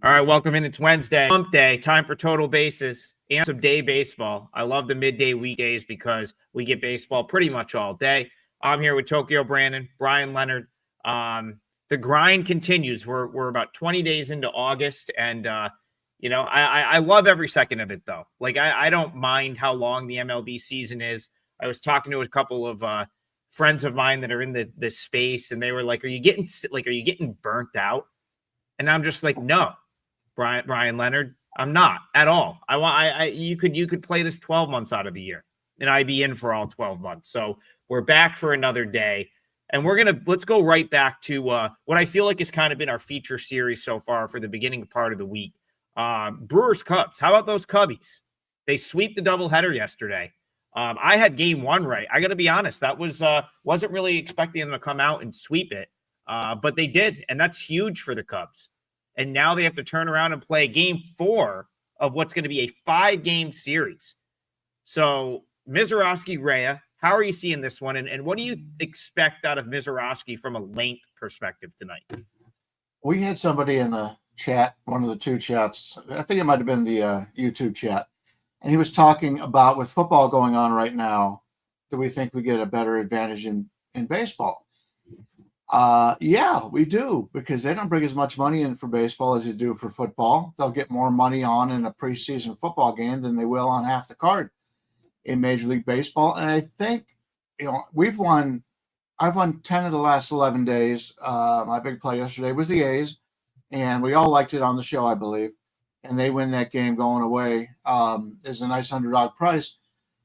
All right, welcome in. It's Wednesday, hump day, time for total bases and some day baseball. I love the midday weekdays because we get baseball pretty much all day. I'm here with Tokyo Brandon, Brian Leonard. The grind continues. We're about 20 days into August, and I love every second of it though. Like I don't mind how long the MLB season is. I was talking to a couple of friends of mine that are in the space, and they were like, "Are you getting burnt out?" And I'm just like, "No." Brian Leonard, I'm not at all. You could play this 12 months out of the year and I'd be in for all 12 months. So we're back for another day, and let's go right back to what I feel like has kind of been our feature series so far for the beginning part of the week. Brewers Cubs. How about those Cubbies? They sweep the doubleheader yesterday. I had game one right. I got to be honest. That wasn't really expecting them to come out and sweep it, but they did, and that's huge for the Cubs. And now they have to turn around and play game 4 of what's going to be a 5-game series. So, Mizorowski, Rhea, how are you seeing this one? And what do you expect out of Mizorowski from a length perspective tonight? We had somebody in the chat, one of the two chats, I think it might have been the YouTube chat, and he was talking about, with football going on right now, do we think we get a better advantage in baseball? Yeah, we do, because they don't bring as much money in for baseball as they do for football. They'll get more money on in a preseason football game than they will on half the card in Major League Baseball. And I think, I've won 10 of the last 11 days. My big play yesterday was the A's, and we all liked it on the show, I believe. And they win that game going away. Is a nice underdog price.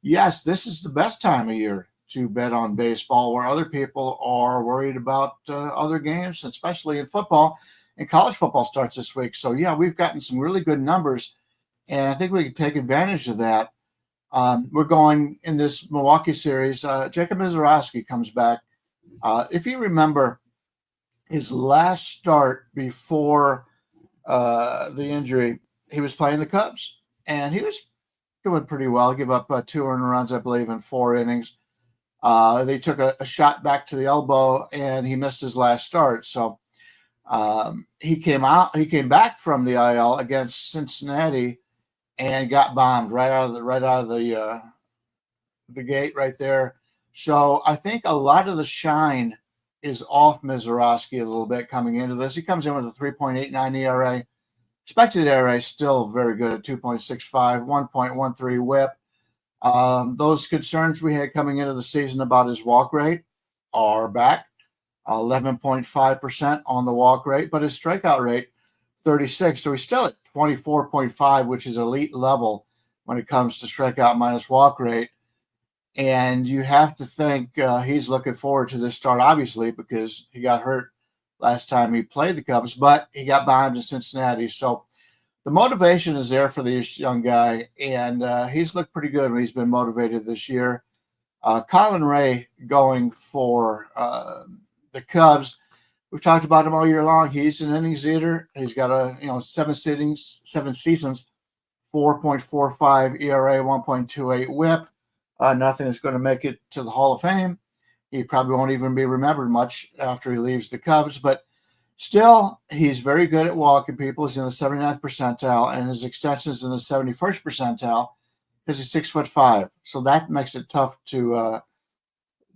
Yes, this is the best time of year to bet on baseball, where other people are worried about other games, especially in football. And college football starts this week. So, yeah, we've gotten some really good numbers, and I think we can take advantage of that. We're going in this Milwaukee series. Jacob Mizorowski comes back. If you remember his last start before the injury, he was playing the Cubs, and he was doing pretty well. Give up 2 earned runs, I believe, in 4 innings. They took a shot back to the elbow, and he missed his last start. So he came back from the IL against Cincinnati and got bombed right out of the gate right there. So I think a lot of the shine is off Mizorowski a little bit coming into this. He comes in with a 3.89 ERA. Expected ERA still very good at 2.65, 1.13 whip. Those concerns we had coming into the season about his walk rate are back, 11.5% on the walk rate, but his strikeout rate, 36. So he's still at 24.5, which is elite level when it comes to strikeout minus walk rate. And you have to think he's looking forward to this start, obviously, because he got hurt last time he played the Cubs, but he got bombed in Cincinnati. So the motivation is there for this young guy, and he's looked pretty good when he's been motivated this year. Colin Ray going for the Cubs. We've talked about him all year long. He's an innings eater. He's got 7 seasons, 4.45 ERA, 1.28 WHIP. Nothing is going to make it to the Hall of Fame. He probably won't even be remembered much after he leaves the Cubs, but still, he's very good at walking people. He's in the 79th percentile, and his extension is in the 71st percentile because he's 6'5". So that makes it tough to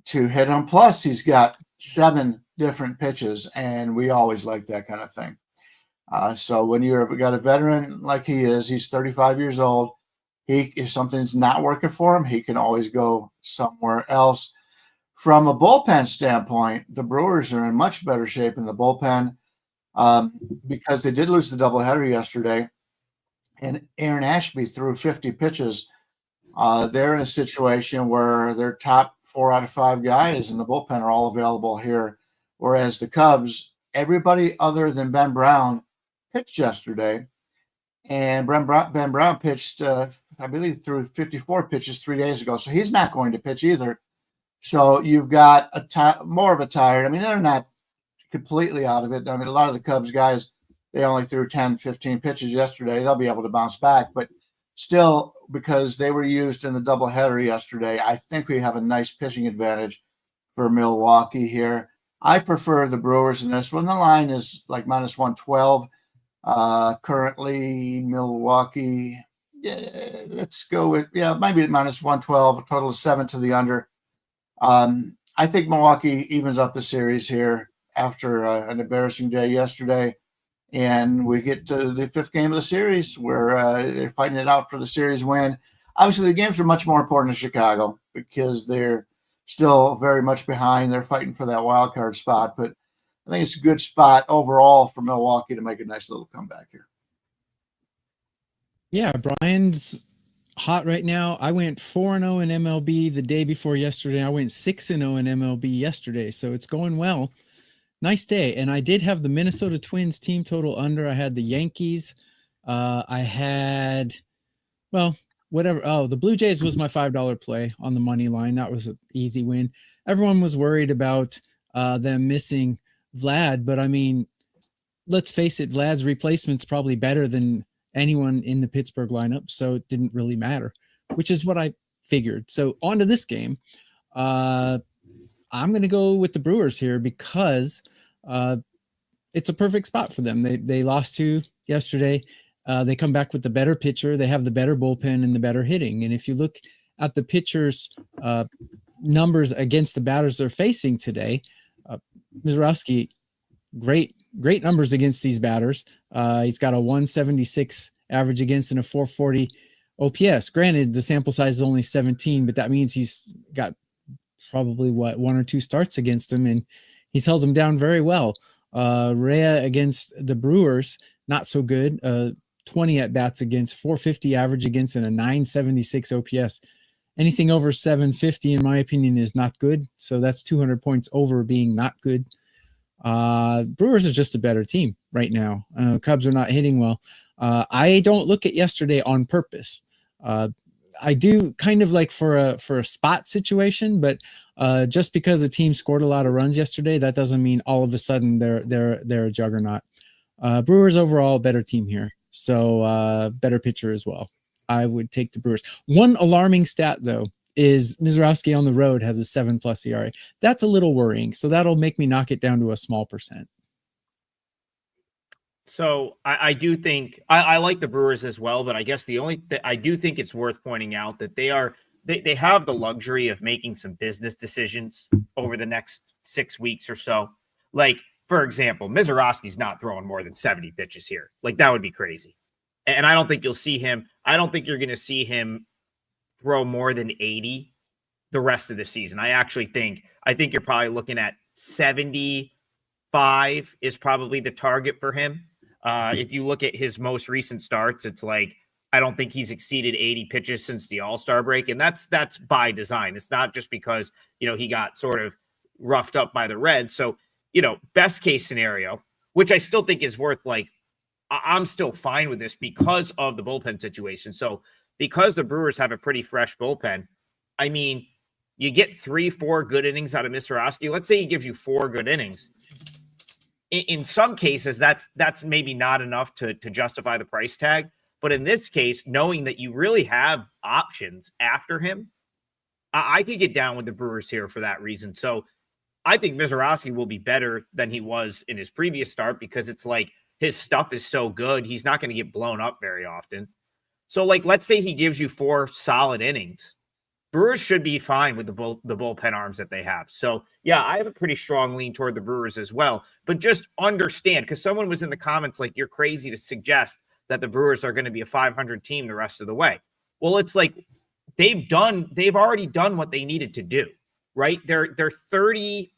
hit him. Plus, he's got 7 different pitches, and we always like that kind of thing. So when you've got a veteran like he is, he's 35 years old. If something's not working for him, he can always go somewhere else. From a bullpen standpoint, the Brewers are in much better shape in the bullpen because they did lose the doubleheader yesterday, and Aaron Ashby threw 50 pitches. They're in a situation where their top 4 out of 5 guys in the bullpen are all available here, whereas the Cubs, everybody other than Ben Brown pitched yesterday, and Ben Brown pitched, I believe, threw 54 pitches 3 days ago, so he's not going to pitch either. So you've got more of a tired. I mean, they're not completely out of it. I mean, a lot of the Cubs guys, they only threw 10, 15 pitches yesterday. They'll be able to bounce back. But still, because they were used in the doubleheader yesterday, I think we have a nice pitching advantage for Milwaukee here. I prefer the Brewers in this one. The line is like minus 112. Currently, Milwaukee, yeah, let's go with, maybe minus 112, a total of 7 to the under. I think Milwaukee evens up the series here after an embarrassing day yesterday. And we get to the 5th game of the series where they're fighting it out for the series win. Obviously, the games are much more important in Chicago because they're still very much behind. They're fighting for that wild card spot. But I think it's a good spot overall for Milwaukee to make a nice little comeback here. Yeah, Brian's hot right now. I went 4-0 in MLB the day before yesterday. I went 6-0 in MLB yesterday. So it's going well. Nice day. And I did have the Minnesota Twins team total under. I had the Yankees. I had, whatever. Oh, the Blue Jays was my $5 play on the money line. That was an easy win. Everyone was worried about them missing Vlad. But I mean, let's face it, Vlad's replacement's probably better than anyone in the Pittsburgh lineup. So it didn't really matter, which is what I figured. So on to this game. I'm going to go with the Brewers here because it's a perfect spot for them. They lost to yesterday. They come back with the better pitcher. They have the better bullpen and the better hitting. And if you look at the pitchers' numbers against the batters they're facing today, Mizrachi, great numbers against these batters. He's got a 176 average against and a 440 OPS. Granted, the sample size is only 17, but that means he's got probably 1 or 2 starts against him, and he's held them down very well. Rhea against the Brewers, not so good. 20 at bats against, 450 average against, and a 976 OPS. Anything over 750, in my opinion, is not good. So that's 200 points over being not good. Brewers are just a better team right now. Cubs are not hitting well. I don't look at yesterday on purpose. I do kind of like for a spot situation, but just because a team scored a lot of runs yesterday, that doesn't mean all of a sudden they're a juggernaut. Brewers overall better team here, so better pitcher as well. I would take the Brewers. One alarming stat though is Mizrachi on the road has a 7+ ERA. That's a little worrying, so that'll make me knock it down to a small percent. So I do think I like the Brewers as well, but I guess I do think it's worth pointing out that they have the luxury of making some business decisions over the next 6 weeks or so. Like, for example, Mizrachi's not throwing more than 70 pitches here. Like, that would be crazy. And I don't think you'll see him. I don't think you're going to see him throw more than 80 the rest of the season. I think you're probably looking at 75 is probably the target for him. If you look at his most recent starts, it's like, I don't think he's exceeded 80 pitches since the All-Star break. And that's by design. It's not just because, he got sort of roughed up by the Reds. So, best case scenario, which I still think is worth, like, I'm still fine with this because of the bullpen situation. So because the Brewers have a pretty fresh bullpen, I mean, you get 3-4 good innings out of Mizrachi. Let's say he gives you 4 good innings. In some cases, that's maybe not enough to justify the price tag. But in this case, knowing that you really have options after him, I could get down with the Brewers here for that reason. So I think Mizrachi will be better than he was in his previous start because it's like his stuff is so good. He's not going to get blown up very often. So, like, let's say he gives you 4 solid innings. Brewers should be fine with the bullpen arms that they have. So, yeah, I have a pretty strong lean toward the Brewers as well. But just understand, because someone was in the comments like, you're crazy to suggest that the Brewers are going to be a 500 team the rest of the way. Well, it's like they've already done what they needed to do, right? They're 30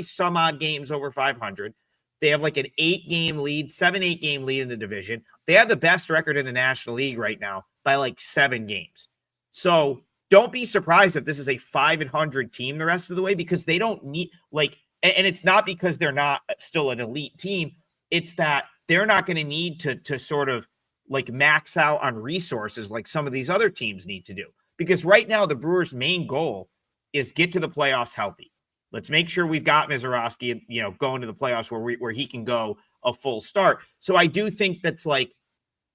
some odd games over 500. They have like an 8 game lead in the division. They have the best record in the National League right now by like 7 games. So don't be surprised if this is a 500 team the rest of the way, because they don't need, like, and it's not because they're not still an elite team. It's that they're not going to need to sort of like max out on resources like some of these other teams need to do. Because right now the Brewers' main goal is get to the playoffs healthy. Let's make sure we've got Mizrachi, going to the playoffs where he can go a full start. So I do think that's like,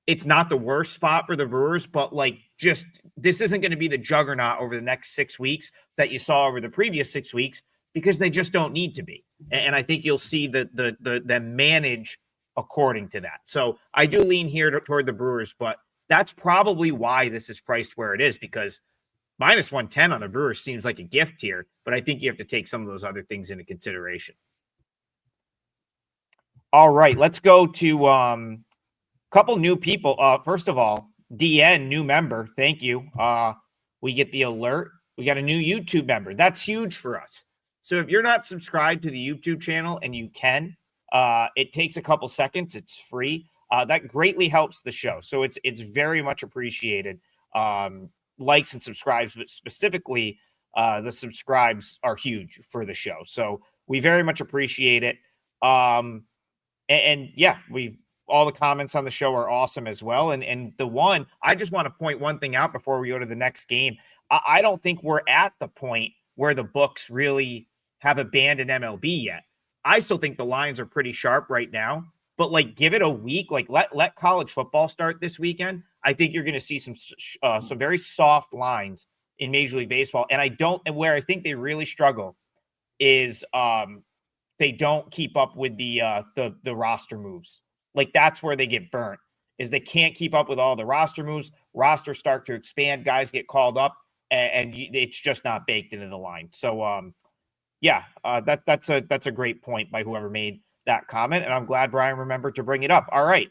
it's not the worst spot for the Brewers, but like, just this isn't going to be the juggernaut over the next 6 weeks that you saw over the previous 6 weeks, because they just don't need to be. And I think you'll see them manage according to that. So I do lean here toward the Brewers, but that's probably why this is priced where it is, because minus 110 on the Brewers seems like a gift here, but I think you have to take some of those other things into consideration. All right, let's go to a couple new people. First of all, DN, new member. Thank you. We get the alert. We got a new YouTube member. That's huge for us. So if you're not subscribed to the YouTube channel, and you can, it takes a couple seconds. It's free. That greatly helps the show. So it's very much appreciated. Likes and subscribes, but specifically the subscribes are huge for the show. So we very much appreciate it. And yeah, all the comments on the show are awesome as well. And the one, I just want to point one thing out before we go to the next game. I don't think we're at the point where the books really have abandoned MLB yet. I still think the lines are pretty sharp right now, but like give it a week, like let college football start this weekend. I think you're going to see some very soft lines in Major League Baseball. And where I think they really struggle is they don't keep up with the roster moves. Like that's where they get burnt, is they can't keep up with all the roster moves. Rosters start to expand, guys get called up, and it's just not baked into the line. So that's a great point by whoever made that comment, and I'm glad Brian remembered to bring it up. All right,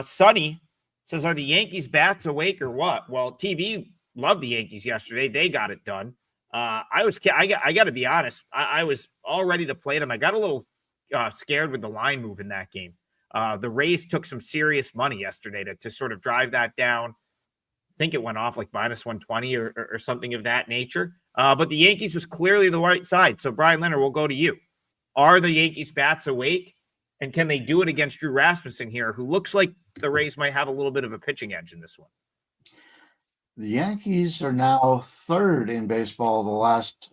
Sonny says, are the Yankees bats awake or what? Well, TV loved the Yankees yesterday. They got it done. I got to be honest. I was all ready to play them. I got a little scared with the line move in that game. The Rays took some serious money yesterday to sort of drive that down. I think it went off like minus 120 or something of that nature. But the Yankees was clearly the right side. So Brian Leonard, we'll go to you. Are the Yankees bats awake? And can they do it against Drew Rasmussen here, who looks like the Rays might have a little bit of a pitching edge in this one? The Yankees are now third in baseball the last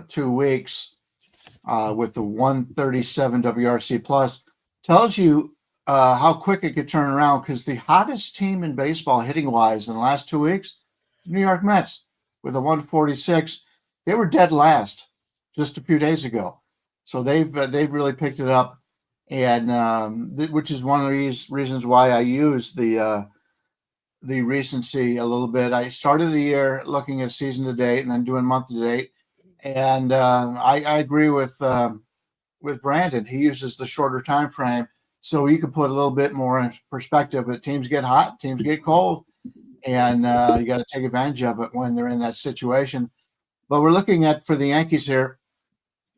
2 weeks with the 137 WRC plus. Tells you how quick it could turn around, because the hottest team in baseball hitting-wise in the last 2 weeks, the New York Mets, with a 146. They were dead last just a few days ago. So they've really picked it up, and which is one of these reasons why I use the recency a little bit. I started the year looking at season to date and then doing month to date, and I agree with Brandon. He uses the shorter time frame, so you can put a little bit more in perspective that teams get hot, teams get cold, and you got to take advantage of it when they're in that situation. But we're looking at, for the Yankees here,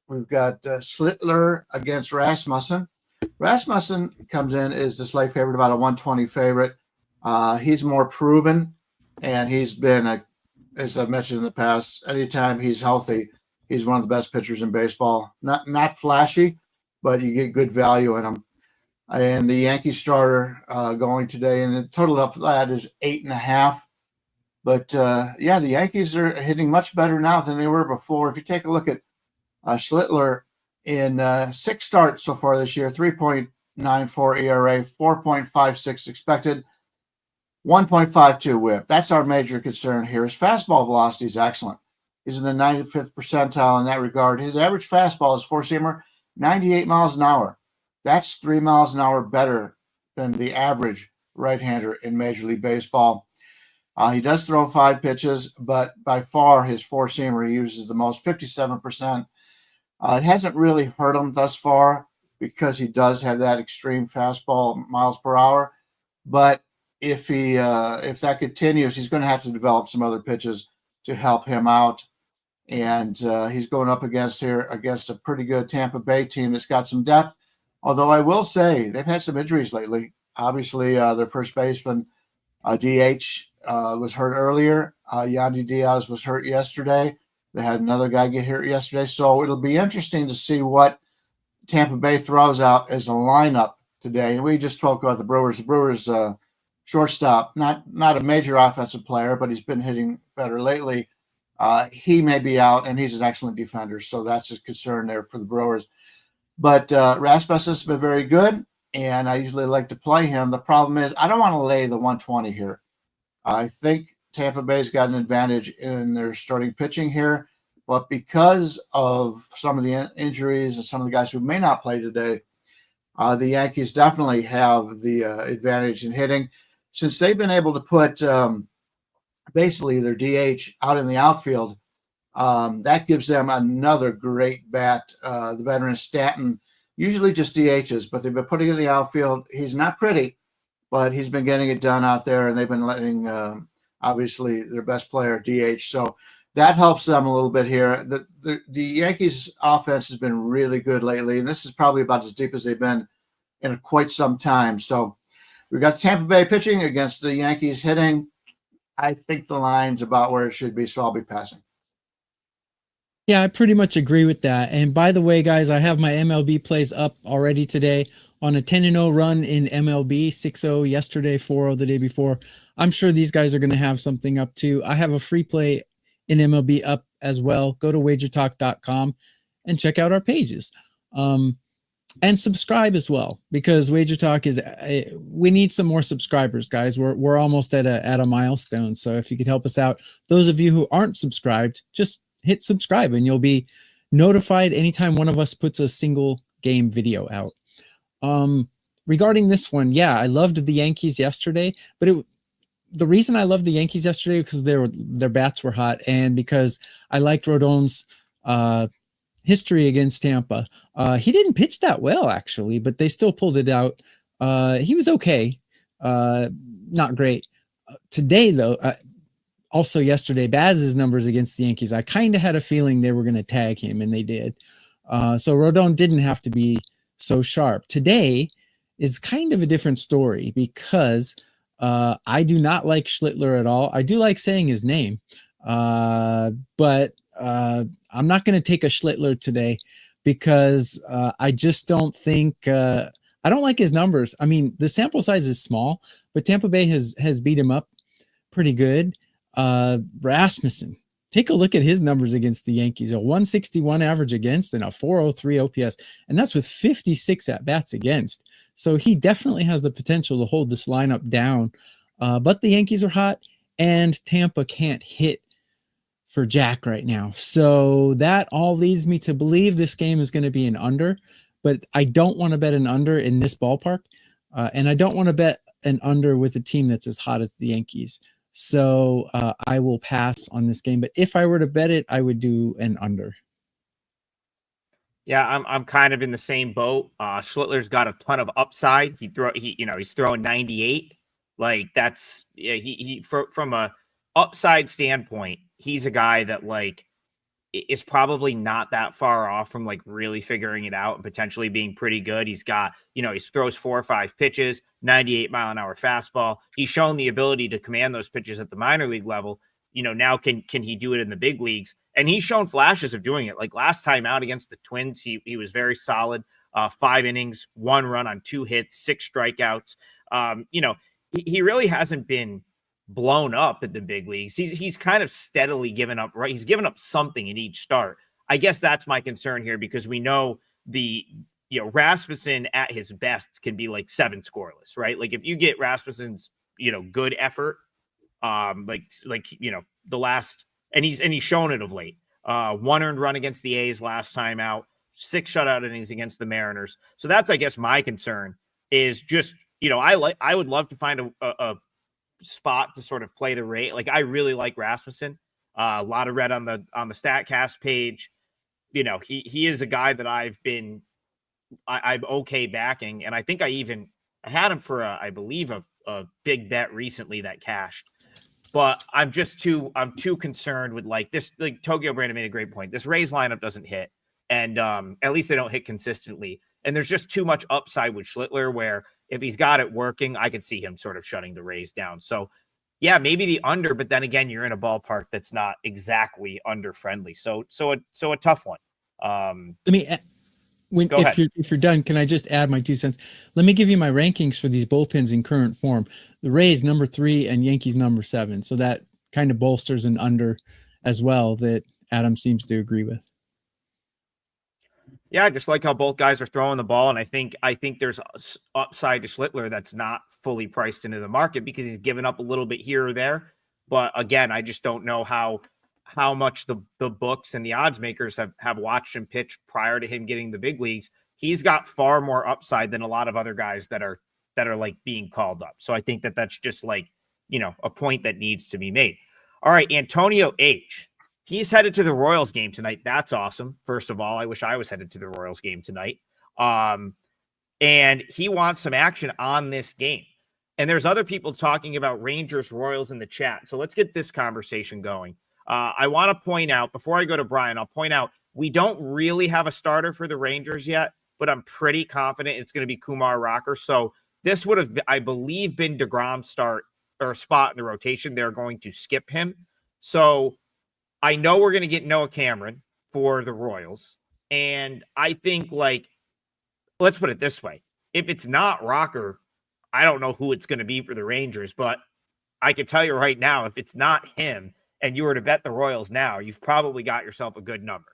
we've got Schlittler against Rasmussen. Rasmussen comes in as the slight favorite, about a 120 favorite. He's more proven, and he's been, as I've mentioned in the past, anytime he's healthy, he's one of the best pitchers in baseball. Not flashy, but you get good value in him. And the Yankee starter going today, and the total of that is 8.5. But the Yankees are hitting much better now than they were before. If you take a look at Schlittler in 6 starts so far this year, 3.94 ERA, 4.56 expected, 1.52 whip. That's our major concern here. His fastball velocity is excellent. He's in the 95th percentile in that regard. His average fastball is four-seamer, 98 miles an hour. That's 3 miles an hour better than the average right-hander in Major League Baseball. He does throw 5 pitches, but by far his four-seamer he uses the most, 57%. It hasn't really hurt him thus far because he does have that extreme fastball miles per hour. But if that continues, he's going to have to develop some other pitches to help him out. And he's going up against a pretty good Tampa Bay team that's got some depth. Although I will say they've had some injuries lately. Obviously, their first baseman, DH, was hurt earlier. Yandy Diaz was hurt yesterday. They had another guy get hurt yesterday. So it'll be interesting to see what Tampa Bay throws out as a lineup today. And we just spoke about the Brewers. The Brewers shortstop, not a major offensive player, but he's been hitting better lately. He may be out, and he's an excellent defender. So that's a concern there for the Brewers. But Rasmussen's been very good, and I usually like to play him. The problem is I don't want to lay the 120 here. I think Tampa Bay's got an advantage in their starting pitching here, but because of some of the injuries and some of the guys who may not play today, The Yankees definitely have the advantage in hitting since they've been able to put basically their DH out in the outfield. That gives them another great bat. The veteran Stanton usually just DHs, but they've been putting in the outfield. He's not pretty, but he's been getting it done out there, and they've been letting obviously their best player DH. So that helps them a little bit here. The Yankees offense has been really good lately, and this is probably about as deep as they've been in quite some time. So we've got Tampa Bay pitching against the Yankees hitting. I think the line's about where it should be, so I'll be passing. Yeah, I pretty much agree with that. And by the way, guys, I have my MLB plays up already today on a 10-0 run in MLB, 6-0 yesterday, 4-0 the day before. I'm sure these guys are going to have something up too. I have a free play in MLB up as well. Go to WagerTalk.com and check out our pages. And subscribe as well, because WagerTalk is, we need some more subscribers, guys. We're almost at a milestone. So if you could help us out, those of you who aren't subscribed, just hit subscribe and you'll be notified anytime one of us puts a single game video out. Regarding this one, yeah, I loved the Yankees yesterday, but the reason I loved the Yankees yesterday because their bats were hot, and because I liked Rodon's history against Tampa. He didn't pitch that well, actually, but they still pulled it out. He was okay, not great. Today, though, also yesterday, Baz's numbers against the Yankees, I kind of had a feeling they were going to tag him, and they did. So Rodon didn't have to be so sharp. Today is kind of a different story because I do not like Schlittler at all. I do like saying his name, but I'm not going to take a Schlittler today because I just don't think I don't like his numbers. I mean, the sample size is small, but Tampa Bay has beat him up pretty good. Rasmussen, take a look at his numbers against the Yankees, a 161 average against and a 403 OPS, and that's with 56 at bats against. So he definitely has the potential to hold this lineup down. But the Yankees are hot and Tampa can't hit for Jack right now. So that all leads me to believe this game is going to be an under, but I don't want to bet an under in this ballpark. And I don't want to bet an under with a team that's as hot as the Yankees. So I will pass on this game. But if I were to bet it, I would do an under. Yeah, I'm kind of in the same boat. Schlittler's got a ton of upside. He's throwing 98. Like that's from a upside standpoint, he's a guy that like is probably not that far off from like really figuring it out and potentially being pretty good. He's got, he throws 4 or 5 pitches, 98-mile-an-hour fastball. He's shown the ability to command those pitches at the minor league level. Now can he do it in the big leagues? And he's shown flashes of doing it. Like last time out against the Twins, he was very solid. 5 innings, 1 run on 2 hits, 6 strikeouts. He really hasn't been blown up at the big leagues. He's kind of steadily given up, right? He's given up something in each start. I guess that's my concern here because we know Rasmussen at his best can be like 7 scoreless, right? Like if you get Rasmussen's, good effort, the last, and he's shown it of late. 1 earned run against the A's last time out, 6 shutout innings against the Mariners. So that's, I guess, my concern is just, I would love to find a spot to sort of play the rate. Like I really like Rasmussen. A lot of red on the StatCast page. He is a guy that I'm okay backing, and I think I had him for I believe a big bet recently that cashed. But I'm too concerned with like this. Like Tokyo Brandon made a great point. This Rays lineup doesn't hit, and at least they don't hit consistently. And there's just too much upside with Schlittler where if he's got it working, I could see him sort of shutting the Rays down. So yeah, maybe the under, but then again, you're in a ballpark that's not exactly under friendly. So a tough one. If you're done, can I just add my 2 cents? Let me give you my rankings for these bullpens in current form. The Rays number 3 and Yankees number 7. So that kind of bolsters an under as well that Adam seems to agree with. Yeah, I just like how both guys are throwing the ball, and I think there's upside to Schlittler that's not fully priced into the market because he's given up a little bit here or there. But again, I just don't know how much the books and the odds makers have watched him pitch prior to him getting the big leagues. he's got far more upside than a lot of other guys that are like being called up. So I think that that's just like, a point that needs to be made. All right, Antonio H. He's headed to the Royals game tonight. That's awesome. First of all, I wish I was headed to the Royals game tonight. And he wants some action on this game. And there's other people talking about Rangers Royals in the chat. So let's get this conversation going. I want to point out, before I go to Brian, I'll point out we don't really have a starter for the Rangers yet, but I'm pretty confident it's going to be Kumar Rocker. So this would have, I believe, been DeGrom's start or spot in the rotation. They're going to skip him. So I know we're going to get Noah Cameron for the Royals. And I think, like, let's put it this way. If it's not Rocker, I don't know who it's going to be for the Rangers, but I can tell you right now, if it's not him and you were to bet the Royals now, you've probably got yourself a good number.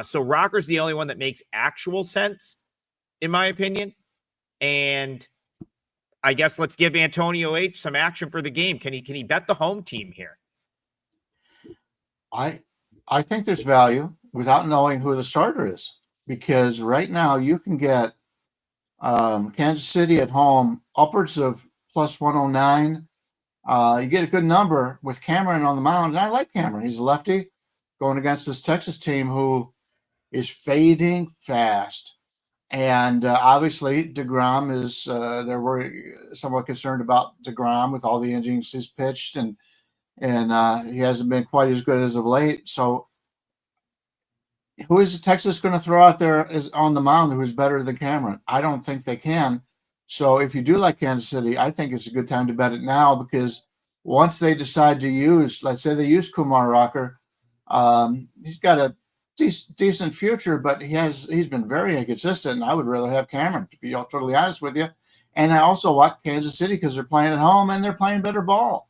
So Rocker's the only one that makes actual sense, in my opinion. And I guess let's give Antonio H some action for the game. Can he bet the home team here? I think there's value without knowing who the starter is, because right now you can get Kansas City at home upwards of plus 109. You get a good number with Cameron on the mound, and I like Cameron. He's a lefty going against this Texas team who is fading fast. And obviously, DeGrom is they were somewhat concerned about DeGrom with all the innings he's pitched, and he hasn't been quite as good as of late. So who is Texas going to throw out there is on the mound who's better than Cameron? I don't think they can. So if you do like Kansas City, I think it's a good time to bet it now, because once they decide to use, let's say they use Kumar Rocker, he's got a decent future, but he's been very inconsistent, and I would rather have Cameron, to be totally honest with you. And I also like Kansas City because they're playing at home and they're playing better ball.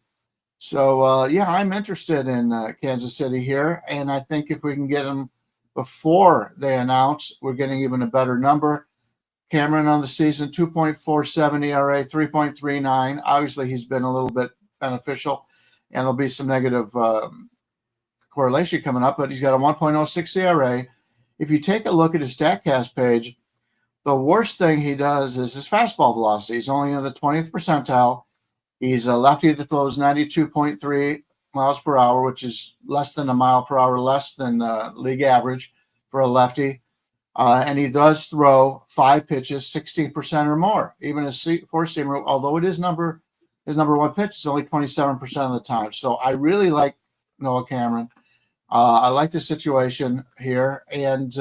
So, yeah, I'm interested in Kansas City here, and I think if we can get them before they announce, we're getting even a better number. Cameron on the season, 2.47 ERA, 3.39. Obviously, he's been a little bit beneficial, and there'll be some negative correlation coming up, but he's got a 1.06 ERA. If you take a look at his StatCast page, the worst thing he does is his fastball velocity. He's only in the 20th percentile. He's a lefty that throws 92.3 miles per hour, which is less than a mile per hour, less than league average for a lefty. And he does throw 5 pitches, 16% or more. Even his four-seamer, although it is his number one pitch, it's only 27% of the time. So I really like Noah Cameron. I like the situation here. And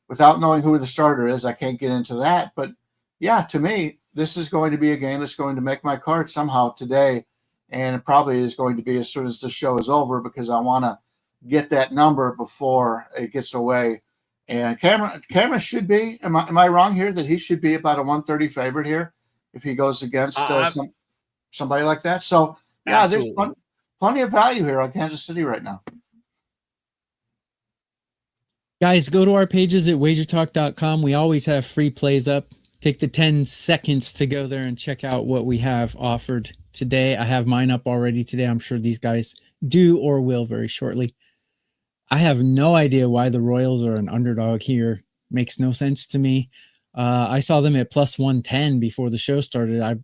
without knowing who the starter is, I can't get into that. But, yeah, to me, this is going to be a game that's going to make my card somehow today. And it probably is going to be as soon as the show is over, because I want to get that number before it gets away. And Cameron should be, am I wrong here that he should be about a 130 favorite here if he goes against somebody like that? So, yeah, absolutely. There's plenty of value here on Kansas City right now. Guys, go to our pages at WagerTalk.com. We always have free plays up. Take the 10 seconds to go there and check out what we have offered today. I have mine up already today. I'm sure these guys do or will very shortly. I have no idea why the Royals are an underdog here. Makes no sense to me. I saw them at plus 110 before the show started.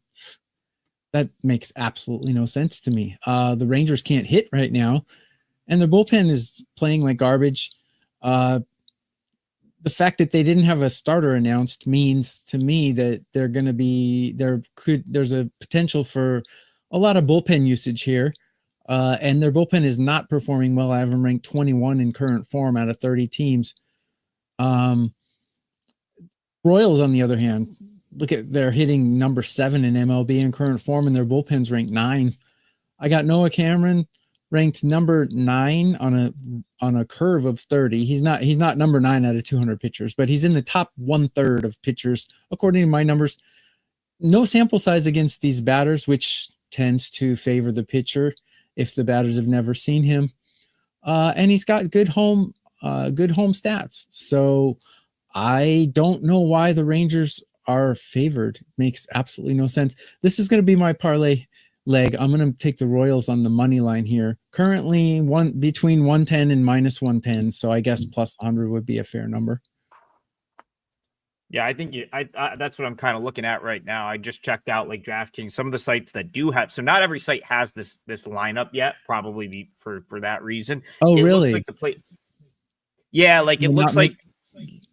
That makes absolutely no sense to me. The Rangers can't hit right now, and their bullpen is playing like garbage. The fact that they didn't have a starter announced means to me that they're going to be there's a potential for a lot of bullpen usage here. And their bullpen is not performing well. I have them ranked 21 in current form out of 30 teams. Royals, on the other hand, look at they're hitting number 7 in MLB in current form, and their bullpen's ranked 9. I got Noah Cameron ranked number 9 on a curve of 30. He's not number 9 out of 200 pitchers, but he's in the top 1/3 of pitchers according to my numbers. No sample size against these batters, which tends to favor the pitcher if the batters have never seen him. And he's got good home stats. So I don't know why the Rangers are favored. Makes absolutely no sense. This is going to be my parlay leg. I'm going to take the Royals on the money line here. Currently between 110 and minus 110. So I guess plus 100 would be a fair number. Yeah, I think that's what I'm kind of looking at right now. I just checked out like DraftKings, some of the sites that do have. So not every site has this lineup yet. Probably for that reason. Oh, It looks really? like the play. Yeah, like Will not make.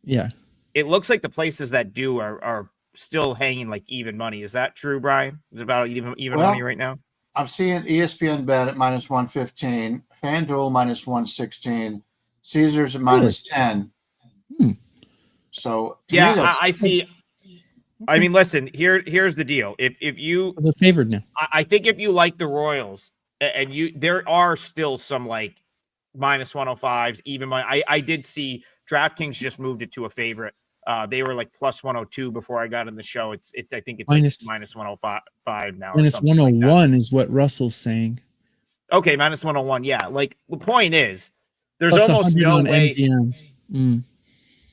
Yeah. it looks like the places that do are still hanging like even money. Is that true, Brian? Is it about even money Well, right now? I'm seeing ESPN bet at minus 115, FanDuel minus 116, Caesars at Really? minus 10. Hmm. So to me, Yeah, that's I see. I mean, listen, here's the deal. If you, They're favored now. I think if you like the Royals and there are still some like minus 105s, even I did see DraftKings just moved it to a favorite. They were like plus 102 before I got in the show. I think it's like minus 105 now or Minus something like that. 101 is what Russell's saying. Okay, minus 101. Yeah, like the point is, there's Plus almost 100 no on way. MGM.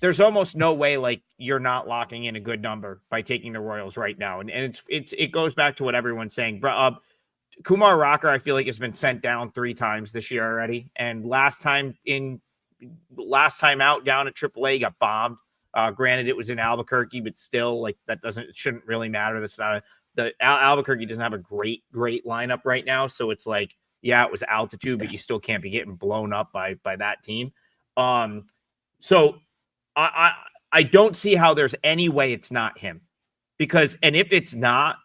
There's almost no way like you're not locking in a good number by taking the Royals right now, and it goes back to what everyone's saying. Kumar Rocker, I feel like has been sent down 3 times this year already, and last time out down at AAA got bombed. Granted, it was in Albuquerque, but still, like it shouldn't really matter. That's not Albuquerque doesn't have a great lineup right now, so it's like, yeah, it was altitude, but you still can't be getting blown up by that team. So I don't see how there's any way it's not him, because if it's not,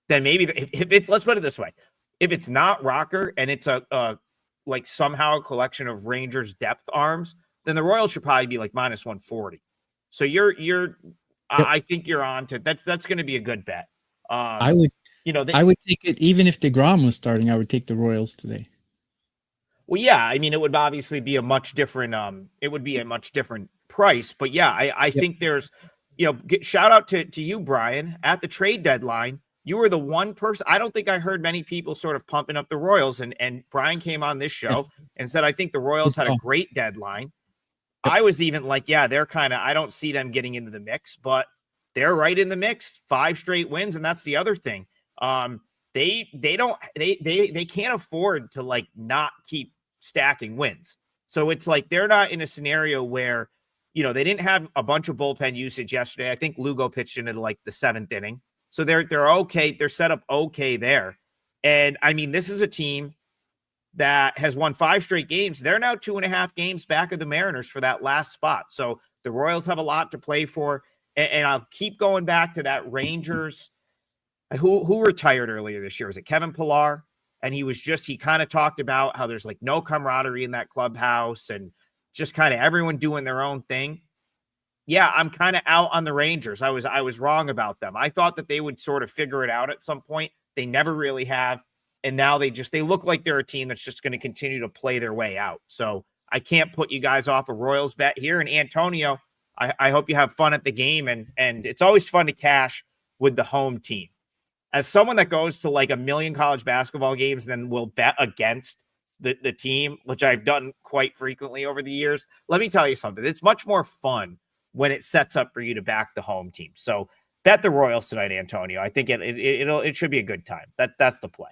then maybe if it's, let's put it this way, if it's not Rocker and it's a like somehow a collection of Rangers depth arms, then the Royals should probably be like minus 140. So I think you're on to that's going to be a good bet. I would take it even if DeGrom was starting. I would take the Royals today. Well, yeah, I mean, it would obviously be a much different price, but yeah, I think there's, shout out to you, Brian, at the trade deadline. You were the one person. I don't think I heard many people sort of pumping up the Royals, and Brian came on this show and said, I think the Royals had a great deadline. Yep. I was even like, yeah, they're kind of, I don't see them getting into the mix, but they're right in the mix. 5 straight wins, and that's the other thing. They can't afford to like not keep stacking wins. So it's like they're not in a scenario where, they didn't have a bunch of bullpen usage yesterday. I think Lugo pitched into like the 7th inning. So they're okay. They're set up okay there. And I mean, this is a team that has won 5 straight games. They're now 2.5 games back of the Mariners for that last spot. So the Royals have a lot to play for. And I'll keep going back to that Rangers. Who retired earlier this year? Was it Kevin Pillar? And he kind of talked about how there's like no camaraderie in that clubhouse and just kind of everyone doing their own thing. Yeah, I'm kind of out on the Rangers. I was wrong about them. I thought that they would sort of figure it out at some point. They never really have. And now they look like they're a team that's just going to continue to play their way out. So I can't put you guys off a Royals bet here. And Antonio, I hope you have fun at the game. And it's always fun to cash with the home team. As someone that goes to like 1 million college basketball games, then will bet against the team, which I've done quite frequently over the years. Let me tell you something. It's much more fun when it sets up for you to back the home team. So bet the Royals tonight, Antonio. I think it should be a good time. That's the play.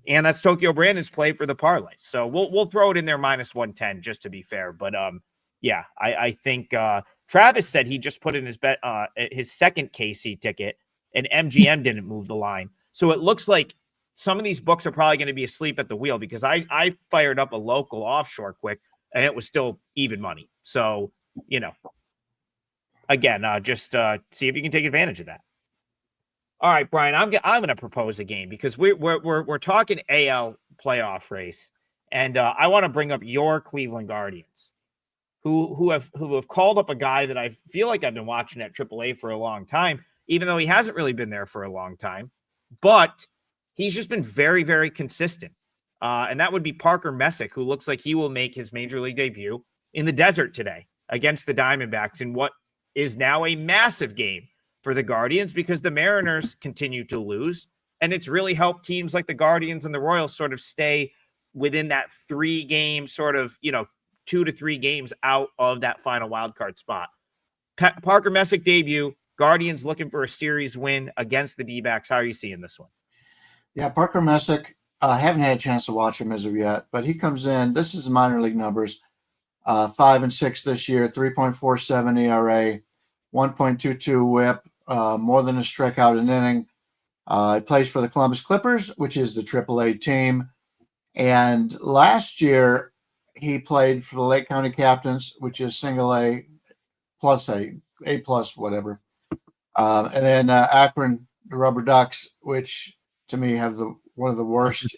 And that's Tokyo Brandon's play for the parlay. So we'll throw it in there minus 110 just to be fair. But yeah, I think Travis said he just put in his bet his second KC ticket, and MGM didn't move the line. So it looks like some of these books are probably going to be asleep at the wheel, because I fired up a local offshore quick and it was still even money. So, again, just see if you can take advantage of that. All right, Brian, I'm going to propose a game, because we're talking AL playoff race, and I want to bring up your Cleveland Guardians, who have called up a guy that I feel like I've been watching at AAA for a long time, even though he hasn't really been there for a long time, but he's just been very, very consistent. And that would be Parker Messick, who looks like he will make his major league debut in the desert today against the Diamondbacks in what is now a massive game for the Guardians, because the Mariners continue to lose. And it's really helped teams like the Guardians and the Royals sort of stay within that 3-game sort of, 2 to 3 games out of that final wild card spot. Parker Messick debut, Guardians looking for a series win against the D-backs. How are you seeing this one? Yeah, Parker Messick, I haven't had a chance to watch him as of yet, but he comes in. This is minor league numbers. 5-6 this year, 3.47 ERA, 1.22 whip, more than a strikeout an inning. He plays for the Columbus Clippers, which is the AAA team. And last year, he played for the Lake County Captains, which is single A plus A plus, whatever. And then Akron, the Rubber Ducks, which to me have one of the worst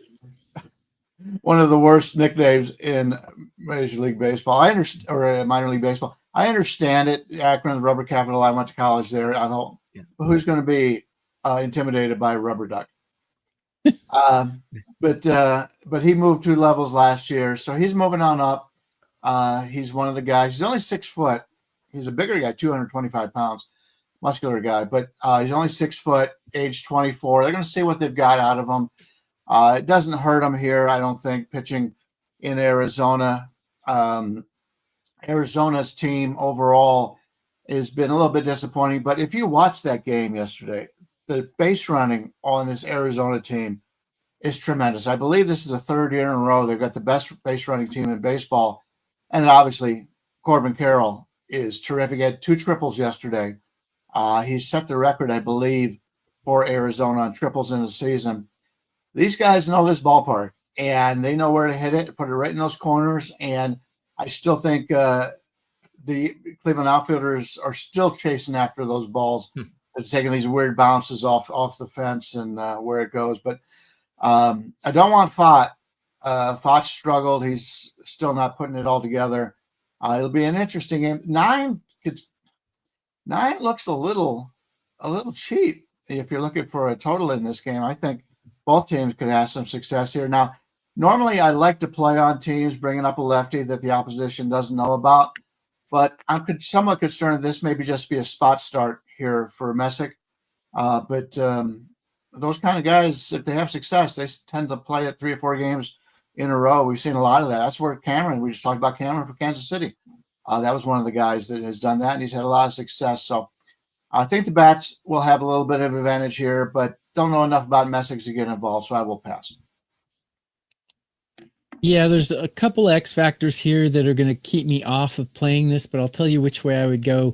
nicknames in Major League Baseball. Or Minor League Baseball. I understand it. Akron, the Rubber Capital. I went to college there. I don't. Yeah. Who's going to be intimidated by a rubber duck? But he moved 2 levels last year, so he's moving on up. He's one of the guys. He's only 6 foot. He's a bigger guy, 225 pounds, muscular guy, but he's only 6 foot, age 24. They're going to see what they've got out of him. It doesn't hurt him here, I don't think, pitching in Arizona. Arizona's team overall has been a little bit disappointing, but if you watch that game yesterday, the base running on this Arizona team is tremendous. I believe this is the 3rd year in a row they've got the best base running team in baseball. And obviously, Corbin Carroll is terrific. He had 2 triples yesterday. He set the record, I believe, for Arizona on triples in the season. These guys know this ballpark, and they know where to hit it, put it right in those corners. And I still think the Cleveland outfielders are still chasing after those balls. They're taking these weird bounces off the fence and where it goes. But I don't want Fott. Fott struggled. He's still not putting it all together. It'll be an interesting game. 9 looks a little cheap if you're looking for a total in this game. I think both teams could have some success here. Now, normally I like to play on teams bringing up a lefty that the opposition doesn't know about, but I'm somewhat concerned this maybe just be a spot start here for Messick. But those kind of guys, if they have success, they tend to play it 3 or 4 games in a row. We've seen a lot of that. That's where we just talked about Cameron for Kansas City. That was one of the guys that has done that, and he's had a lot of success. So I think the bats will have a little bit of advantage here, but don't know enough about Messick to get involved, so I will pass. Yeah, there's a couple X factors here that are going to keep me off of playing this, but I'll tell you which way I would go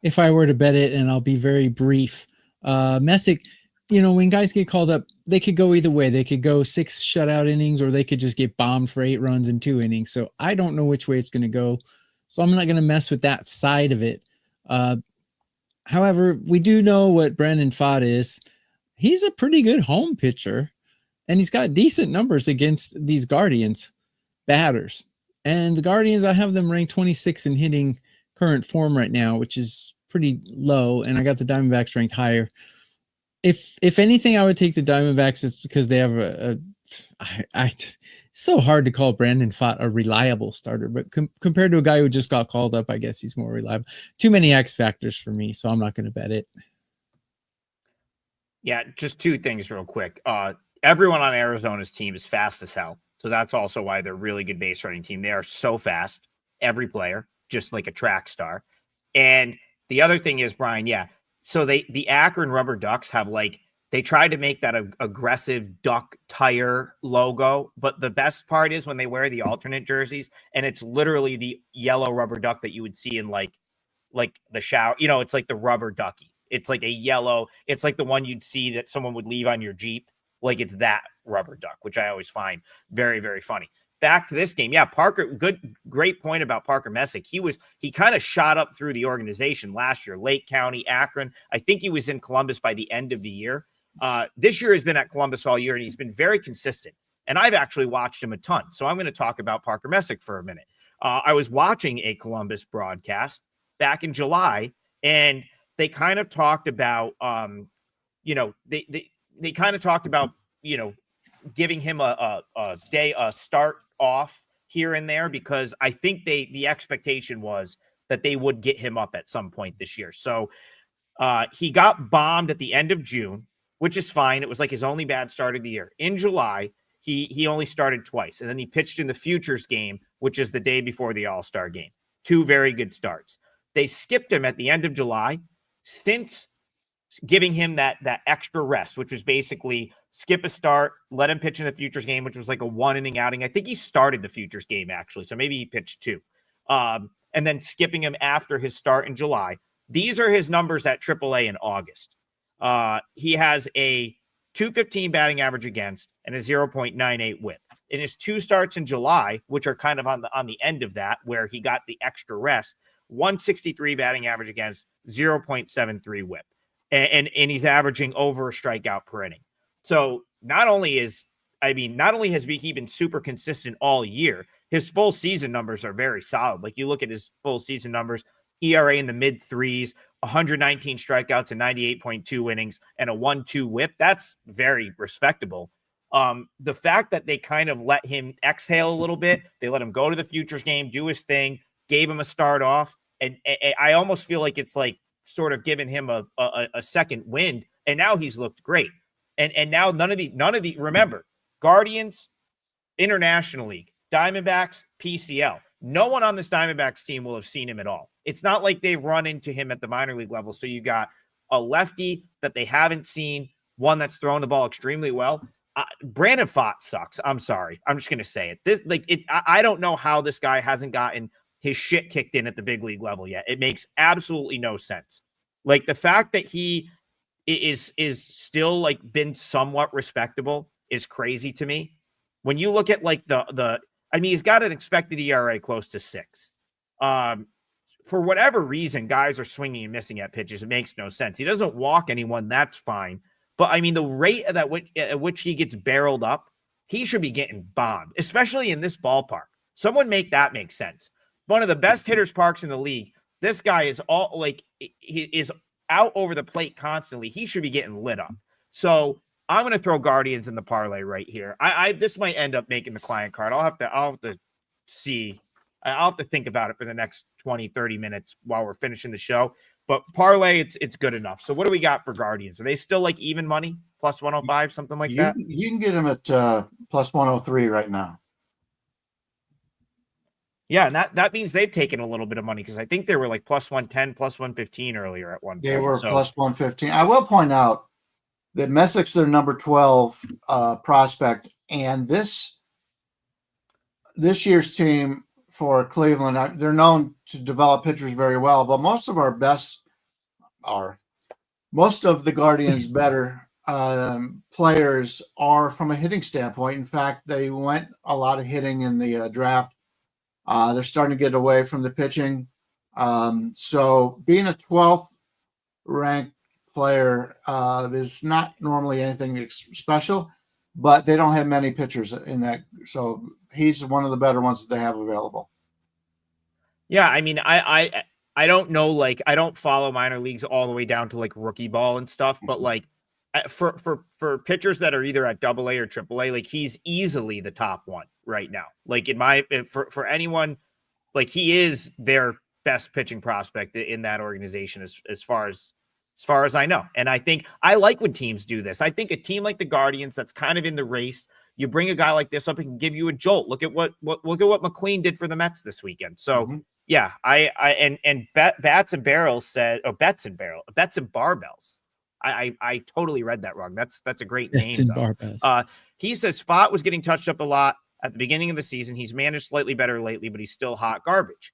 if I were to bet it, and I'll be very brief. Messick, when guys get called up, they could go either way. They could go 6 shutout innings, or they could just get bombed for 8 runs in 2 innings. So I don't know which way it's going to go. So I'm not going to mess with that side of it. However, we do know what Brandon Pfaadt is. He's a pretty good home pitcher, and he's got decent numbers against these Guardians batters. And the Guardians, I have them ranked 26 in hitting current form right now, which is pretty low, and I got the Diamondbacks ranked higher. If anything, I would take the Diamondbacks. It's because they have it's so hard to call Brandon Pfaadt a reliable starter, but compared to a guy who just got called up, I guess he's more reliable. Too many X factors for me, so I'm not going to bet it. Yeah, just 2 things real quick. Everyone on Arizona's team is fast as hell, so that's also why they're a really good base running team. They are so fast, every player, just like a track star. And the other thing is, Brian, so the Akron Rubber Ducks have they tried to make that aggressive duck tire logo, but the best part is when they wear the alternate jerseys, and it's literally the yellow rubber duck that you would see in like the shower. It's like the rubber ducky. It's like a yellow. It's like the one you'd see that someone would leave on your Jeep. Like it's that rubber duck, which I always find very, very funny. Back to this game. Yeah, Parker, great point about Parker Messick. He kind of shot up through the organization last year. Lake County, Akron. I think he was in Columbus by the end of the year. This year has been at Columbus all year, and he's been very consistent. And I've actually watched him a ton. So I'm going to talk about Parker Messick for a minute. I was watching a Columbus broadcast back in July, and they kind of talked about, they kind of talked about, giving him a start off here and there, because I think the expectation was that they would get him up at some point this year. So he got bombed at the end of June, which is fine. It was like his only bad start of the year. In July, he only started twice, and then he pitched in the Futures game, which is the day before the All-Star game. 2 very good starts. They skipped him at the end of July, since giving him that extra rest, which was basically skip a start, let him pitch in the Futures game, which was like a 1-inning outing. I think he started the Futures game, actually, so maybe he pitched 2. And then skipping him after his start in July. These are his numbers at AAA in August. He has a 215 batting average against and a 0.98 whip. In his 2 starts in July, which are kind of on the end of that, where he got the extra rest, 163 batting average against, 0.73 whip. And he's averaging over a strikeout per inning. So not only has he been super consistent all year, his full season numbers are very solid. Like you look at his full season numbers, ERA in the mid 3s, 119 strikeouts and 98.2 innings, and a 1.2 whip. That's very respectable. The fact that they kind of let him exhale a little bit, they let him go to the futures game, do his thing, gave him a start off, and I almost feel like it's like sort of giving him a second wind, and now he's looked great. And now none of the remember, Guardians, International League, Diamondbacks, PCL. No one on this Diamondbacks team will have seen him at all. It's not like they've run into him at the minor league level. So you got a lefty that they haven't seen, one that's throwing the ball extremely well. Brandon Pfaadt sucks. I'm sorry. I'm just going to say it. I don't know how this guy hasn't gotten his shit kicked in at the big league level yet. It makes absolutely no sense. Like the fact that he is still like been somewhat respectable is crazy to me. When you look at like he's got an expected ERA close to 6. For whatever reason, guys are swinging and missing at pitches. It makes no sense. He doesn't walk anyone. That's fine. But I mean, the rate at which he gets barreled up, he should be getting bombed, especially in this ballpark. Someone make that make sense. One of the best hitters parks in the league. This guy is he is out over the plate constantly. He should be getting lit up. So I'm going to throw Guardians in the parlay right here. This might end up making the client card. I'll have to see. I'll have to think about it for the next 20, 30 minutes while we're finishing the show. But parlay, it's good enough. So what do we got for Guardians? Are they still like even money, plus 105, something like that? You can get them at plus 103 right now. Yeah, and that means they've taken a little bit of money because I think they were like plus 110, plus 115 earlier at one point. They were plus 115. I will point out that Messick's their number 12 prospect, and this year's team for Cleveland, they're known to develop pitchers very well, but most of the Guardians' better players are from a hitting standpoint. In fact, they went a lot of hitting in the draft. They're starting to get away from the pitching. So being a 12th ranked player is not normally anything special, but they don't have many pitchers in that. So he's one of the better ones that they have available. Yeah, I mean, I don't know, like I don't follow minor leagues all the way down to like rookie ball and stuff, but like for pitchers that are either at AA or AAA, like he's easily the top one right now. Like for anyone, like he is their best pitching prospect in that organization as far as I know. And I think I like when teams do this. I think a team like the Guardians that's kind of in the race, you bring a guy like this up and can give you a jolt. Look at what McLean did for the Mets this weekend. So yeah, Bats and Barrels said, Bets and Barbells. I totally read that wrong. That's a great name. He says Pfaadt was getting touched up a lot at the beginning of the season. He's managed slightly better lately, but he's still hot garbage.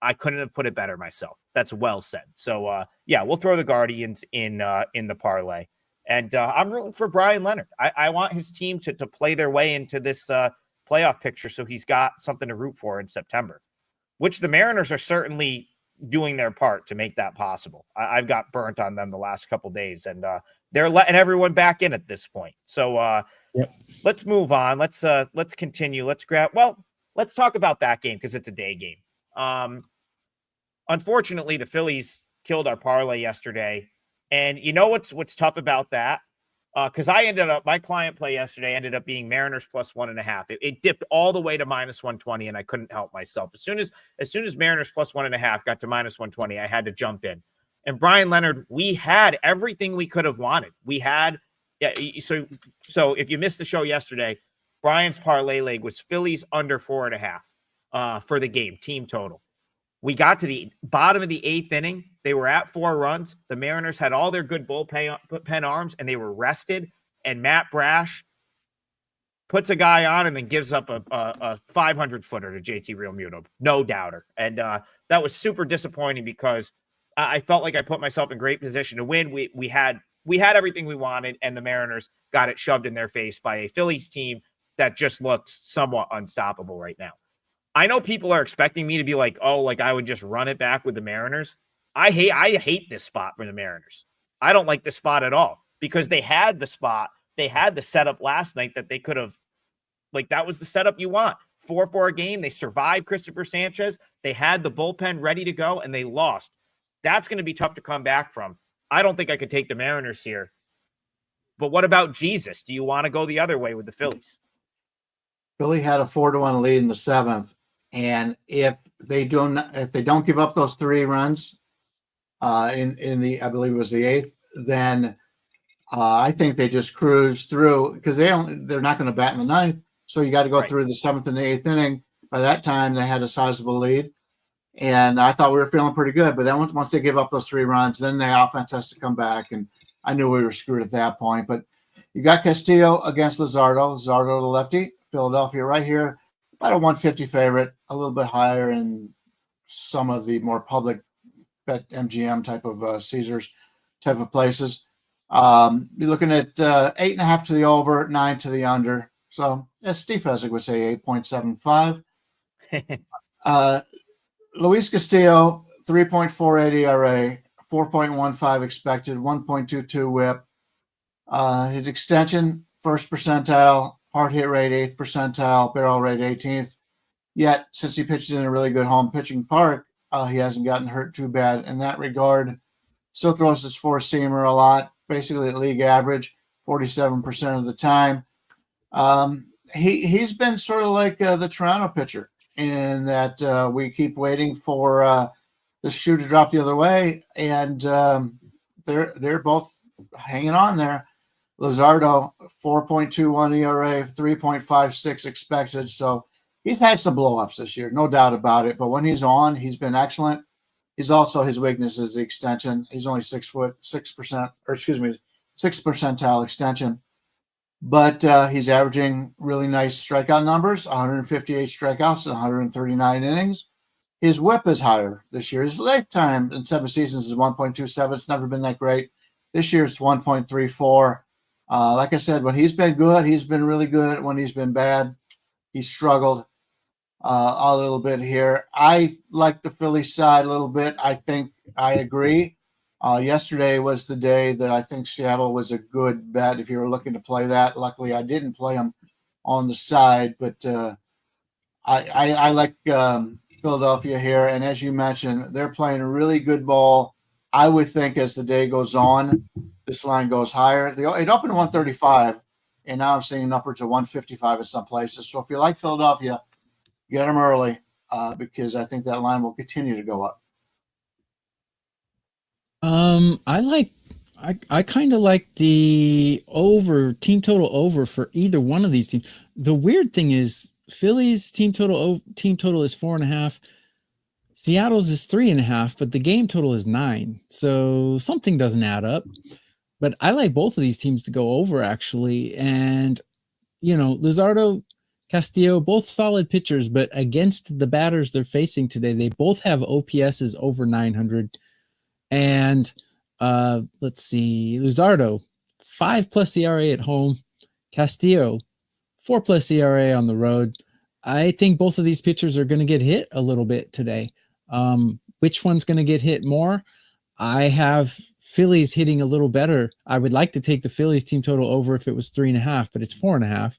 I couldn't have put it better myself. That's well said. So yeah, we'll throw the Guardians in the parlay. And I'm rooting for Brian Leonard. I want his team to play their way into this playoff picture so he's got something to root for in September, which the Mariners are certainly doing their part to make that possible. I've got burnt on them the last couple of days, and they're letting everyone back in at this point. So let's move on. Let's continue. Let's talk about that game because it's a day game. Unfortunately, the Phillies killed our parlay yesterday. And you know what's tough about that? Because my client play yesterday ended up being Mariners plus 1.5. It dipped all the way to minus 120, and I couldn't help myself. As soon as Mariners plus 1.5 got to minus 120, I had to jump in. And Brian Leonard, we had everything we could have wanted. We had, so if you missed the show yesterday, Brian's parlay leg was Phillies under 4.5 for the game, team total. We got to the bottom of the 8th inning. They were at 4 runs. The Mariners had all their good bullpen arms, and they were rested. And Matt Brash puts a guy on and then gives up a 500-footer to JT Realmuto. No doubter. And that was super disappointing because I felt like I put myself in great position to win. We had everything we wanted, and the Mariners got it shoved in their face by a Phillies team that just looks somewhat unstoppable right now. I know people are expecting me to be like, oh, like I would just run it back with the Mariners. I hate this spot for the Mariners. I don't like this spot at all because they had the spot. They had the setup last night that they could have, like, that was the setup you want. 4-4 a game. They survived Christopher Sanchez. They had the bullpen ready to go, and they lost. That's going to be tough to come back from. I don't think I could take the Mariners here. But what about Jesus? Do you want to go the other way with the Phillies? Philly had a 4-1 lead in the 7th, and if they don't give up those 3 runs in the, I believe it was the 8th, then I think they just cruise through because they're not going to bat in the 9th. So you got to go through the 7th and the 8th inning. By that time, they had a sizable lead, and I thought we were feeling pretty good. But then once they give up those 3 runs, then the offense has to come back, and I knew we were screwed at that point. But you got Castillo against Luzardo. Luzardo, the lefty. Philadelphia right here, about a 150 favorite, a little bit higher in some of the more public bet MGM type of Caesars type of places. You're looking at 8.5 to the over, 9 to the under. So as Steve Fezzik would say, 8.75. Luis Castillo, 3.48 ERA, 4.15 expected, 1.22 whip. His extension, first percentile, hard hit rate, 8th percentile, barrel rate, 18th. Yet, since he pitches in a really good home pitching park, he hasn't gotten hurt too bad in that regard. Still throws his 4-seamer a lot, basically at league average, 47% of the time. He's been sort of like the Toronto pitcher in that we keep waiting for the shoe to drop the other way, and they're both hanging on there. Luzardo, 4.21 ERA, 3.56 expected. So he's had some blowups this year, no doubt about it. But when he's on, he's been excellent. He's also, his weakness is the extension. He's only 6 percentile extension. But he's averaging really nice strikeout numbers, 158 strikeouts in 139 innings. His whip is higher this year. His lifetime in 7 seasons is 1.27. It's never been that great. This year it's 1.34. Like I said, when he's been good, he's been really good. When he's been bad, he's struggled a little bit here. I like the Phillies side a little bit. I think I agree. Yesterday was the day that I think Seattle was a good bet if you were looking to play that. Luckily, I didn't play them on the side, but I like Philadelphia here. And as you mentioned, they're playing a really good ball. I would think as the day goes on, this line goes higher. It opened 135, and now I'm seeing upwards of 155 in some places. So if you like Philadelphia, get them early because I think that line will continue to go up. I kind of like the over, team total over for either one of these teams. The weird thing is Phillies team total is 4.5. Seattle's is 3.5, but the game total is 9. So something doesn't add up. But I like both of these teams to go over, actually. And, you know, Luzardo, Castillo, both solid pitchers, but against the batters they're facing today, they both have OPSs over 900. And let's see, Luzardo, 5+ ERA at home. Castillo, 4+ ERA on the road. I think both of these pitchers are going to get hit a little bit today. Which one's going to get hit more? I have Phillies hitting a little better. I would like to take the Phillies team total over if it was 3.5, but it's 4.5.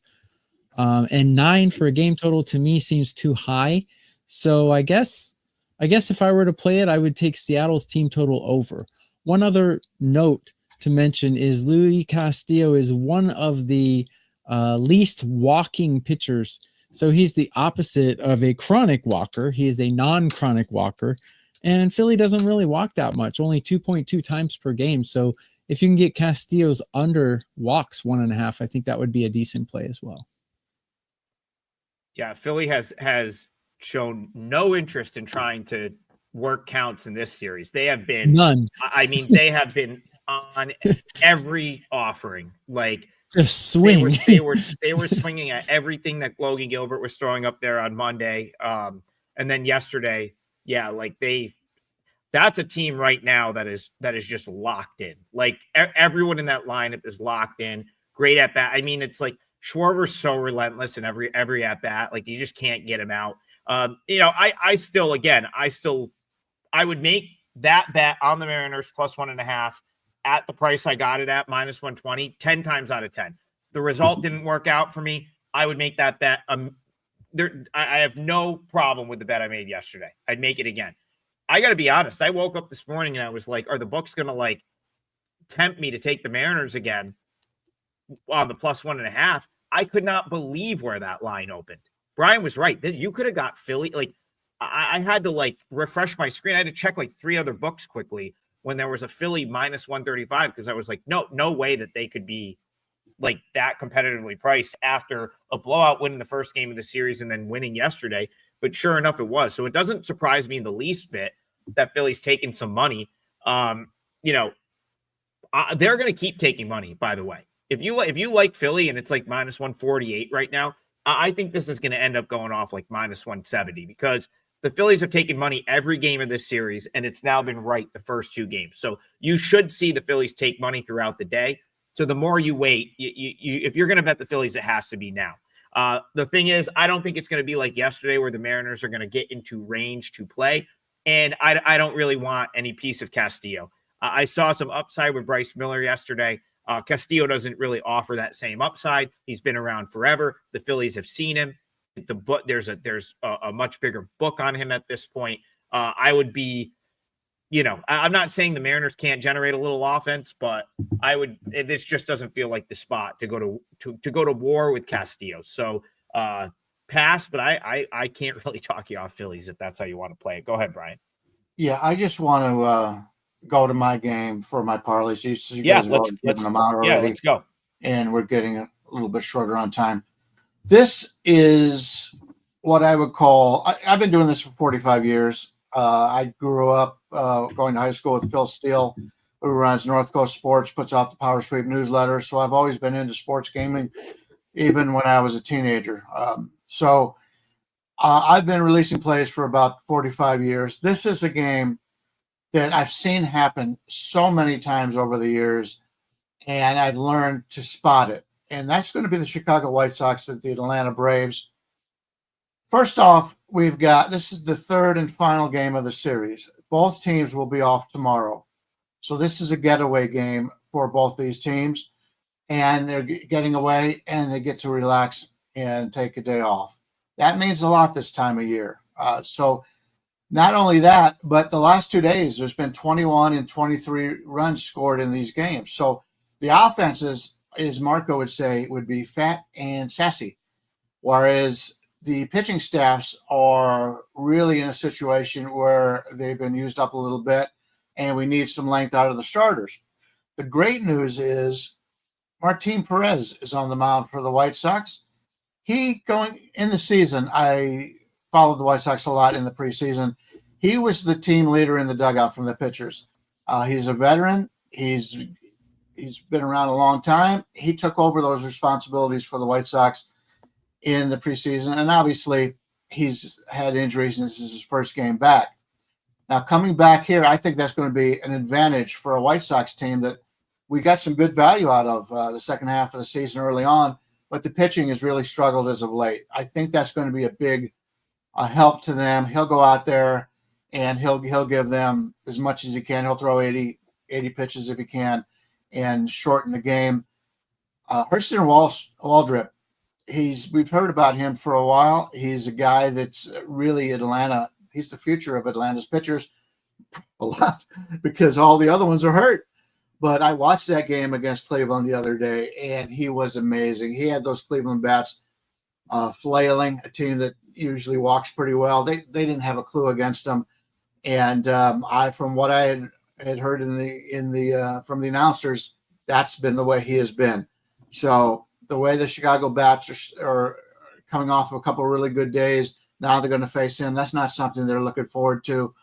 And 9 for a game total to me seems too high. So I guess if I were to play it, I would take Seattle's team total over. One other note to mention is Luis Castillo is one of the least walking pitchers. So he's the opposite of a chronic walker. He is a non-chronic walker. And Philly doesn't really walk that much, only 2.2 times per game. So if you can get Castillo's under walks 1.5, I think that would be a decent play as well. Yeah, Philly has shown no interest in trying to work counts in this series. They have been none. I mean, they have been on every offering. Like just swing. They were swinging at everything that Logan Gilbert was throwing up there on Monday. And then yesterday, yeah, like that's a team right now that is just locked in. Like everyone in that lineup is locked in. Great at bat. I mean, it's like Schwarber's so relentless in every at bat. Like you just can't get him out. I would make that bet on the Mariners plus 1.5 at the price I got it at minus 120, 10 times out of 10. The result didn't work out for me. I would make that bet. I have no problem with the bet I made yesterday. I'd make it again. I got to be honest. I woke up this morning and I was like, are the books going to like tempt me to take the Mariners again on the plus 1.5? I could not believe where that line opened. Brian was right. You could have got Philly. Like I had to like refresh my screen. I had to check like 3 other books quickly when there was a Philly minus 135 because I was like, no way that they could be like that competitively priced after a blowout win in the first game of the series and then winning yesterday. But sure enough, it was. So it doesn't surprise me in the least bit that Philly's taking some money. They're going to keep taking money, by the way. If you like Philly and it's like minus 148 right now, I think this is going to end up going off like minus 170 because the Phillies have taken money every game of this series, and it's now been right the first 2 games. So you should see the Phillies take money throughout the day. So the more you wait, if you're going to bet the Phillies, it has to be now. The thing is, I don't think it's going to be like yesterday where the Mariners are going to get into range to play, and I don't really want any piece of Castillo. I saw some upside with Bryce Miller yesterday. Castillo doesn't really offer that same upside. He's been around forever. The Phillies have seen him. There's a much bigger book on him at this point. I would be, I'm not saying the Mariners can't generate a little offense, but this just doesn't feel like the spot to go to war with Castillo. So pass, but I can't really talk you off Phillies if that's how you want to play it. Go ahead, Brian. Yeah, I just want to go to my game for my parlays. You guys have already given them out already. Yeah, let's go. And we're getting a little bit shorter on time. This is what I would call, I've been doing this for 45 years. I grew up going to high school with Phil Steele, who runs North Coast Sports, puts out the Power Sweep newsletter. So I've always been into sports gaming, even when I was a teenager. I've been releasing plays for about 45 years. This is a game that I've seen happen so many times over the years, and I've learned to spot it. And that's going to be the Chicago White Sox at the Atlanta Braves. First off, this is the 3rd and final game of the series. Both teams will be off tomorrow. So this is a getaway game for both these teams. And they're getting away and they get to relax and take a day off. That means a lot this time of year. So not only that, but the last 2 days, there's been 21 and 23 runs scored in these games. So the offenses, as Marco would say, would be fat and sassy, whereas the pitching staffs are really in a situation where they've been used up a little bit and we need some length out of the starters. The great news is Martin Perez is on the mound for the White Sox. Going in the season, I followed the White Sox a lot in the preseason. He was the team leader in the dugout from the pitchers. He's a veteran. He's been around a long time. He took over those responsibilities for the White Sox in the preseason. And obviously he's had injuries and this is his first game back. Now coming back here, I think that's going to be an advantage for a White Sox team that we got some good value out of the second half of the season early on, but the pitching has really struggled as of late. I think that's going to be a big help to them. He'll go out there and he'll give them as much as he can. He'll throw 80 pitches if he can and shorten the game. Hurston Waldrep, we've heard about him for a while. He's a guy that's really Atlanta. He's the future of Atlanta's pitchers a lot because all the other ones are hurt. But I watched that game against Cleveland the other day, and he was amazing. He had those Cleveland bats flailing, a team that usually walks pretty well. They didn't have a clue against him. And from what I had heard from the announcers, that's been the way he has been. So the way the Chicago bats are coming off of a couple of really good days, now they're going to face him. That's not something they're looking forward to.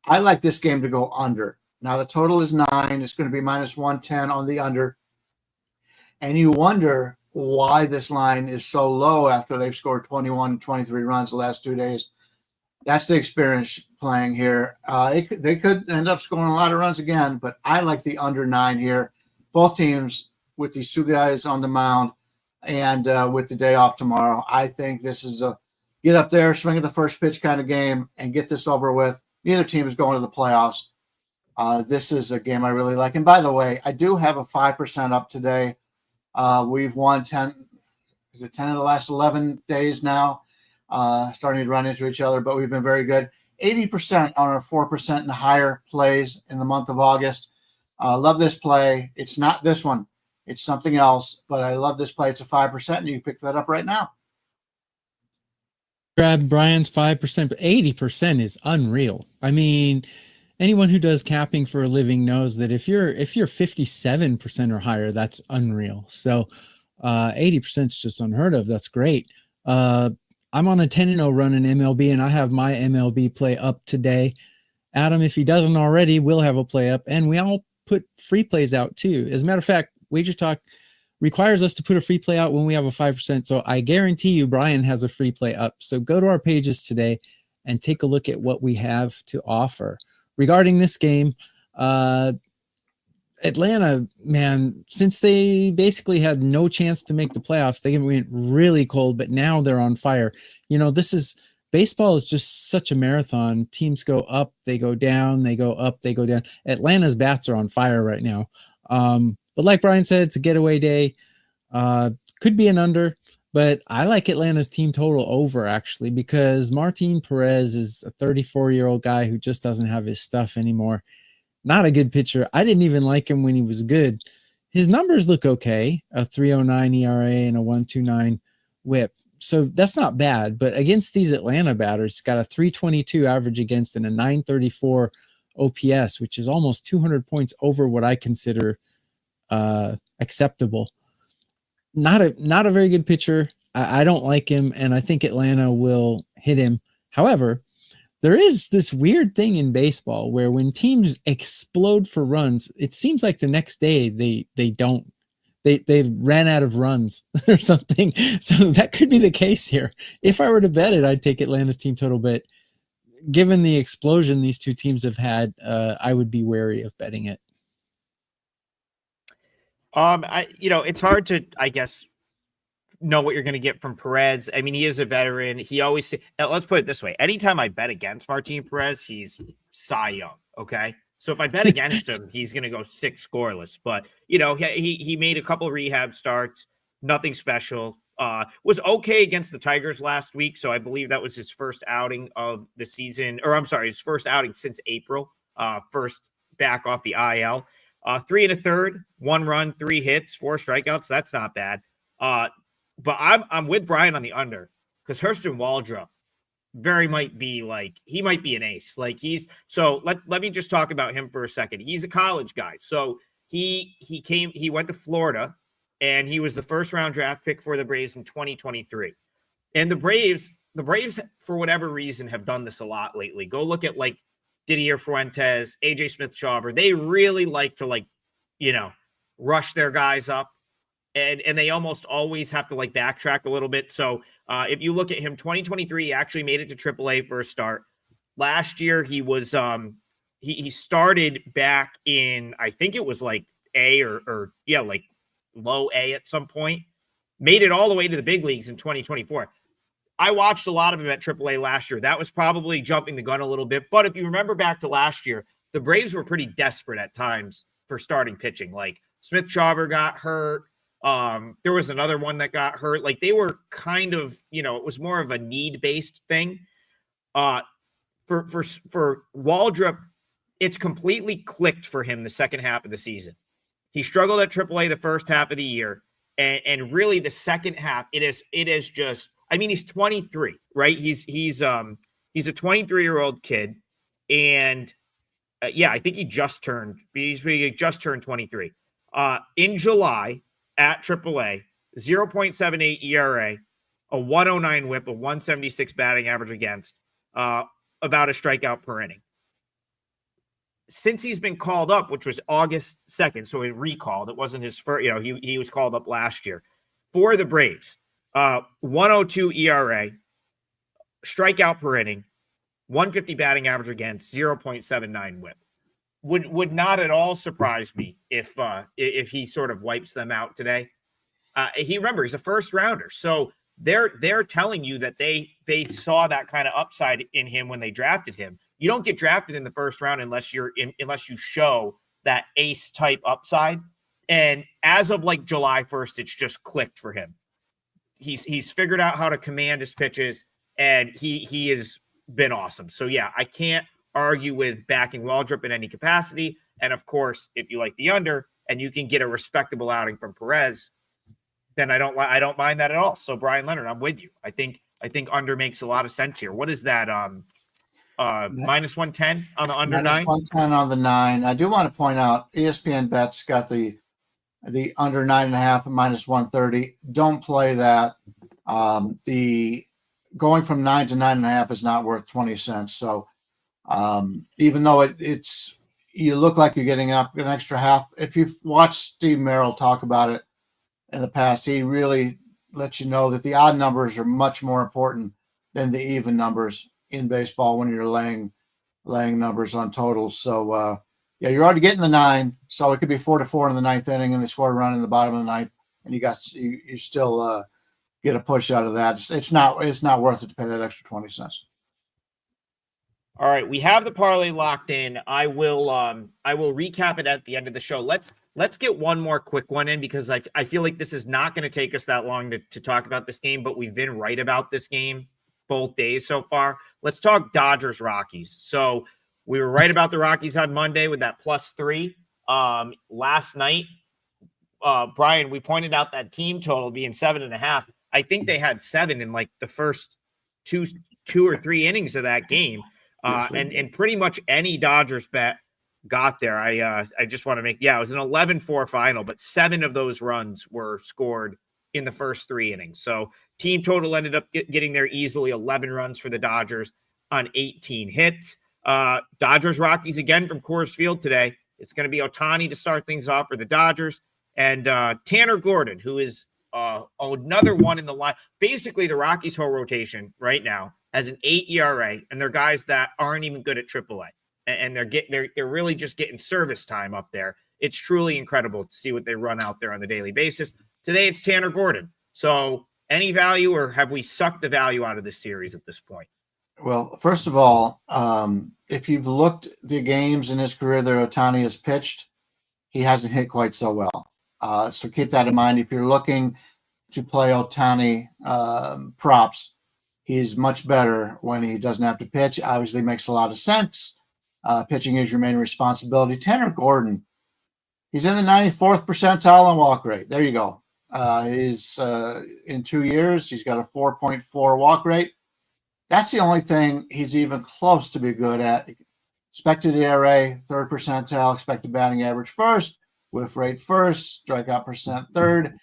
I like this game to go under. Now the total is 9. It's going to be minus 110 on the under. And you wonder why this line is so low after they've scored 21 and 23 runs the last 2 days. That's the experience playing here. They could end up scoring a lot of runs again, but I like the under 9 here. Both teams with these two guys on the mound and with the day off tomorrow, I think this is a get up there, swing at the first pitch kind of game and get this over with. Neither team is going to the playoffs. This is a game I really like. And by the way, I do have a 5% up today. We've won 10 of the last 11 days now, starting to run into each other, but we've been very good. 80% on our 4% and higher plays in the month of August. Love this play. It's not this one. It's something else, but I love this play. It's a 5%, and you can pick that up right now. Grab Brian's 5%, but 80% is unreal. I mean, anyone who does capping for a living knows that if you're 57% or higher, that's unreal. So 80% is just unheard of. That's great. I'm on a 10-0 run in MLB, and I have my MLB play up today. Adam, if he doesn't already, will have a play up, and we all put free plays out too. As a matter of fact, WagerTalk requires us to put a free play out when we have a 5%. So I guarantee you Brian has a free play up. So go to our pages today and take a look at what we have to offer. Regarding this game, Atlanta, man, since they basically had no chance to make the playoffs, they went really cold, but now they're on fire. You know, baseball is just such a marathon. Teams go up, they go down, they go up, they go down. Atlanta's bats are on fire right now. But like Brian said, it's a getaway day. Could be an under, but I like Atlanta's team total over, actually, because Martin Perez is a 34-year-old guy who just doesn't have his stuff anymore. Not a good pitcher. I didn't even like him when he was good. His numbers look okay, a 3.09 ERA and a 1.29 whip. So that's not bad, but against these Atlanta batters, got a 3.22 average against and a 9.34 OPS, which is almost 200 points over what I consider acceptable. Not a very good pitcher. I don't like him, and I think Atlanta will hit him. However, there is this weird thing in baseball where when teams explode for runs, it seems like the next day they've ran out of runs or something. So that could be the case here. If I were to bet it, I'd take Atlanta's team total, but given the explosion these two teams have had, I would be wary of betting it. It's hard to, I guess, know what you're going to get from Perez. I mean, he is a veteran. He always, let's put it this way. Anytime I bet against Martin Perez, he's Cy Young. Okay. So if I bet against him, he's going to go 6 scoreless, but he made a couple of rehab starts, nothing special, was okay against the Tigers last week. So I believe that was his first outing of the season, or I'm sorry, his first outing since April, first back off the IL. 3 1/3, 1 run, 3 hits, 4 strikeouts. That's not bad. But I'm with Brian on the under because Hurston Waldrop might be an ace. Let me just talk about him for a second. He's a college guy. So he went to Florida and he was the first round draft pick for the Braves in 2023. And the Braves, for whatever reason, have done this a lot lately. Go look at Didier Fuentes, AJ Smith-Shawver. They really like to rush their guys up. And they almost always have to backtrack a little bit. So if you look at him, 2023, he actually made it to AAA for a start. Last year, he was he started back in, I think it was A or low A at some point. Made it all the way to the big leagues in 2024. I watched a lot of him at AAA last year. That was probably jumping the gun a little bit. But if you remember back to last year, the Braves were pretty desperate at times for starting pitching. Smith-Shawver got hurt. There was another one that got hurt. They were kind of, it was more of a need-based thing. For Waldrop, it's completely clicked for him the second half of the season. He struggled at AAA the first half of the year, and really the second half, it is just. I mean, he's 23, right? He's a 23-year-old kid, and I think he just turned 23. In July at AAA, 0.78 ERA, a 109 whip, a 176 batting average against, about a strikeout per inning. Since he's been called up, which was August 2nd, so he recalled. It wasn't his first, he was called up last year for the Braves. 102 ERA, strikeout per inning, 150 batting average against, 0.79 whip. Would not at all surprise me if he sort of wipes them out today. He's a first rounder, so they're telling you that they saw that kind of upside in him when they drafted him. You don't get drafted in the first round unless you show that ace type upside. And as of like July 1st, it's just clicked for him. He's figured out how to command his pitches, and he has been awesome. So yeah, I can't argue with backing Waldrop in any capacity. And of course, if you like the under and you can get a respectable outing from Perez, then I don't mind that at all. So Brian Leonard, I'm with you. I think under makes a lot of sense here. What is that? Minus 110 on the under minus 9. 110 on the 9. I do want to point out ESPN bets got the under 9.5 minus 130. Don't play that. The going from 9 to 9.5 is not worth 20 cents. So even though it's you look like you're getting up an extra half. If you've watched Steve Merrill talk about it in the past, he really lets you know that the odd numbers are much more important than the even numbers in baseball when you're laying numbers on totals. So yeah, you're already getting the 9, so it could be 4-4 in the 9th inning, and they score a run in the bottom of the 9th, and you still get a push out of that. It's not worth it to pay that extra 20 cents. All right, we have the parlay locked in. I will recap it at the end of the show. Let's get one more quick one in because I feel like this is not going to take us that long to talk about this game, but we've been right about this game both days so far. Let's talk Dodgers Rockies. So we were right about the Rockies on Monday with that +3. Last night, Brian, we pointed out that team total being 7.5. I think they had 7 in like the first two or three innings of that game. And pretty much any Dodgers bet got there. I just want to make, it was an 11-4 final, but 7 of those runs were scored in the first 3 innings. So team total ended up getting there easily, 11 runs for the Dodgers on 18 hits. Dodgers Rockies again from Coors Field today. It's going to be Ohtani to start things off for the Dodgers, and Tanner Gordon, who is another one in the line. Basically, the Rockies' whole rotation right now has an 8 ERA, and they're guys that aren't even good at AAA, and they're really just getting service time up there. It's truly incredible to see what they run out there on the daily basis. Today, it's Tanner Gordon. So, any value, or have we sucked the value out of this series at this point? Well, first of all, if you've looked the games in his career that Ohtani has pitched, he hasn't hit quite so well. So keep that in mind. If you're looking to play Ohtani props, he's much better when he doesn't have to pitch. Obviously makes a lot of sense. Pitching is your main responsibility. Tanner Gordon, he's in the 94th percentile on walk rate. There you go. He's in 2 years, he's got a 4.4 walk rate. That's the only thing he's even close to be good at. Expected ERA, 3rd percentile, expected batting average 1st, whiff rate 1st, strikeout percent 3rd.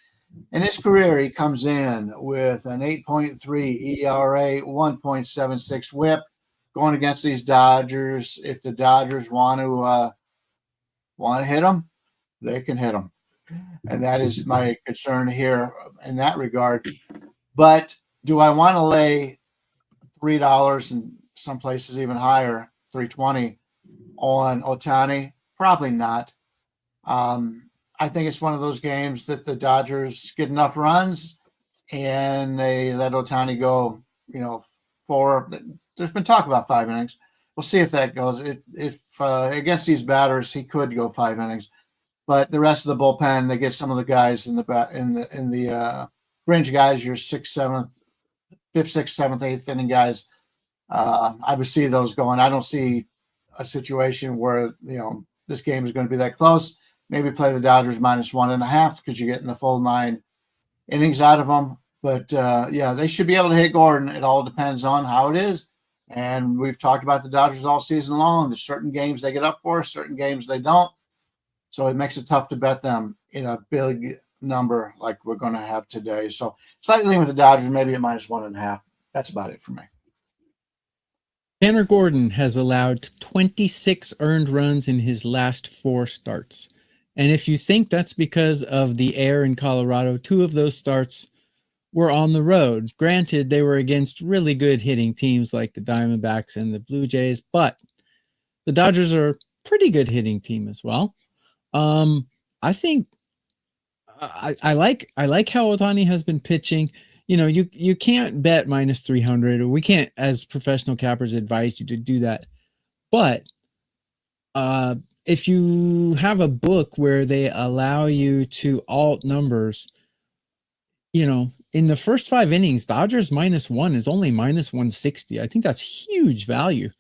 In his career, he comes in with an 8.3 ERA, 1.76 whip. Going against these Dodgers, if the Dodgers want to hit him, they can hit him. And that is my concern here in that regard. But do I want to lay $3 and some places even higher, $3.20 on Ohtani? Probably not. I think it's one of those games that the Dodgers get enough runs and they let Ohtani go, 4. There's been talk about 5 innings. We'll see if that goes. If against these batters, he could go 5 innings, but the rest of the bullpen, they get some of the guys in the range guys, your 6th, 7th, 5th, 6th, 7th, 8th inning guys. I would see those going. I don't see a situation where this game is going to be that close. Maybe play the Dodgers -1.5 because you're getting the full 9 innings out of them. But they should be able to hit Gordon. It all depends on how it is. And we've talked about the Dodgers all season long. There's certain games they get up for, certain games they don't. So it makes it tough to bet them in a big number like we're going to have today. So slightly lean with the Dodgers, maybe at -1.5. That's about it for me. Tanner Gordon has allowed 26 earned runs in his last 4 starts. And if you think that's because of the air in Colorado, 2 of those starts were on the road. Granted, they were against really good hitting teams like the Diamondbacks and the Blue Jays, but the Dodgers are a pretty good hitting team as well. I think I like how Ohtani has been pitching. You know, you can't bet minus 300, or we can't, as professional cappers, advise you to do that. But if you have a book where they allow you to alt numbers, you know, in the first 5 innings, Dodgers -1 is only -160. I think that's huge value.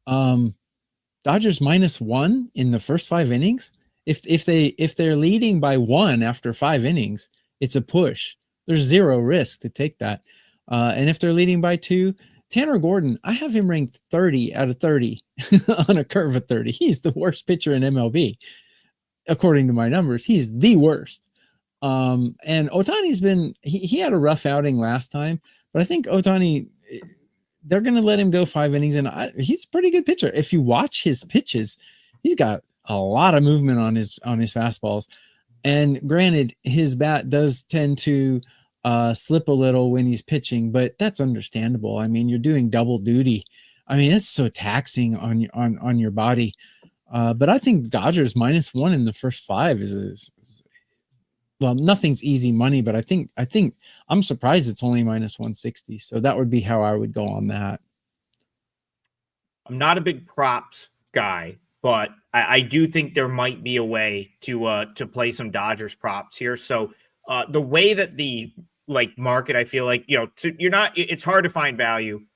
Dodgers -1 in the first 5 innings. If they're leading by 1 after 5 innings, it's a push. There's zero risk to take that. And if they're leading by 2, Tanner Gordon, I have him ranked 30 out of 30 on a curve of 30. He's the worst pitcher in MLB. According to my numbers, he's the worst. And Ohtani's been, he had a rough outing last time, but I think Ohtani, they're going to let him go 5 innings, and he's a pretty good pitcher. If you watch his pitches, he's got a lot of movement on his fastballs. And granted, his bat does tend to slip a little when he's pitching, but that's understandable. I mean, you're doing double duty. I mean, it's so taxing on your body. But I think Dodgers -1 in the first 5 is well, nothing's easy money, but I think I'm surprised it's only -160. So that would be how I would go on that. I'm not a big props guy, but I do think there might be a way to play some Dodgers props here. So the way that the market, I feel like, it's hard to find value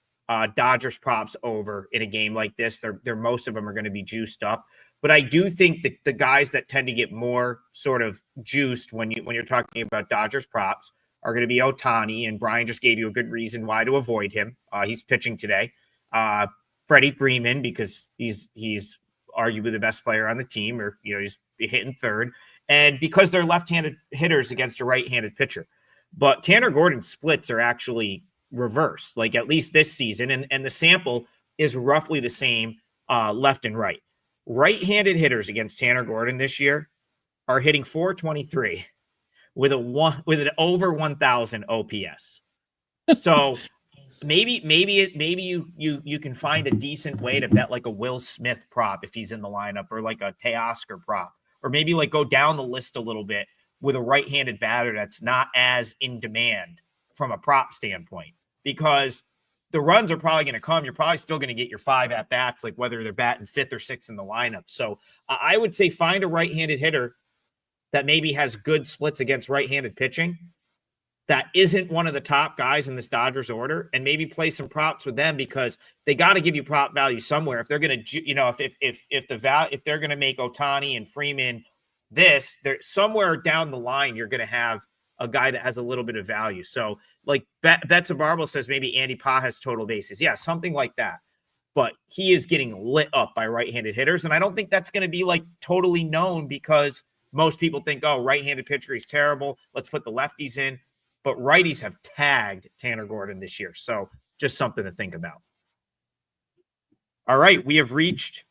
Dodgers props over in a game like this. They're most of them are going to be juiced up. But I do think that the guys that tend to get more sort of juiced when you're talking about Dodgers props are going to be Ohtani, and Brian just gave you a good reason why to avoid him. He's pitching today. Freddie Freeman, because he's arguably the best player on the team, or he's hitting third, and because they're left-handed hitters against a right-handed pitcher. But Tanner Gordon's splits are actually reverse, like at least this season, and the sample is roughly the same left and right. Right-handed hitters against Tanner Gordon this year are hitting .423 with an over 1,000 OPS. So maybe you can find a decent way to bet like a Will Smith prop if he's in the lineup, or like a Teoscar prop, or maybe like go down the list a little bit with a right-handed batter that's not as in demand from a prop standpoint, because the runs are probably going to come. You're probably still going to get your 5 at-bats, like whether they're batting 5th or 6th in the lineup. So I would say find a right-handed hitter that maybe has good splits against right-handed pitching that isn't one of the top guys in this Dodgers order, and maybe play some props with them, because they got to give you prop value somewhere. If they're going to, if they're going to make Ohtani and Freeman they're somewhere down the line, you're going to have a guy that has a little bit of value. So like Betts Barble says, maybe Andy Pa has total bases. Yeah, something like that. But he is getting lit up by right-handed hitters. And I don't think that's going to be like totally known, because most people think, oh, right-handed pitcher, he's terrible, let's put the lefties in. But righties have tagged Tanner Gordon this year. So just something to think about. All right, we have reached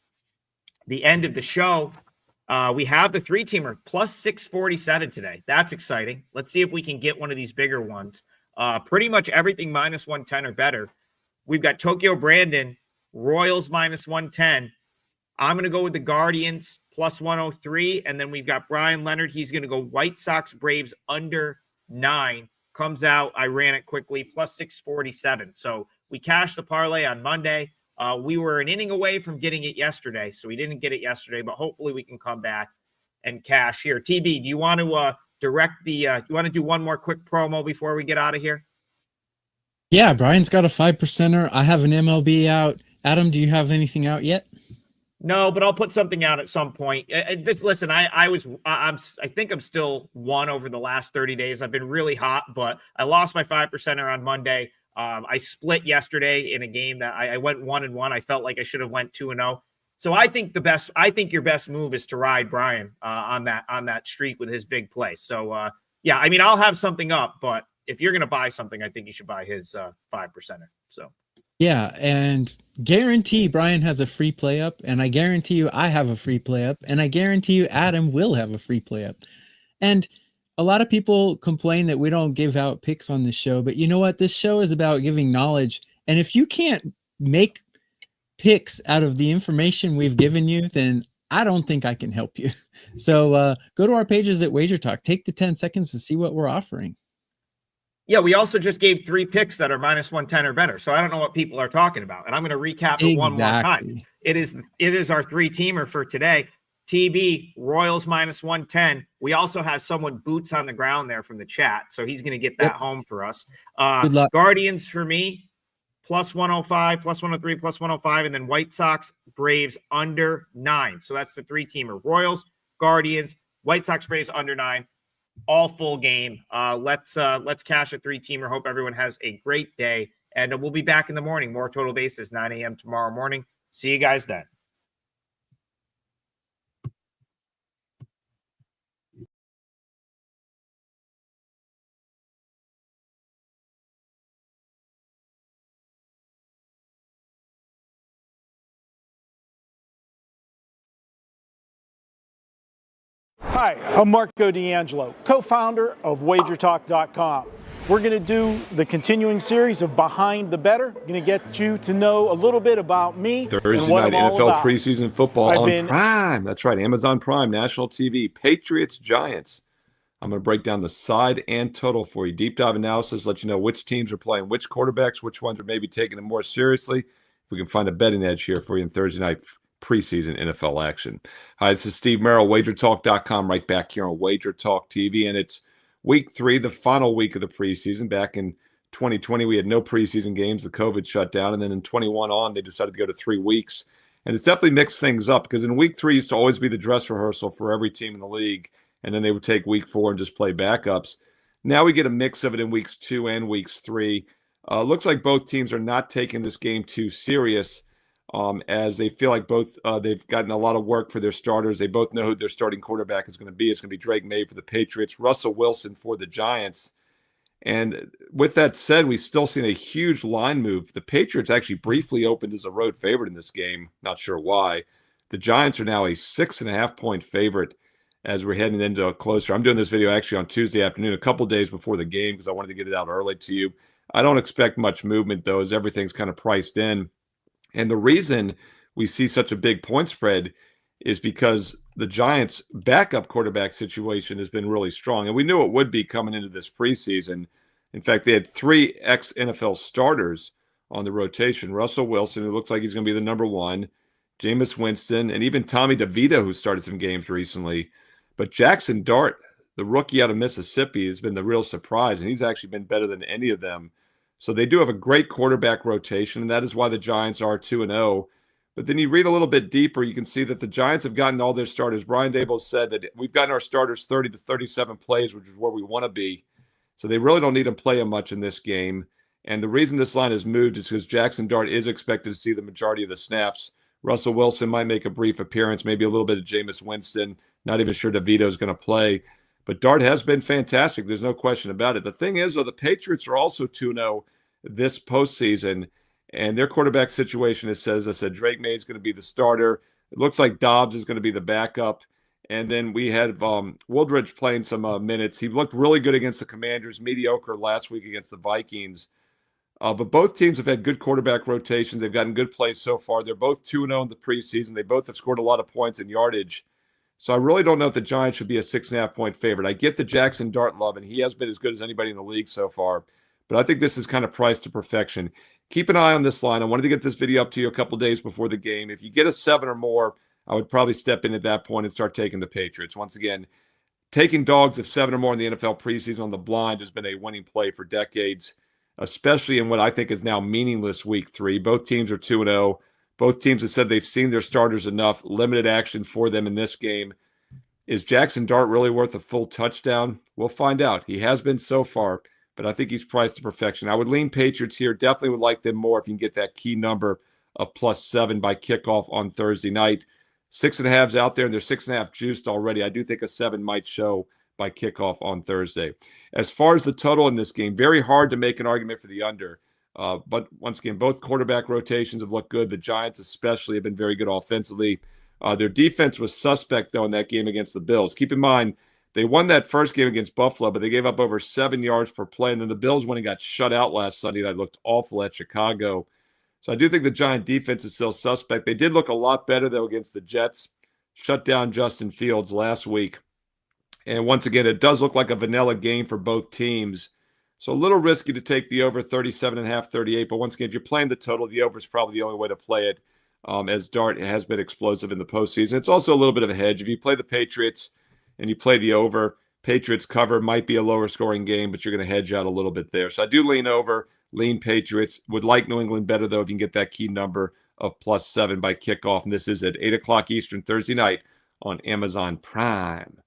the end of the show. We have the 3-teamer plus 647 today. That's exciting. Let's see if we can get one of these bigger ones. Pretty much everything -110 or better. We've got Tokyo Brandon, Royals -110. I'm going to go with the Guardians plus 103. And then we've got Brian Leonard. He's going to go White Sox Braves under 9. Comes out, I ran it quickly, plus 647. So we cashed the parlay on Monday. We were an inning away from getting it yesterday, so we didn't get it yesterday, but hopefully we can come back and cash here. TB, do you want to you want to do one more quick promo before we get out of here? Yeah, Brian's got a 5%er. I have an MLB out. Adam, do you have anything out yet? No, but I'll put something out at some point. Listen, I think I'm still 1 over the last 30 days. I've been really hot, but I lost my 5%er on Monday. I split yesterday in a game that I went 1-1. I felt like I should have went 2-0. So I think your best move is to ride Brian on that streak with his big play. So yeah, I mean, I'll have something up, but if you're going to buy something, I think you should buy his 5%er. So yeah, and guarantee Brian has a free play up, and I guarantee you I have a free play up, and I guarantee you Adam will have a free play up. And A lot of people complain that we don't give out picks on this show, but you know what? This show is about giving knowledge. And if you can't make picks out of the information we've given you, then I don't think I can help you. So go to our pages at WagerTalk. Take the 10 seconds to see what we're offering. Yeah, we also just gave 3 picks that are -110 or better. So I don't know what people are talking about. And I'm going to recap it one more time. It is our 3-teamer for today. TB, Royals -110. We also have someone boots on the ground there from the chat. So he's going to get that home for us. Good luck. Guardians for me, +105, +103, +105. And then White Sox, Braves under 9. So that's the 3-teamer. Royals, Guardians, White Sox, Braves under 9. All full game. Let's cash a 3-teamer. Hope everyone has a great day. And we'll be back in the morning. More Total Bases, 9 a.m. tomorrow morning. See you guys then. Hi, I'm Marco D'Angelo, co-founder of WagerTalk.com. We're going to do the continuing series of Behind the Bettor. Going to get you to know a little bit about me. Thursday night NFL preseason football on Prime. That's right, Amazon Prime, national TV. Patriots, Giants. I'm going to break down the side and total for you. Deep dive analysis, let you know which teams are playing which quarterbacks, which ones are maybe taking it more seriously. If we can find a betting edge here for you in Thursday night preseason NFL action. Hi, this is Steve Merrill, WagerTalk.com, right back here on Wager Talk TV. And it's week 3, the final week of the preseason. Back in 2020, we had no preseason games. The COVID shut down. And then in 21 on, they decided to go to 3 weeks. And it's definitely mixed things up because in week 3 used to always be the dress rehearsal for every team in the league. And then they would take week 4 and just play backups. Now we get a mix of it in weeks 2 and weeks 3. Looks like both teams are not taking this game too serious. As they feel like both they've gotten a lot of work for their starters. They both know who their starting quarterback is going to be. It's going to be Drake May for the Patriots, Russell Wilson for the Giants. And with that said, we've still seen a huge line move. The Patriots actually briefly opened as a road favorite in this game. Not sure why. The Giants are now a 6.5-point favorite as we're heading into a closer. I'm doing this video actually on Tuesday afternoon, a couple days before the game because I wanted to get it out early to you. I don't expect much movement, though, as everything's kind of priced in. And the reason we see such a big point spread is because the Giants' backup quarterback situation has been really strong. And we knew it would be coming into this preseason. In fact, they had 3 ex-NFL starters on the rotation. Russell Wilson, who looks like he's going to be the number 1, Jameis Winston, and even Tommy DeVito, who started some games recently. But Jackson Dart, the rookie out of Mississippi, has been the real surprise, and he's actually been better than any of them. So they do have a great quarterback rotation, and that is why the Giants are 2-0. But then you read a little bit deeper, you can see that the Giants have gotten all their starters. Brian Daboll said that we've gotten our starters 30 to 37 plays, which is where we want to be. So they really don't need to play them much in this game. And the reason this line has moved is because Jackson Dart is expected to see the majority of the snaps. Russell Wilson might make a brief appearance, maybe a little bit of Jameis Winston. Not even sure DeVito is going to play. But Dart has been fantastic. There's no question about it. The thing is, though, the Patriots are also 2-0 this postseason, and their quarterback situation is, as I said, Drake May is going to be the starter. It looks like Dobbs is going to be the backup. And then we had Woodridge playing some minutes. He looked really good against the Commanders, mediocre last week against the Vikings. But both teams have had good quarterback rotations. They've gotten good plays so far. They're both 2-0 in the preseason. They both have scored a lot of points in yardage. So I really don't know if the Giants should be a 6.5-point favorite. I get the Jackson Dart love, and he has been as good as anybody in the league so far. But I think this is kind of priced to perfection. Keep an eye on this line. I wanted to get this video up to you a couple days before the game. If you get a 7 or more, I would probably step in at that point and start taking the Patriots. Once again, taking dogs of 7 or more in the NFL preseason on the blind has been a winning play for decades, especially in what I think is now meaningless week 3. Both teams are 2-0. Both teams have said they've seen their starters enough. Limited action for them in this game. Is Jackson Dart really worth a full touchdown? We'll find out. He has been so far, but I think he's priced to perfection. I would lean Patriots here. Definitely would like them more if you can get that key number of +7 by kickoff on Thursday night. 6.5's out there, and they're 6.5 juiced already. I do think a 7 might show by kickoff on Thursday. As far as the total in this game, very hard to make an argument for the under. But once again, both quarterback rotations have looked good. The Giants especially have been very good offensively. Their defense was suspect, though, in that game against the Bills. Keep in mind, They won that first game against Buffalo, but they gave up over 7 yards per play. And then the Bills, when he got shut out last Sunday night, looked awful at Chicago. So I do think the Giant defense is still suspect. They did look a lot better, though, against the Jets. Shut down Justin Fields last week. And once again, it does look like a vanilla game for both teams. So a little risky to take the over 37.5, 38. But once again, if you're playing the total, the over is probably the only way to play it, as Dart has been explosive in the postseason. It's also a little bit of a hedge. If you play the Patriots and you play the over, Patriots cover might be a lower scoring game, but you're going to hedge out a little bit there. So I do lean over, lean Patriots. Would like New England better, though, if you can get that key number of +7 by kickoff. And this is at 8 o'clock Eastern Thursday night on Amazon Prime.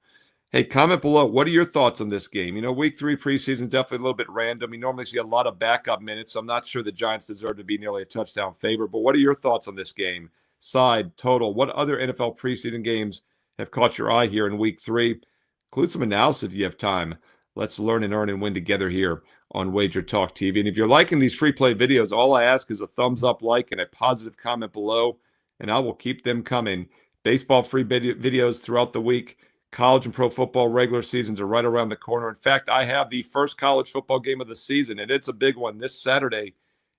Hey, comment below. What are your thoughts on this game? You know, week 3 preseason, definitely a little bit random. We normally see a lot of backup minutes, so I'm not sure the Giants deserve to be nearly a touchdown favorite. But what are your thoughts on this game? Side, total. What other NFL preseason games have caught your eye here in week 3? Include some analysis if you have time. Let's learn and earn and win together here on Wager Talk TV. And if you're liking these free play videos, all I ask is a thumbs up, like, and a positive comment below, and I will keep them coming. Baseball free videos throughout the week. College and pro football regular seasons are right around the corner. In fact, I have the first college football game of the season, and it's a big one this Saturday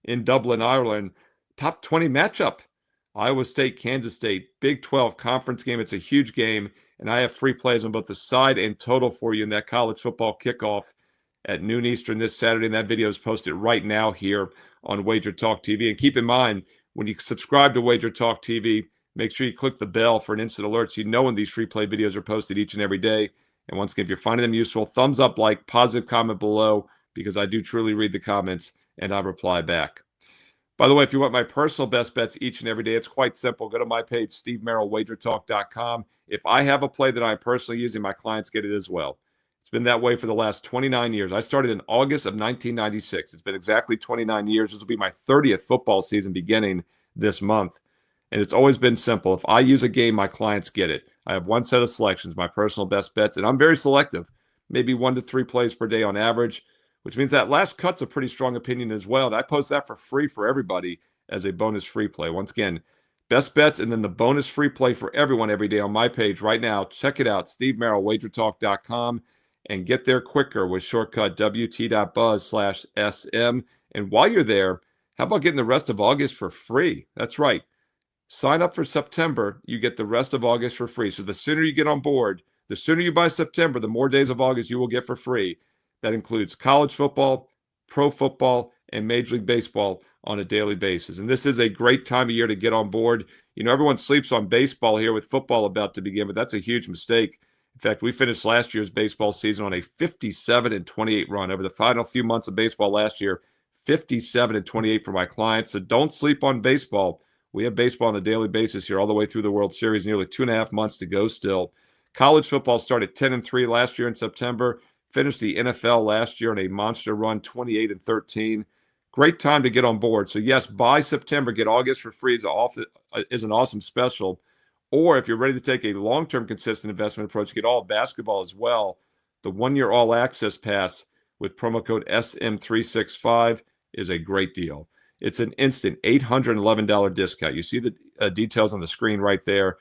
in Dublin, Ireland. Top 20 matchup. Iowa State, Kansas State, Big 12 conference game. It's a huge game, and I have free plays on both the side and total for you in that college football kickoff at noon Eastern this Saturday, and that video is posted right now here on Wager Talk TV. And keep in mind, when you subscribe to Wager Talk TV, make sure you click the bell for an instant alert so you know when these free play videos are posted each and every day. And once again, if you're finding them useful, thumbs up, like, positive comment below, because I do truly read the comments and I reply back. By the way, if you want my personal best bets each and every day, it's quite simple. Go to my page, stevemerrillwagertalk.com. If I have a play that I'm personally using, my clients get it as well. It's been that way for the last 29 years. I started in August of 1996. It's been exactly 29 years. This will be my 30th football season beginning this month. And it's always been simple. If I use a game, my clients get it. I have one set of selections, my personal best bets, and I'm very selective, maybe 1 to 3 plays per day on average, which means that last cut's a pretty strong opinion as well. And I post that for free for everybody as a bonus free play. Once again, best bets and then the bonus free play for everyone every day on my page right now. Check it out, stevemerrillwagertalk.com, and get there quicker with shortcut wt.buzz/SM. And while you're there, how about getting the rest of August for free? That's right. Sign up for September, you get the rest of August for free. So the sooner you get on board, the sooner you buy September, the more days of August you will get for free. That includes college football, pro football, and Major League Baseball on a daily basis. And this is a great time of year to get on board. You know, everyone sleeps on baseball here with football about to begin, but that's a huge mistake. In fact, we finished last year's baseball season on a 57-28 run. Over the final few months of baseball last year, 57-28 for my clients. So don't sleep on baseball. We have baseball on a daily basis here all the way through the World Series, nearly 2.5 months to go still. College football started 10-3 last year in September, finished the NFL last year on a monster run, 28-13. Great time to get on board. So yes, by September, get August for free is an awesome special. Or if you're ready to take a long-term consistent investment approach, get all basketball as well. The 1-year all-access pass with promo code SM365 is a great deal. It's an instant $811 discount. You see the details on the screen right there.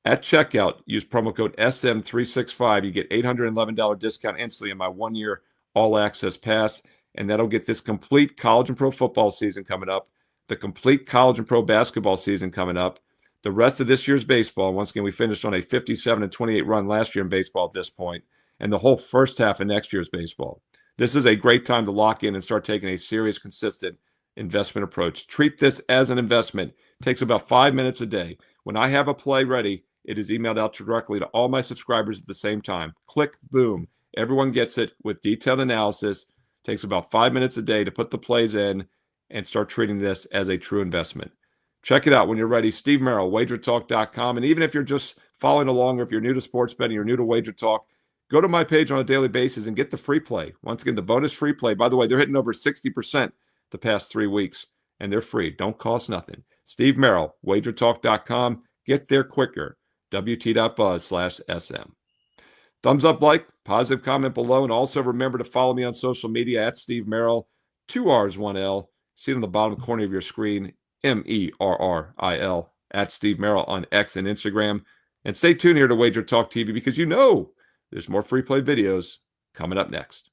At checkout, use promo code SM365. You get $811 discount instantly in my 1-year all-access pass, and that'll get this complete college and pro football season coming up, the complete college and pro basketball season coming up, the rest of this year's baseball. Once again, we finished on a 57-28 run last year in baseball at this point, and the whole first half of next year's baseball. This is a great time to lock in and start taking a serious, consistent investment approach. Treat this as an investment. It takes about 5 minutes a day. When I have a play ready, it is emailed out directly to all my subscribers at the same time. Click, boom. Everyone gets it with detailed analysis. It takes about 5 minutes a day to put the plays in and start treating this as a true investment. Check it out when you're ready. Steve Merrill, WagerTalk.com. And even if you're just following along, or if you're new to sports betting, you're new to Wager Talk, go to my page on a daily basis and get the free play. Once again, the bonus free play. By the way, they're hitting over 60% the past 3 weeks, and they're free. Don't cost nothing. Steve Merrill, WagerTalk.com. Get there quicker. WT.buzz/SM. Thumbs up, like, positive comment below, and also remember to follow me on social media at Steve Merrill, 2 R's, 1 L. See it on the bottom corner of your screen, MERRIL, at Steve Merrill on X and Instagram. And stay tuned here to Wager Talk TV, because you know There's more free play videos coming up next.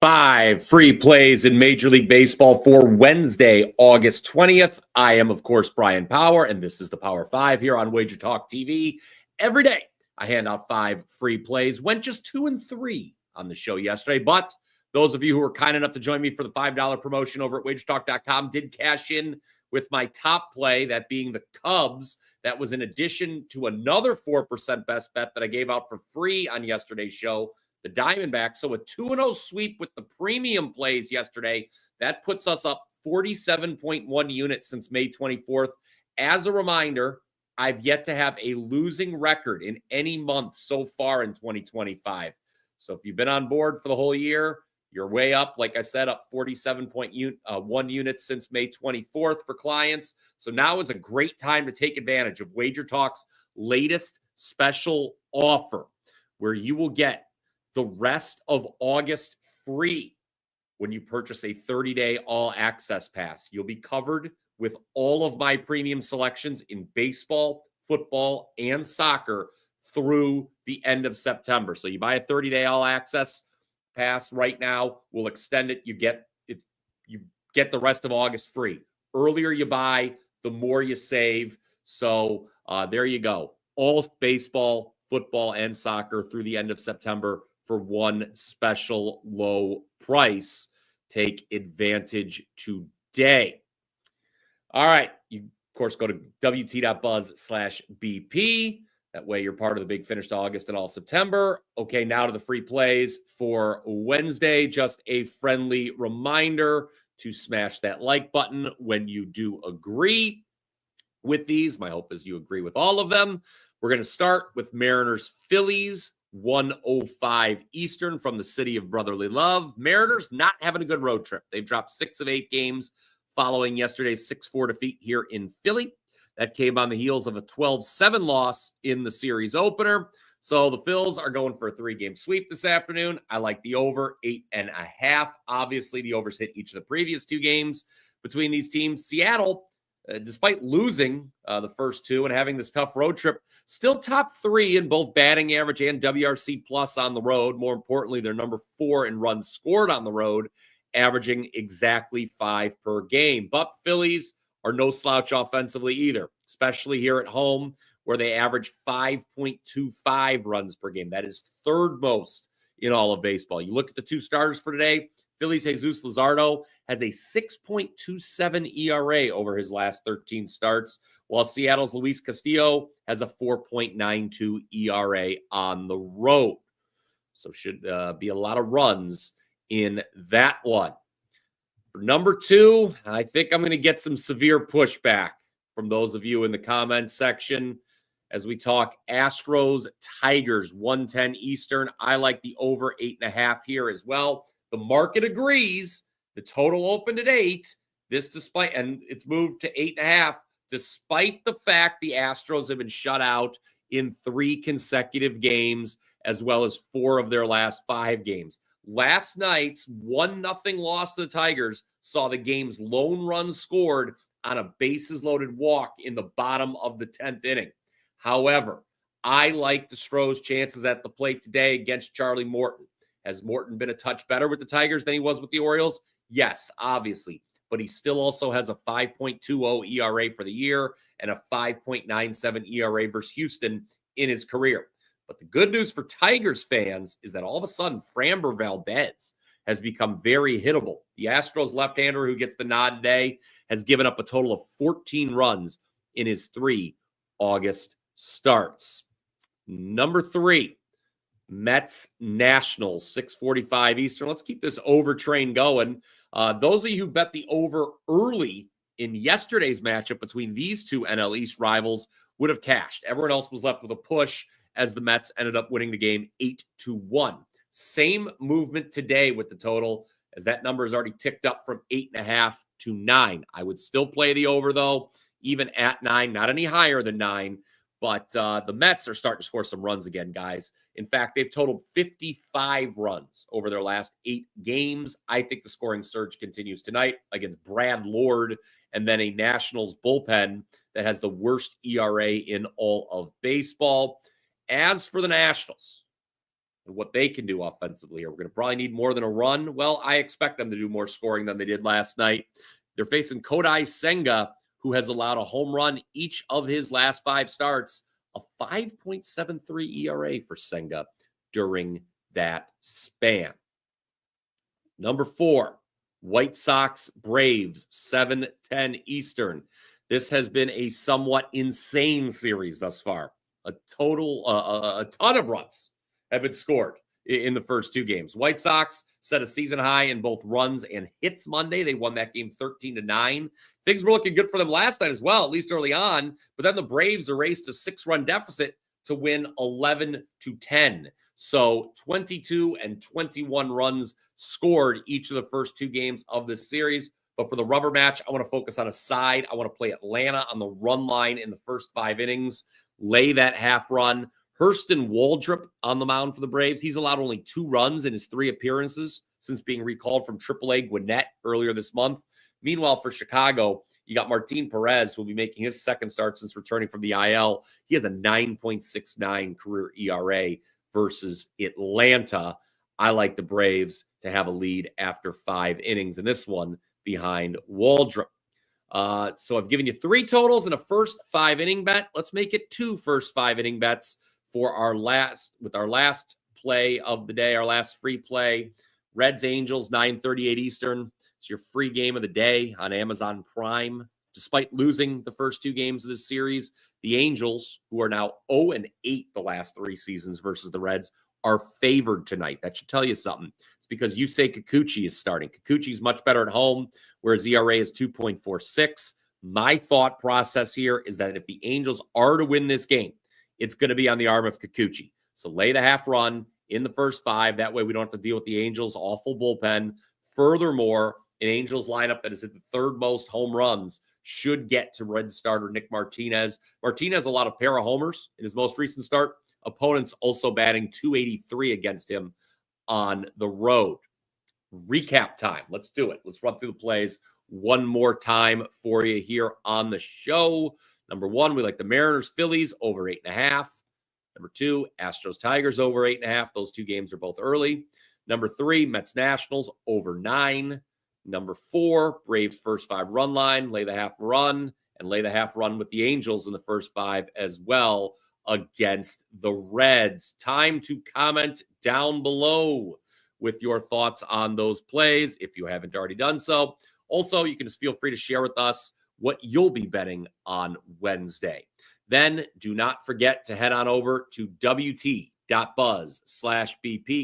5 free plays in Major League Baseball for Wednesday, August 20th. I am, of course, Brian Power, and this is the Power 5 here on WagerTalk TV. Every day, I hand out 5 free plays. Went just 2 and 3 on the show yesterday, but those of you who were kind enough to join me for the $5 promotion over at WagerTalk.com did cash in with my top play, that being the Cubs. That was in addition to another 4% best bet that I gave out for free on yesterday's show, the Diamondbacks. So a 2-0 sweep with the premium plays yesterday. That puts us up 47.1 units since May 24th. As a reminder, I've yet to have a losing record in any month so far in 2025. So if you've been on board for the whole year, you're way up. Like I said, up 47.1 units since May 24th for clients. So now is a great time to take advantage of WagerTalk's latest special offer, where you will get the rest of August free when you purchase a 30-day all-access pass. You'll be covered with all of my premium selections in baseball, football, and soccer through the end of September. So you buy a 30-day all-access pass right now, we'll extend it. You get the rest of August free. Earlier you buy, the more you save. So there you go. All baseball, football, and soccer through the end of September for one special low price. Take advantage today. All right. You, of course, go to wt.buzz/BP. That way you're part of the big finish to August and all September. Okay, now to the free plays for Wednesday. Just a friendly reminder to smash that like button when you do agree with these. My hope is you agree with all of them. We're going to start with Mariners Phillies, 1:05 Eastern from the city of brotherly love. Mariners not having a good road trip. They've dropped 6 of 8 games following yesterday's 6-4 defeat here in Philly. That came on the heels of a 12-7 loss in the series opener. So the Phils are going for a 3-game sweep this afternoon. I like the over 8.5. Obviously, the overs hit each of the previous 2 games between these teams. Seattle, despite losing the first 2 and having this tough road trip, still top 3 in both batting average and WRC plus on the road. More importantly, they're number 4 in runs scored on the road, averaging exactly 5 per game. But Phillies are no slouch offensively either, especially here at home, where they average 5.25 runs per game. That is third most in all of baseball. You look at the 2 starters for today. Phillies' Jesus Luzardo has a 6.27 ERA over his last 13 starts, while Seattle's Luis Castillo has a 4.92 ERA on the road. So should be a lot of runs in that one. For number 2, I think I'm going to get some severe pushback from those of you in the comments section as we talk Astros Tigers, 1:10 Eastern. I like the over 8.5 here as well. The market agrees. The total opened at 8. This despite, and it's moved to 8.5, despite the fact the Astros have been shut out in 3 consecutive games, as well as 4 of their last 5 games. Last night's 1-0 loss to the Tigers saw the game's lone run scored on a bases-loaded walk in the bottom of the 10th inning. However, I like the Stros' chances at the plate today against Charlie Morton. Has Morton been a touch better with the Tigers than he was with the Orioles? Yes, obviously. But he still also has a 5.20 ERA for the year and a 5.97 ERA versus Houston in his career. But the good news for Tigers fans is that all of a sudden Framber Valdez has become very hittable. The Astros left-hander who gets the nod today has given up a total of 14 runs in his 3 August starts. Number 3, Mets Nationals, 6:45 Eastern. Let's keep this over train going. Those of you who bet the over early in yesterday's matchup between these 2 NL East rivals would have cashed. Everyone else was left with a push as the Mets ended up winning the game 8-1. Same movement today with the total, as that number has already ticked up from 8.5 to 9. I would still play the over, though, even at 9, not any higher than 9. But the Mets are starting to score some runs again, guys. In fact, they've totaled 55 runs over their last 8 games. I think the scoring surge continues tonight against Brad Lord and then a Nationals bullpen that has the worst ERA in all of baseball. As for the Nationals and what they can do offensively here, we're going to probably need more than a run. Well, I expect them to do more scoring than they did last night. They're facing Kodai Senga, who has allowed a home run each of his last 5 starts, a 5.73 ERA for Senga during that span. Number 4, White Sox Braves, 7:10 Eastern. This has been a somewhat insane series thus far. A ton of runs have been scored in the first 2 games. White Sox set a season high in both runs and hits Monday. They won that game 13-9. Things were looking good for them last night as well, at least early on. But then the Braves erased a 6-run deficit to win 11-10. So 22 and 21 runs scored each of the first 2 games of this series. But for the rubber match, I want to focus on a side. I want to play Atlanta on the run line in the first 5 innings, lay that half run. Hurston Waldrop on the mound for the Braves. He's allowed only 2 runs in his 3 appearances since being recalled from AAA Gwinnett earlier this month. Meanwhile, for Chicago, you got Martin Perez, who will be making his second start since returning from the IL. He has a 9.69 career ERA versus Atlanta. I like the Braves to have a lead after 5 innings in this one behind Waldrop. So I've given you 3 totals and a first 5-inning bet. Let's make it 2 first 5-inning bets for our last play of the day, our last free play. Reds Angels, 9:38 Eastern. It's your free game of the day on Amazon Prime. Despite losing the first 2 games of this series, the Angels, who are now 0-8 the last 3 seasons versus the Reds, are favored tonight. That should tell you something. It's because Yusei Kikuchi is starting. Kikuchi's much better at home, whereas ERA is 2.46. My thought process here is that if the Angels are to win this game, it's going to be on the arm of Kikuchi. So lay the half run in the first 5. That way we don't have to deal with the Angels' awful bullpen. Furthermore, an Angels lineup that is at the 3rd most home runs should get to Red starter Nick Martinez. Martinez a lot of para homers in his most recent start. Opponents also batting .283 against him on the road. Recap time. Let's do it. Let's run through the plays one more time for you here on the show. Number 1, we like the Mariners Phillies over 8.5. Number 2, Astros Tigers over 8.5. Those 2 games are both early. Number 3, Mets Nationals over 9. Number 4, Braves first 5 run line. Lay the half run and lay the half run with the Angels in the first 5 as well against the Reds. Time to comment down below with your thoughts on those plays if you haven't already done so. Also, you can just feel free to share with us what you'll be betting on Wednesday. Then do not forget to head on over to wt.buzz/BP.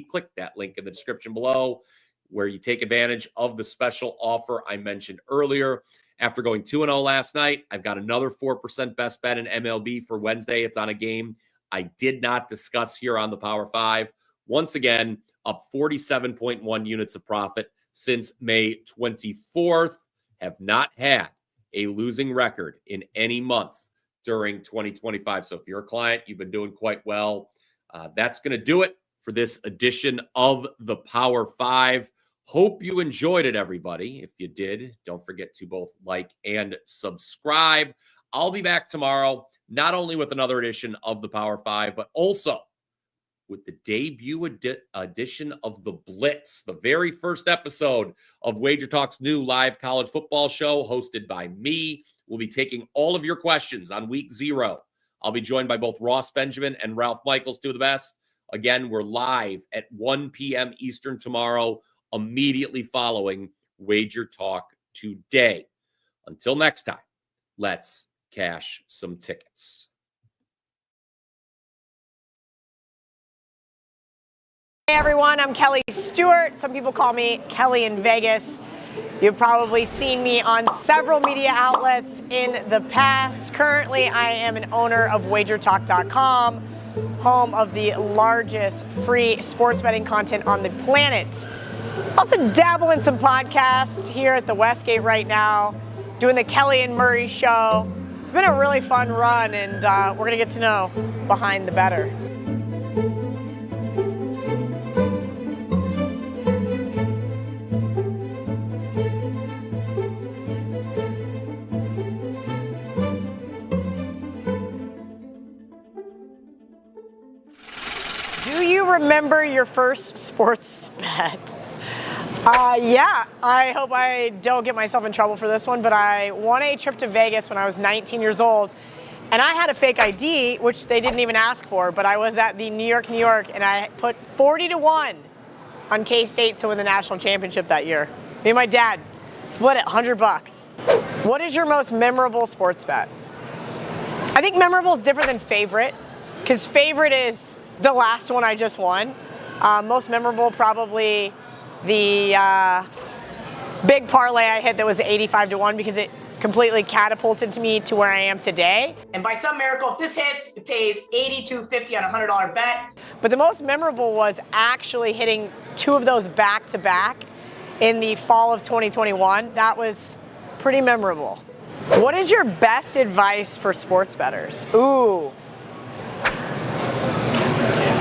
Click that link in the description below where you take advantage of the special offer I mentioned earlier. After going 2-0 last night, I've got another 4% best bet in MLB for Wednesday. It's on a game I did not discuss here on the Power 5. Once again, up 47.1 units of profit since May 24th. Have not had a losing record in any month during 2025. So if you're a client, you've been doing quite well. That's going to do it for this edition of the Power 5. Hope you enjoyed it, everybody. If you did, don't forget to both like and subscribe. I'll be back tomorrow, not only with another edition of the Power 5, but also with the debut edition of The Blitz, the very first episode of WagerTalk's new live college football show hosted by me. We'll be taking all of your questions on week 0. I'll be joined by both Ross Benjamin and Ralph Michaels, 2 of the best. Again, we're live at 1 p.m. Eastern tomorrow, immediately following Wager Talk today. Until next time, let's cash some tickets. Hey everyone, I'm Kelly Stewart. Some people call me Kelly in Vegas. You've probably seen me on several media outlets in the past. Currently, I am an owner of WagerTalk.com, home of the largest free sports betting content on the planet. Also dabble in some podcasts here at the Westgate right now, doing the Kelly and Murray show. It's been a really fun run, and we're going to get to know behind the bettor. remember your first sports bet? Yeah, I hope I don't get myself in trouble for this one, but I won a trip to Vegas when I was 19 years old, and I had a fake ID, which they didn't even ask for, but I was at the New York, and I put 40-1 on K-State to win the national championship that year. Me and my dad split it, $100. What is your most memorable sports bet? I think memorable is different than favorite, because favorite is the last one I just won. Most memorable, probably the big parlay I hit that was 85-1, because it completely catapulted me to where I am today. And by some miracle, if this hits, it pays $82.50 on a $100 bet. But the most memorable was actually hitting 2 of those back-to-back in the fall of 2021. That was pretty memorable. What is your best advice for sports bettors? Ooh.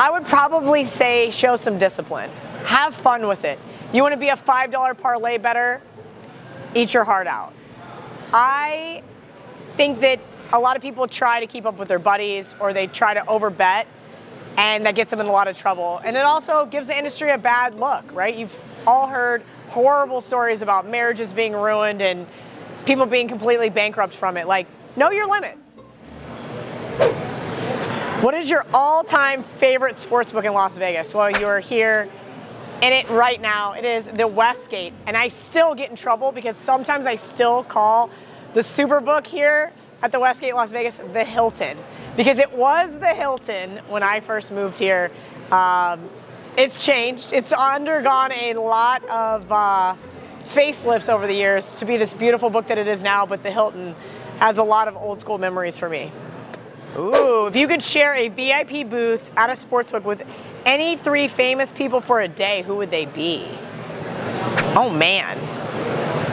I would probably say show some discipline. Have fun with it. You want to be a $5 parlay bettor? Eat your heart out. I think that a lot of people try to keep up with their buddies, or they try to overbet, and that gets them in a lot of trouble. And it also gives the industry a bad look, right? You've all heard horrible stories about marriages being ruined and people being completely bankrupt from it. Like, know your limits. What is your all-time favorite sportsbook in Las Vegas? Well, you are here in it right now. It is the Westgate, and I still get in trouble because sometimes I still call the Superbook here at the Westgate Las Vegas the Hilton, because it was the Hilton when I first moved here. It's changed. It's undergone a lot of facelifts over the years to be this beautiful book that it is now, but the Hilton has a lot of old school memories for me. Ooh, if you could share a VIP booth at a sportsbook with any 3 famous people for a day, who would they be? Oh man,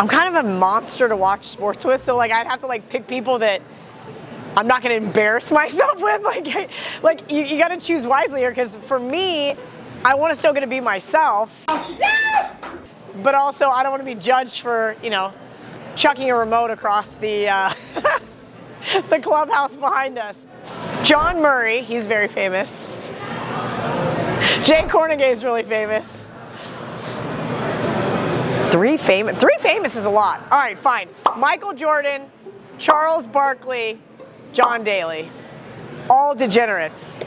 I'm kind of a monster to watch sports with, so like I'd have to like pick people that I'm not going to embarrass myself with. Like you got to choose wisely here, because for me, I want to still going to be myself. Yes! But also I don't want to be judged for, you know, chucking a remote across the the clubhouse behind us. John Murray, he's very famous. Jay Kornegay is really famous. 3 famous is a lot. All right, fine. Michael Jordan, Charles Barkley, John Daly. All degenerates.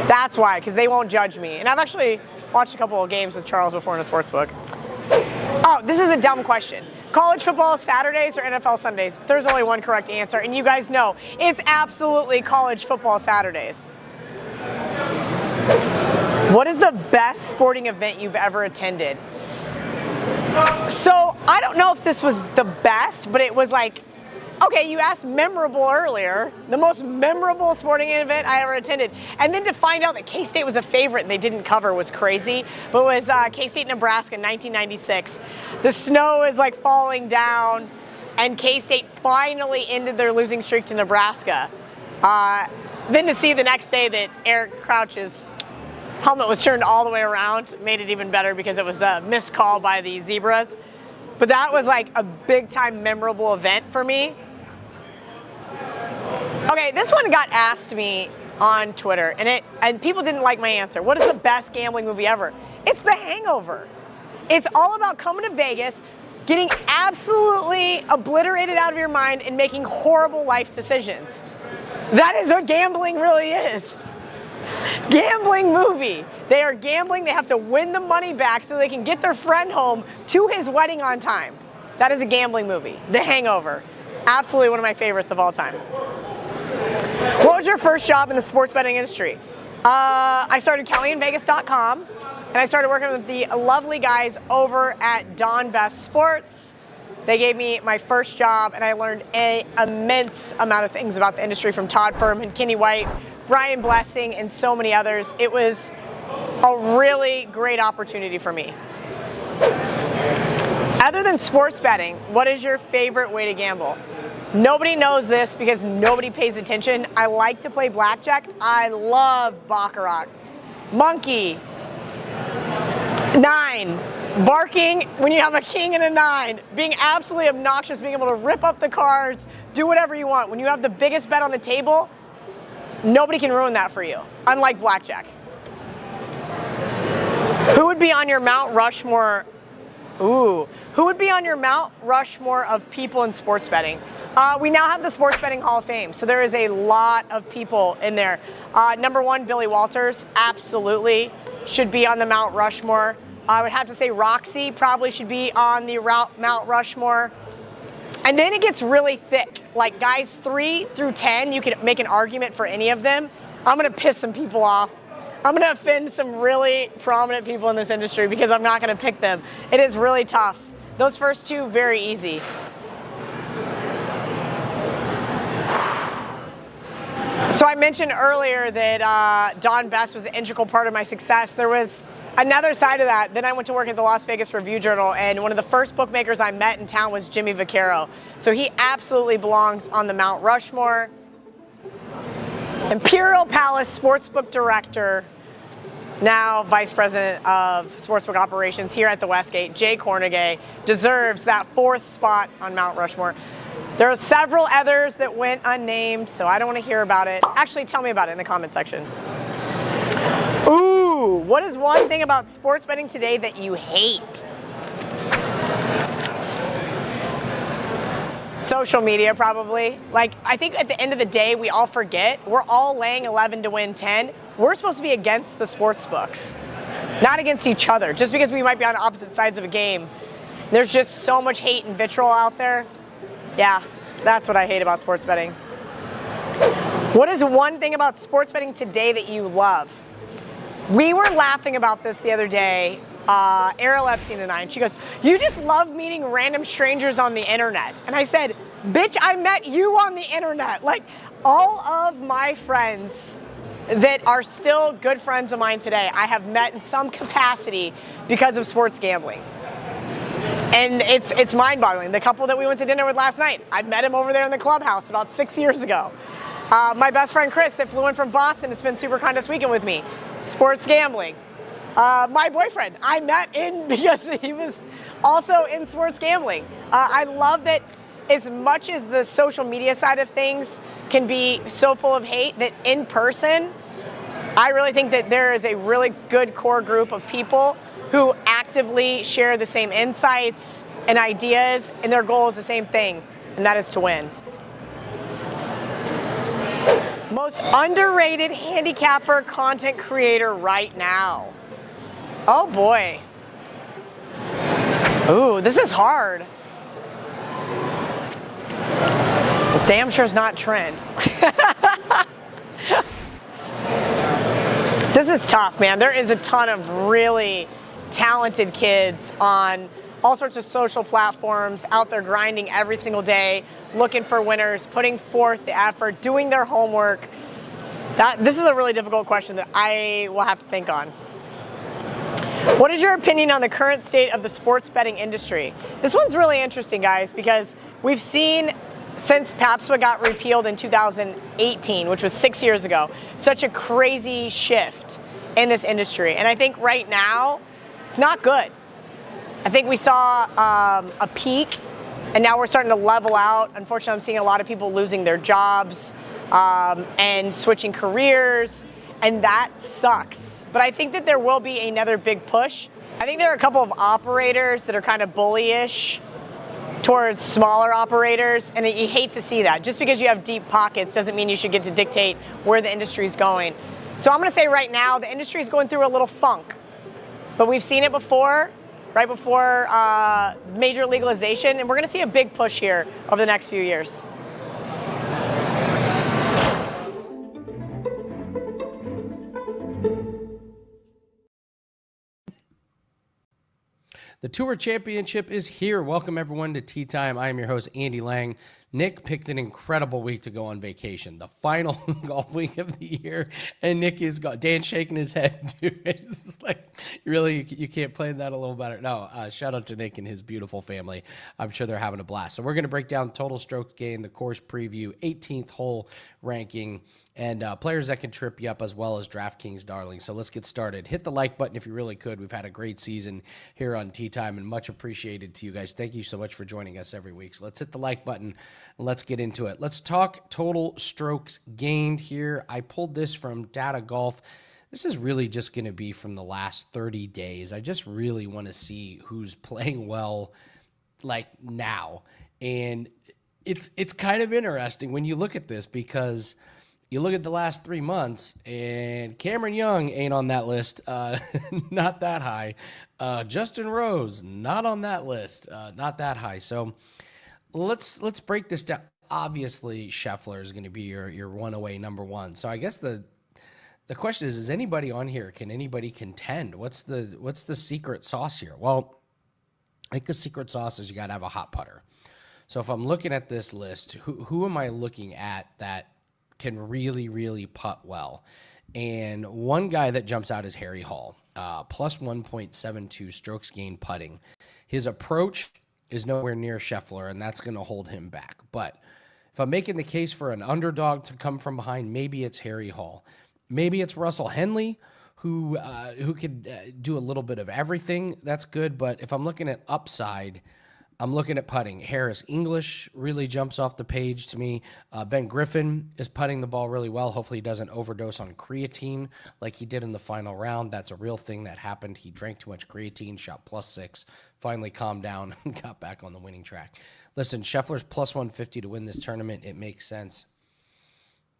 That's why, because they won't judge me. And I've actually watched a couple of games with Charles before in a sportsbook. Oh, this is a dumb question. College football Saturdays or NFL Sundays? There's only one correct answer, and you guys know it's absolutely college football Saturdays. What is the best sporting event you've ever attended? So I don't know if this was the best, but it was like, okay, you asked memorable earlier. The most memorable sporting event I ever attended. And then to find out that K-State was a favorite and they didn't cover was crazy. But it was K-State, Nebraska in 1996. The snow is like falling down, and K-State finally ended their losing streak to Nebraska. Then to see the next day that Eric Crouch's helmet was turned all the way around made it even better, because it was a missed call by the Zebras. But that was like a big time memorable event for me. Okay, this one got asked to me on Twitter, and people didn't like my answer. What is the best gambling movie ever? It's The Hangover. It's all about coming to Vegas, getting absolutely obliterated out of your mind, and making horrible life decisions. That is what gambling really is. Gambling movie. They are gambling. They have to win the money back so they can get their friend home to his wedding on time. That is a gambling movie. The Hangover. Absolutely one of my favorites of all time. What was your first job in the sports betting industry? I started KellyInVegas.com, and I started working with the lovely guys over at Don Best Sports. They gave me my first job, and I learned an immense amount of things about the industry from Todd Furman, Kenny White, Brian Blessing, and so many others. It was a really great opportunity for me. Other than sports betting, what is your favorite way to gamble? Nobody knows this because nobody pays attention. I like to play blackjack. I love baccarat. Monkey. 9. Barking when you have a king and a 9. Being absolutely obnoxious, being able to rip up the cards, do whatever you want. When you have the biggest bet on the table, nobody can ruin that for you, unlike blackjack. Who would be on your Mount Rushmore? Ooh, who would be on your Mount Rushmore of people in sports betting? We now have the Sports Betting Hall of Fame, so there is a lot of people in there. Number one, Billy Walters, absolutely should be on the Mount Rushmore. I would have to say Roxy probably should be on the Mount Rushmore. And then it gets really thick. Like guys 3 through 10, you could make an argument for any of them. I'm going to piss some people off. I'm going to offend some really prominent people in this industry because I'm not going to pick them. It is really tough. Those first two, very easy. So I mentioned earlier that Don Best was an integral part of my success. There was another side of that. Then I went to work at the Las Vegas Review-Journal, and one of the first bookmakers I met in town was Jimmy Vaccaro. So he absolutely belongs on the Mount Rushmore. Imperial Palace Sportsbook Director, now Vice President of Sportsbook Operations here at the Westgate, Jay Kornegay, deserves that 4th spot on Mount Rushmore. There are several others that went unnamed, so I don't want to hear about it. Actually, tell me about it in the comment section. Ooh, what is one thing about sports betting today that you hate? Social media, probably. Like, I think at the end of the day, we all forget. We're all laying 11 to win 10. We're supposed to be against the sports books, not against each other. Just because we might be on opposite sides of a game, there's just so much hate and vitriol out there. Yeah, that's what I hate about sports betting. What is one thing about sports betting today that you love? We were laughing about this the other day, Ariel Epstein and I, and she goes, "You just love meeting random strangers on the internet." And I said, "Bitch, I met you on the internet." Like, all of my friends that are still good friends of mine today, I have met in some capacity because of sports gambling. And it's mind-boggling. The couple that we went to dinner with last night, I met him over there in the clubhouse about 6 years ago. My best friend Chris that flew in from Boston to spend Super Contest weekend with me, sports gambling. My boyfriend, I met in because he was also in sports gambling. I love that as much as the social media side of things can be so full of hate, that in person, I really think that there is a really good core group of people who actively share the same insights and ideas, and their goal is the same thing, and that is to win. Most underrated handicapper content creator right now. Oh boy. Ooh, this is hard. Damn sure is not Trent. This is tough, man. There is a ton of really talented kids on all sorts of social platforms out there grinding every single day, looking for winners, putting forth the effort, doing their homework. This is a really difficult question that I will have to think on. What is your opinion on the current state of the sports betting industry? This one's really interesting, guys, because we've seen since PASPA got repealed in 2018, which was 6 years ago, such a crazy shift in this industry. And I think right now, it's not good. I think we saw a peak, and now we're starting to level out. Unfortunately, I'm seeing a lot of people losing their jobs and switching careers, and that sucks. But I think that there will be another big push. I think there are a couple of operators that are kind of bullyish towards smaller operators, and you hate to see that. Just because you have deep pockets doesn't mean you should get to dictate where the industry is going. So I'm going to say right now, the industry is going through a little funk. But we've seen it before, right before major legalization, and we're going to see a big push here over the next few years. The Tour Championship is here. Welcome, everyone, to Tea Time. I am your host, Andy Lang. Nick picked an incredible week to go on vacation, the final golf week of the year, and Nick is gone. Dan's shaking his head, too. It's like, really, you can't plan that a little better. No, shout out to Nick and his beautiful family. I'm sure they're having a blast. So we're going to break down total strokes gained, the course preview, 18th hole ranking, and players that can trip you up, as well as DraftKings darlings. So let's get started. Hit the like button if you really could. We've had a great season here on Tea Time, and much appreciated to you guys. Thank you so much for joining us every week. So let's hit the like button and let's get into it. Let's talk total strokes gained here. I pulled this from Data Golf. this is really just going to be from the last 30 days. I just really want to see who's playing well like now. And it's kind of interesting when you look at this, because you look at the last 3 months and Cameron Young ain't on that list. Not that high. Justin Rose, not on that list. Not that high. So let's break this down. Obviously, Scheffler is going to be your one-away number one. So I guess the question is anybody on here? Can anybody contend? What's the secret sauce here? Well, I think the secret sauce is you got to have a hot putter. So if I'm looking at this list, who am I looking at that can really, really putt well? And one guy that jumps out is Harry Hall, plus 1.72 strokes gained putting. His approach is nowhere near Scheffler, and that's going to hold him back. But if I'm making the case for an underdog to come from behind, maybe it's Harry Hall. Maybe it's Russell Henley, who could do a little bit of everything. That's good. But if I'm looking at upside, I'm looking at putting. Harris English really jumps off the page to me. Ben Griffin is putting the ball really well. Hopefully he doesn't overdose on creatine like he did in the final round. That's a real thing that happened. He drank too much creatine, shot +6, finally calmed down and got back on the winning track. Listen, Scheffler's plus 150 to win this tournament. It makes sense.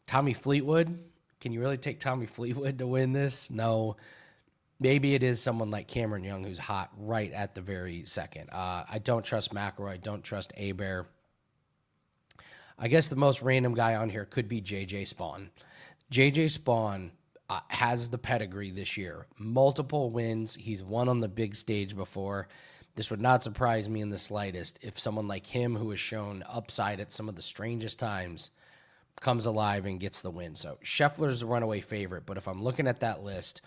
Tommy Fleetwood, can you really take Tommy Fleetwood to win this? No. Maybe it is someone like Cameron Young who's hot right at the very second. I don't trust McIlroy. I don't trust Abear. I guess the most random guy on here could be J.J. Spawn. J.J. Spawn has the pedigree this year. Multiple wins. He's won on the big stage before. This would not surprise me in the slightest if someone like him, who has shown upside at some of the strangest times, comes alive and gets the win. So Scheffler's the runaway favorite, but if I'm looking at that list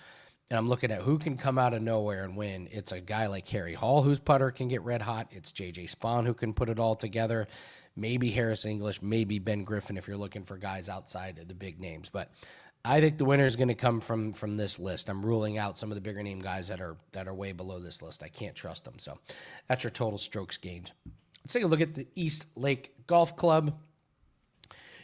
and I'm looking at who can come out of nowhere and win, it's a guy like Harry Hall, whose putter can get red hot. It's J.J. Spawn, who can put it all together. Maybe Harris English, maybe Ben Griffin if you're looking for guys outside of the big names. But I think the winner is going to come from this list. I'm ruling out some of the bigger name guys that are way below this list. I can't trust them. So that's your total strokes gained. Let's take a look at the East Lake Golf Club.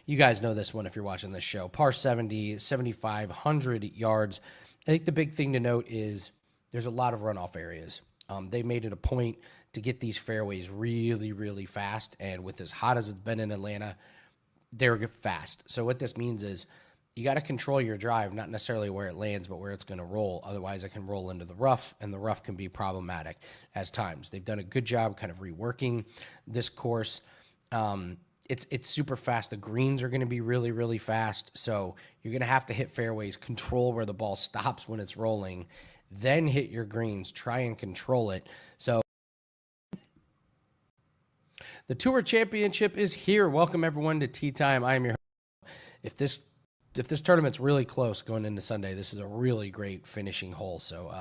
You guys know this one if you're watching this show. Par 70, 7,500 yards. I think the big thing to note is there's a lot of runoff areas. They made it a point to get these fairways really, really fast. And with as hot as it's been in Atlanta, they're fast. So what this means is you got to control your drive, not necessarily where it lands, but where it's going to roll. Otherwise, it can roll into the rough, and the rough can be problematic at times. They've done a good job kind of reworking this course. It's super fast. The greens are going to be really, really fast. So you're going to have to hit fairways, control where the ball stops when it's rolling, then hit your greens, try and control it. So the Tour Championship is here. Welcome everyone to Tea Time. I am your host. If this tournament's really close going into Sunday, this is a really great finishing hole. So,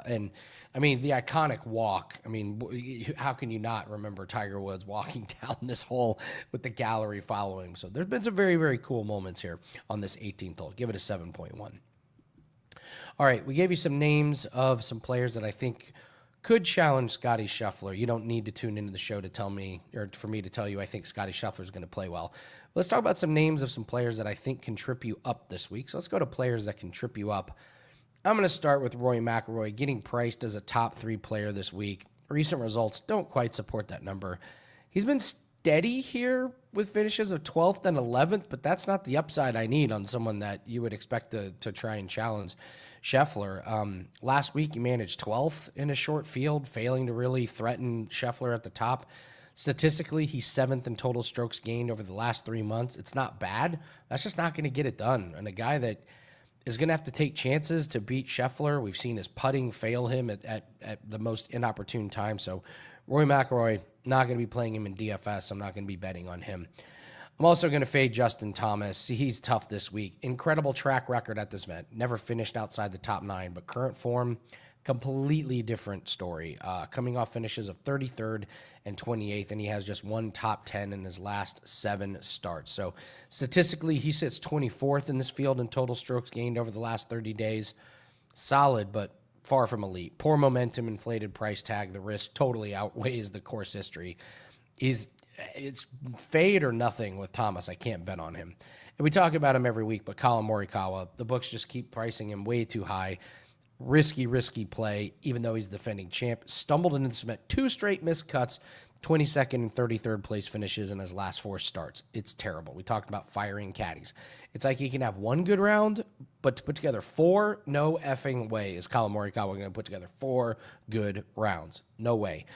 and I mean, the iconic walk, I mean, how can you not remember Tiger Woods walking down this hole with the gallery following? So there's been some very, very cool moments here on this 18th hole. Give it a 7.1. All right, we gave you some names of some players that I think could challenge Scottie Scheffler. You don't need to tune into the show to tell me, or for me to tell you I think Scottie Scheffler is going to play well. Let's talk about some names of some players that I think can trip you up this week. So let's go to players that can trip you up. I'm going to start with Rory McIlroy, getting priced as a top 3 player this week. Recent results don't quite support that number. He's been steady here with finishes of 12th and 11th, but that's not the upside I need on someone that you would expect to try and challenge Scheffler. Last week, he managed 12th in a short field, failing to really threaten Scheffler at the top. Statistically, he's 7th in total strokes gained over the last 3 months. It's not bad. That's just not going to get it done. And a guy that is going to have to take chances to beat Scheffler. We've seen his putting fail him at the most inopportune time. So Rory McIlroy, not going to be playing him in DFS. I'm not going to be betting on him. I'm also going to fade Justin Thomas. He's tough this week. Incredible track record at this event. Never finished outside the top 9, but current form, completely different story. Coming off finishes of 33rd and 28th, and he has just one top 10 in his last 7 starts. So statistically, he sits 24th in this field in total strokes gained over the last 30 days. Solid, but far from elite. Poor momentum, inflated price tag. The risk totally outweighs the course history. It's fade or nothing with Thomas. I can't bet on him. And we talk about him every week, but Colin Morikawa, the books just keep pricing him way too high. Risky play, even though he's defending champ. Stumbled into the cement, 2 straight missed cuts, 22nd and 33rd place finishes in his last 4 starts. It's terrible. We talked about firing caddies. It's like he can have 1 good round, but to put together 4, no effing way is Colin Morikawa going to put together 4 good rounds. No way.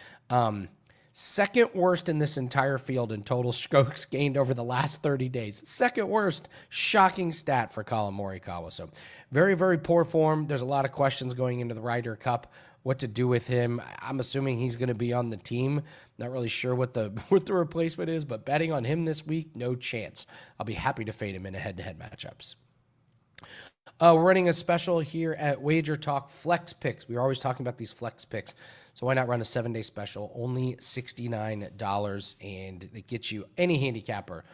Second worst in this entire field in total strokes gained over the last 30 days. Second worst. Shocking stat for Colin Morikawa. So very, very poor form. There's a lot of questions going into the Ryder Cup, what to do with him. I'm assuming he's going to be on the team. Not really sure what the replacement is, but betting on him this week, no chance. I'll be happy to fade him in a head-to-head matchups. We're running a special here at WagerTalk Flex Picks. We're always talking about these Flex Picks. So why not run a 7-day special? Only $69, and it gets you any handicapper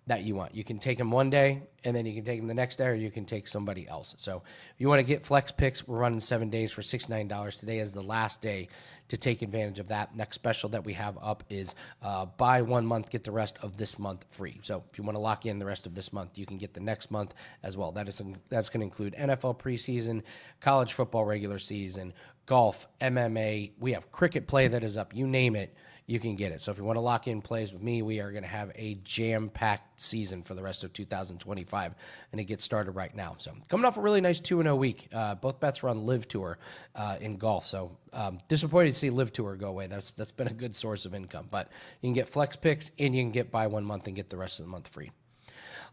that you want. You can take him one day, and then you can take him the next day, or you can take somebody else. So if you want to get Flex Picks, we're running 7 days for $69. Today is the last day to take advantage of that. Next special that we have up is buy 1 month, get the rest of this month free. So if you want to lock in the rest of this month, you can get the next month as well. That's going to include NFL preseason, college football regular season, golf, MMA. We have cricket play that is up. You name it, you can get it. So if you want to lock in plays with me, we are going to have a jam-packed season for the rest of 2025, and it gets started right now. So coming off a really nice 2-0 week. Both bets were on Live Tour in golf. So disappointed to see Live Tour go away. That's been a good source of income. But you can get Flex Picks, and you can get buy 1 month and get the rest of the month free.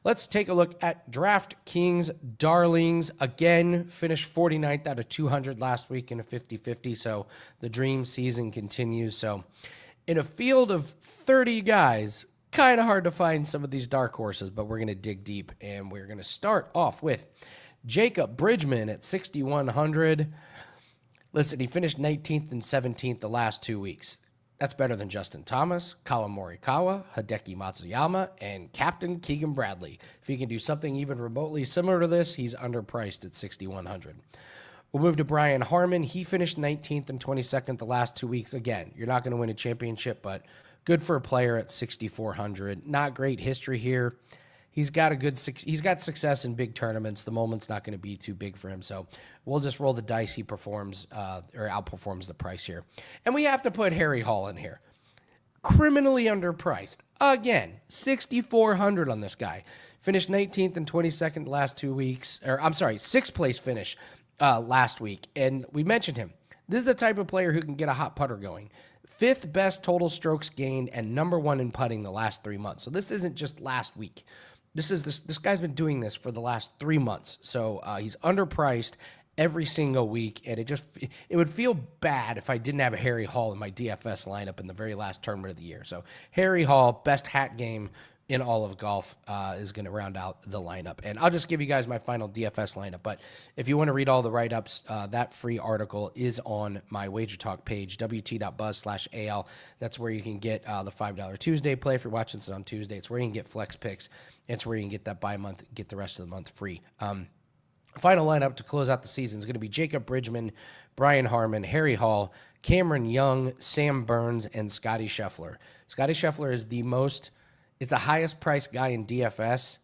Let's take a look at DraftKings Darlings. Again, finished 49th out of 200 last week in a 50-50, so the dream season continues. So in a field of 30 guys, kind of hard to find some of these dark horses, but we're going to dig deep, and we're going to start off with Jacob Bridgman at 6,100. Listen, he finished 19th and 17th the last 2 weeks. That's better than Justin Thomas, Colin Morikawa, Hideki Matsuyama, and Captain Keegan Bradley. If he can do something even remotely similar to this, he's underpriced at 6,100. We'll move to Brian Harman. He finished 19th and 22nd the last 2 weeks. Again, you're not going to win a championship, but good for a player at 6,400. Not great history here. He's got success in big tournaments. The moment's not going to be too big for him. So we'll just roll the dice. He performs or outperforms the price here. And we have to put Harry Hall in here. Criminally underpriced. Again, 6,400 on this guy. Finished 19th and 22nd the last 2 weeks. Or I'm sorry, 6th place finish last week. And we mentioned him. This is the type of player who can get a hot putter going. 5th best total strokes gained and number 1 in putting the last 3 months. So this isn't just last week. This guy's been doing this for the last 3 months. So he's underpriced every single week, and it would feel bad if I didn't have Harry Hall in my DFS lineup in the very last tournament of the year. So Harry Hall, best hat game in all of golf, is going to round out the lineup. And I'll just give you guys my final DFS lineup. But if you want to read all the write-ups, that free article is on my WagerTalk page, wt.buzz/AL. That's where you can get the $5 Tuesday play. If you're watching this on Tuesday, it's where you can get flex picks. It's where you can get that buy month, get the rest of the month free. Final lineup to close out the season is going to be Jacob Bridgman, Brian Harman, Harry Hall, Cameron Young, Sam Burns, and Scotty Scheffler. Scotty Scheffler is it's the highest priced guy in DFS,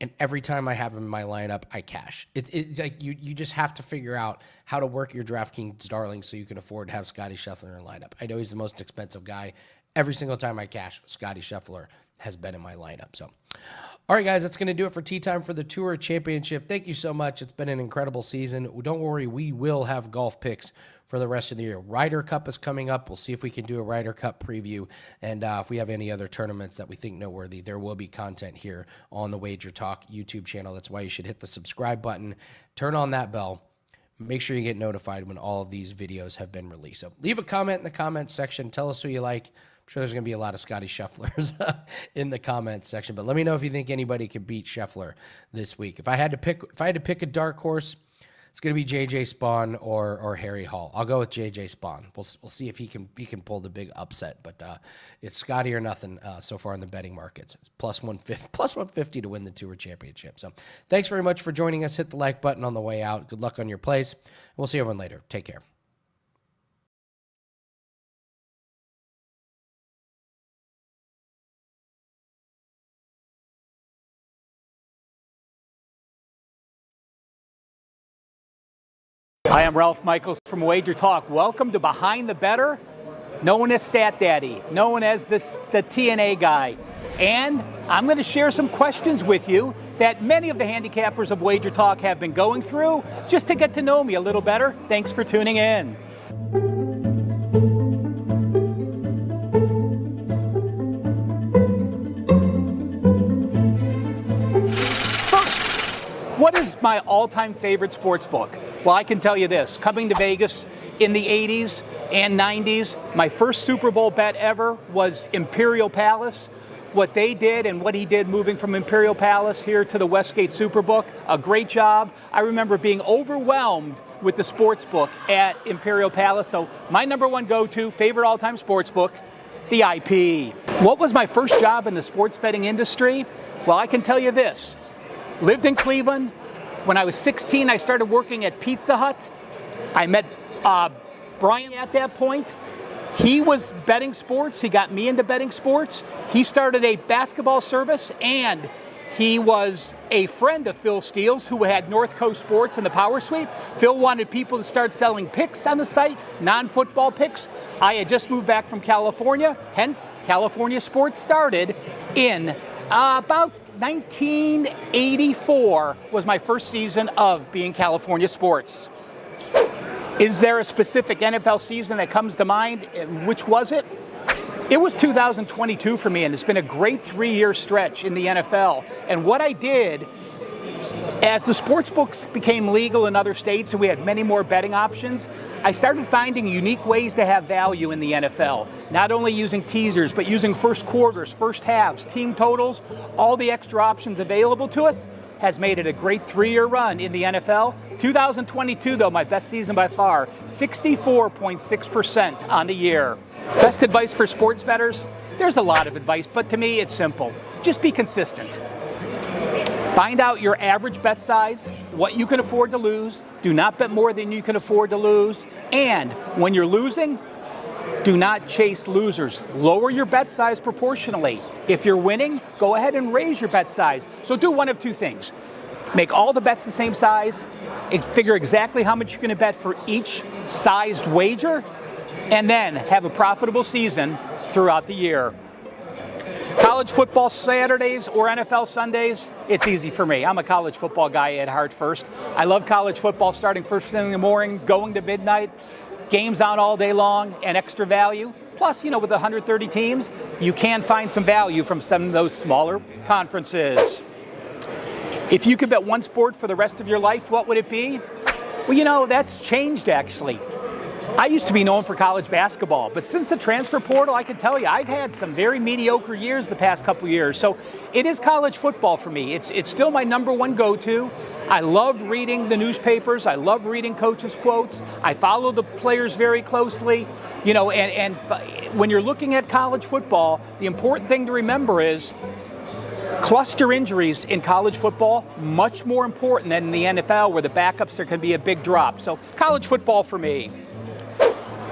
and every time I have him in my lineup, I cash. It's like you just have to figure out how to work your DraftKings Darling so you can afford to have Scotty Scheffler in your lineup. I know he's the most expensive guy. Every single time I cash, Scotty Scheffler has been in my lineup. So, all right, guys, that's going to do it for Tea Time for the Tour Championship. Thank you so much. It's been an incredible season. Don't worry, we will have golf picks for the rest of the year. Ryder Cup is coming up. We'll see if we can do a Ryder Cup preview. And if we have any other tournaments that we think noteworthy, there will be content here on the WagerTalk YouTube channel. That's why you should hit the subscribe button, turn on that bell. Make sure you get notified when all of these videos have been released. So leave a comment in the comments section. Tell us who you like. I'm sure there's going to be a lot of Scotty Schefflers in the comments section, but let me know if you think anybody can beat Scheffler this week. If I had to pick a dark horse, it's going to be JJ Spawn or Harry Hall. I'll go with JJ Spawn. We'll see if he can pull the big upset, but it's Scotty or nothing so far in the betting markets. It's plus 150 to win the Tour Championship. So thanks very much for joining us. Hit the like button on the way out. Good luck on your plays. We'll see everyone later. Take care. Hi, I'm Ralph Michaels from WagerTalk. Welcome to Behind the Bettor, known as Stat Daddy, known as the TNA guy. And I'm going to share some questions with you that many of the handicappers of WagerTalk have been going through just to get to know me a little better. Thanks for tuning in. What is my all-time favorite sports book? Well, I can tell you this. Coming to Vegas in the 80s and 90s, my first Super Bowl bet ever was Imperial Palace. What they did and what he did moving from Imperial Palace here to the Westgate Superbook, a great job. I remember being overwhelmed with the sports book at Imperial Palace. So my number one go-to, favorite all-time sports book, the IP. What was my first job in the sports betting industry? Well, I can tell you this. Lived in Cleveland. When I was 16, I started working at Pizza Hut. I met Brian at that point. He was betting sports. He got me into betting sports. He started a basketball service, and he was a friend of Phil Steele's, who had North Coast Sports and the Power Sweep. Phil wanted people to start selling picks on the site, non-football picks. I had just moved back from California, hence California Sports started in about 1984 was my first season of being California Sports. Is there a specific NFL season that comes to mind? Which was it? It was 2022 for me, and it's been a great 3-year stretch in the NFL. And what I did, as the sports books became legal in other states and we had many more betting options, I started finding unique ways to have value in the NFL. Not only using teasers, but using first quarters, first halves, team totals, all the extra options available to us has made it a great 3-year run in the NFL. 2022, though, my best season by far, 64.6% on the year. Best advice for sports bettors? There's a lot of advice, but to me, it's simple. Just be consistent. Find out your average bet size, what you can afford to lose. Do not bet more than you can afford to lose. And when you're losing, do not chase losers. Lower your bet size proportionally. If you're winning, go ahead and raise your bet size. So do one of two things. Make all the bets the same size, and figure exactly how much you're going to bet for each sized wager, and then have a profitable season throughout the year. College football Saturdays or NFL Sundays, it's easy for me. I'm a college football guy at heart first. I love college football starting first thing in the morning, going to midnight, games on all day long, and extra value. Plus, with 130 teams, you can find some value from some of those smaller conferences. If you could bet one sport for the rest of your life, what would it be? Well, that's changed actually. I used to be known for college basketball, but since the transfer portal, I can tell you, I've had some very mediocre years the past couple years. So it is college football for me. It's still my number one go-to. I love reading the newspapers. I love reading coaches' quotes. I follow the players very closely. And when you're looking at college football, the important thing to remember is cluster injuries in college football, much more important than in the NFL, where the backups, there can be a big drop. So college football for me.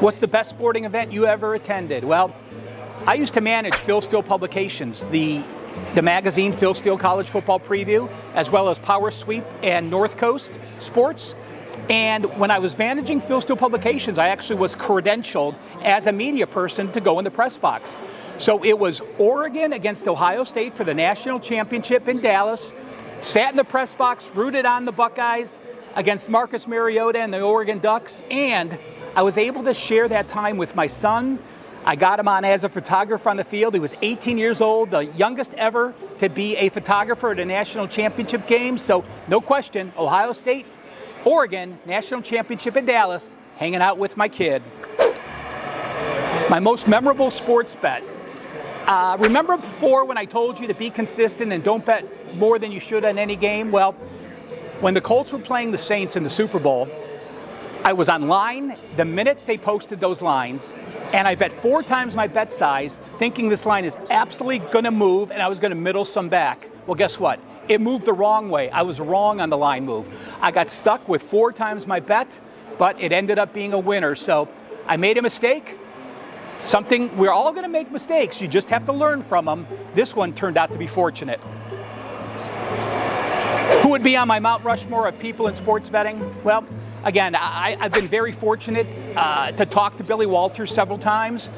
What's the best sporting event you ever attended? Well, I used to manage Phil Steele Publications, the magazine Phil Steele College Football Preview, as well as Power Sweep and North Coast Sports. And when I was managing Phil Steele Publications, I actually was credentialed as a media person to go in the press box. So it was Oregon against Ohio State for the national championship in Dallas, sat in the press box, rooted on the Buckeyes against Marcus Mariota and the Oregon Ducks, and I was able to share that time with my son. I got him on as a photographer on the field. He was 18 years old, the youngest ever to be a photographer at a national championship game. So no question, Ohio State, Oregon, national championship in Dallas, hanging out with my kid. My most memorable sports bet. Remember before when I told you to be consistent and don't bet more than you should on any game? Well, when the Colts were playing the Saints in the Super Bowl, I was online the minute they posted those lines, and I bet 4 times my bet size, thinking this line is absolutely going to move, and I was going to middle some back. Well, guess what? It moved the wrong way. I was wrong on the line move. I got stuck with 4 times my bet, but it ended up being a winner. So I made a mistake. We're all going to make mistakes. You just have to learn from them. This one turned out to be fortunate. Who would be on my Mount Rushmore of people in sports betting? Well, again, I've been very fortunate to talk to Billy Walters several times.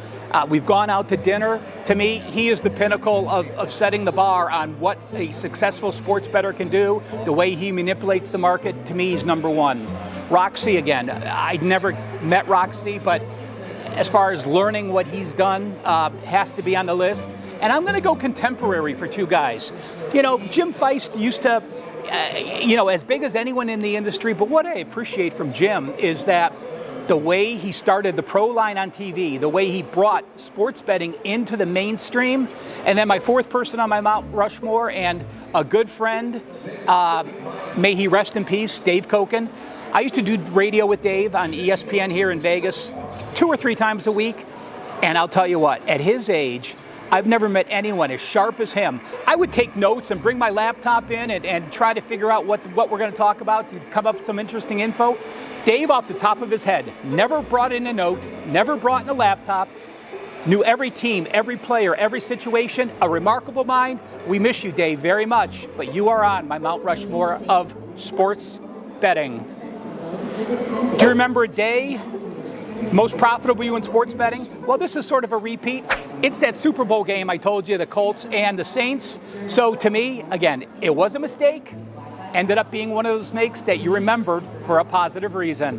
We've gone out to dinner. To me, he is the pinnacle of setting the bar on what a successful sports bettor can do, the way he manipulates the market. To me, he's number one. Roxy, again, I'd never met Roxy, but as far as learning what he's done, has to be on the list. And I'm going to go contemporary for two guys. You know, Jim Feist used to, as big as anyone in the industry, but what I appreciate from Jim is that the way he started the pro line on TV, the way he brought sports betting into the mainstream, and then my fourth person on my Mount Rushmore and a good friend, may he rest in peace, Dave Koken. I used to do radio with Dave on ESPN here in Vegas 2 or 3 times a week, and I'll tell you what, at his age, I've never met anyone as sharp as him. I would take notes and bring my laptop in and try to figure out what we're going to talk about to come up with some interesting info. Dave, off the top of his head, never brought in a note, never brought in a laptop, knew every team, every player, every situation, a remarkable mind. We miss you, Dave, very much, but you are on my Mount Rushmore of sports betting. Do you remember a day most profitable you in sports betting? Well, this is sort of a repeat. It's that Super Bowl game I told you, the Colts and the Saints. So to me, again, it was a mistake. Ended up being one of those makes that you remembered for a positive reason.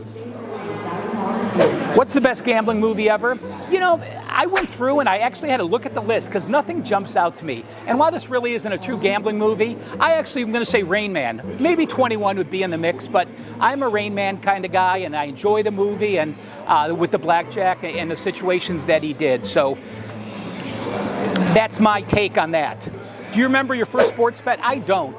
What's the best gambling movie ever? You know, I went through and I actually had to look at the list because nothing jumps out to me. And while this really isn't a true gambling movie, I actually am going to say Rain Man. Maybe 21 would be in the mix, but I'm a Rain Man kind of guy and I enjoy the movie and with the blackjack and the situations that he did. So that's my take on that. Do you remember your first sports bet? I don't.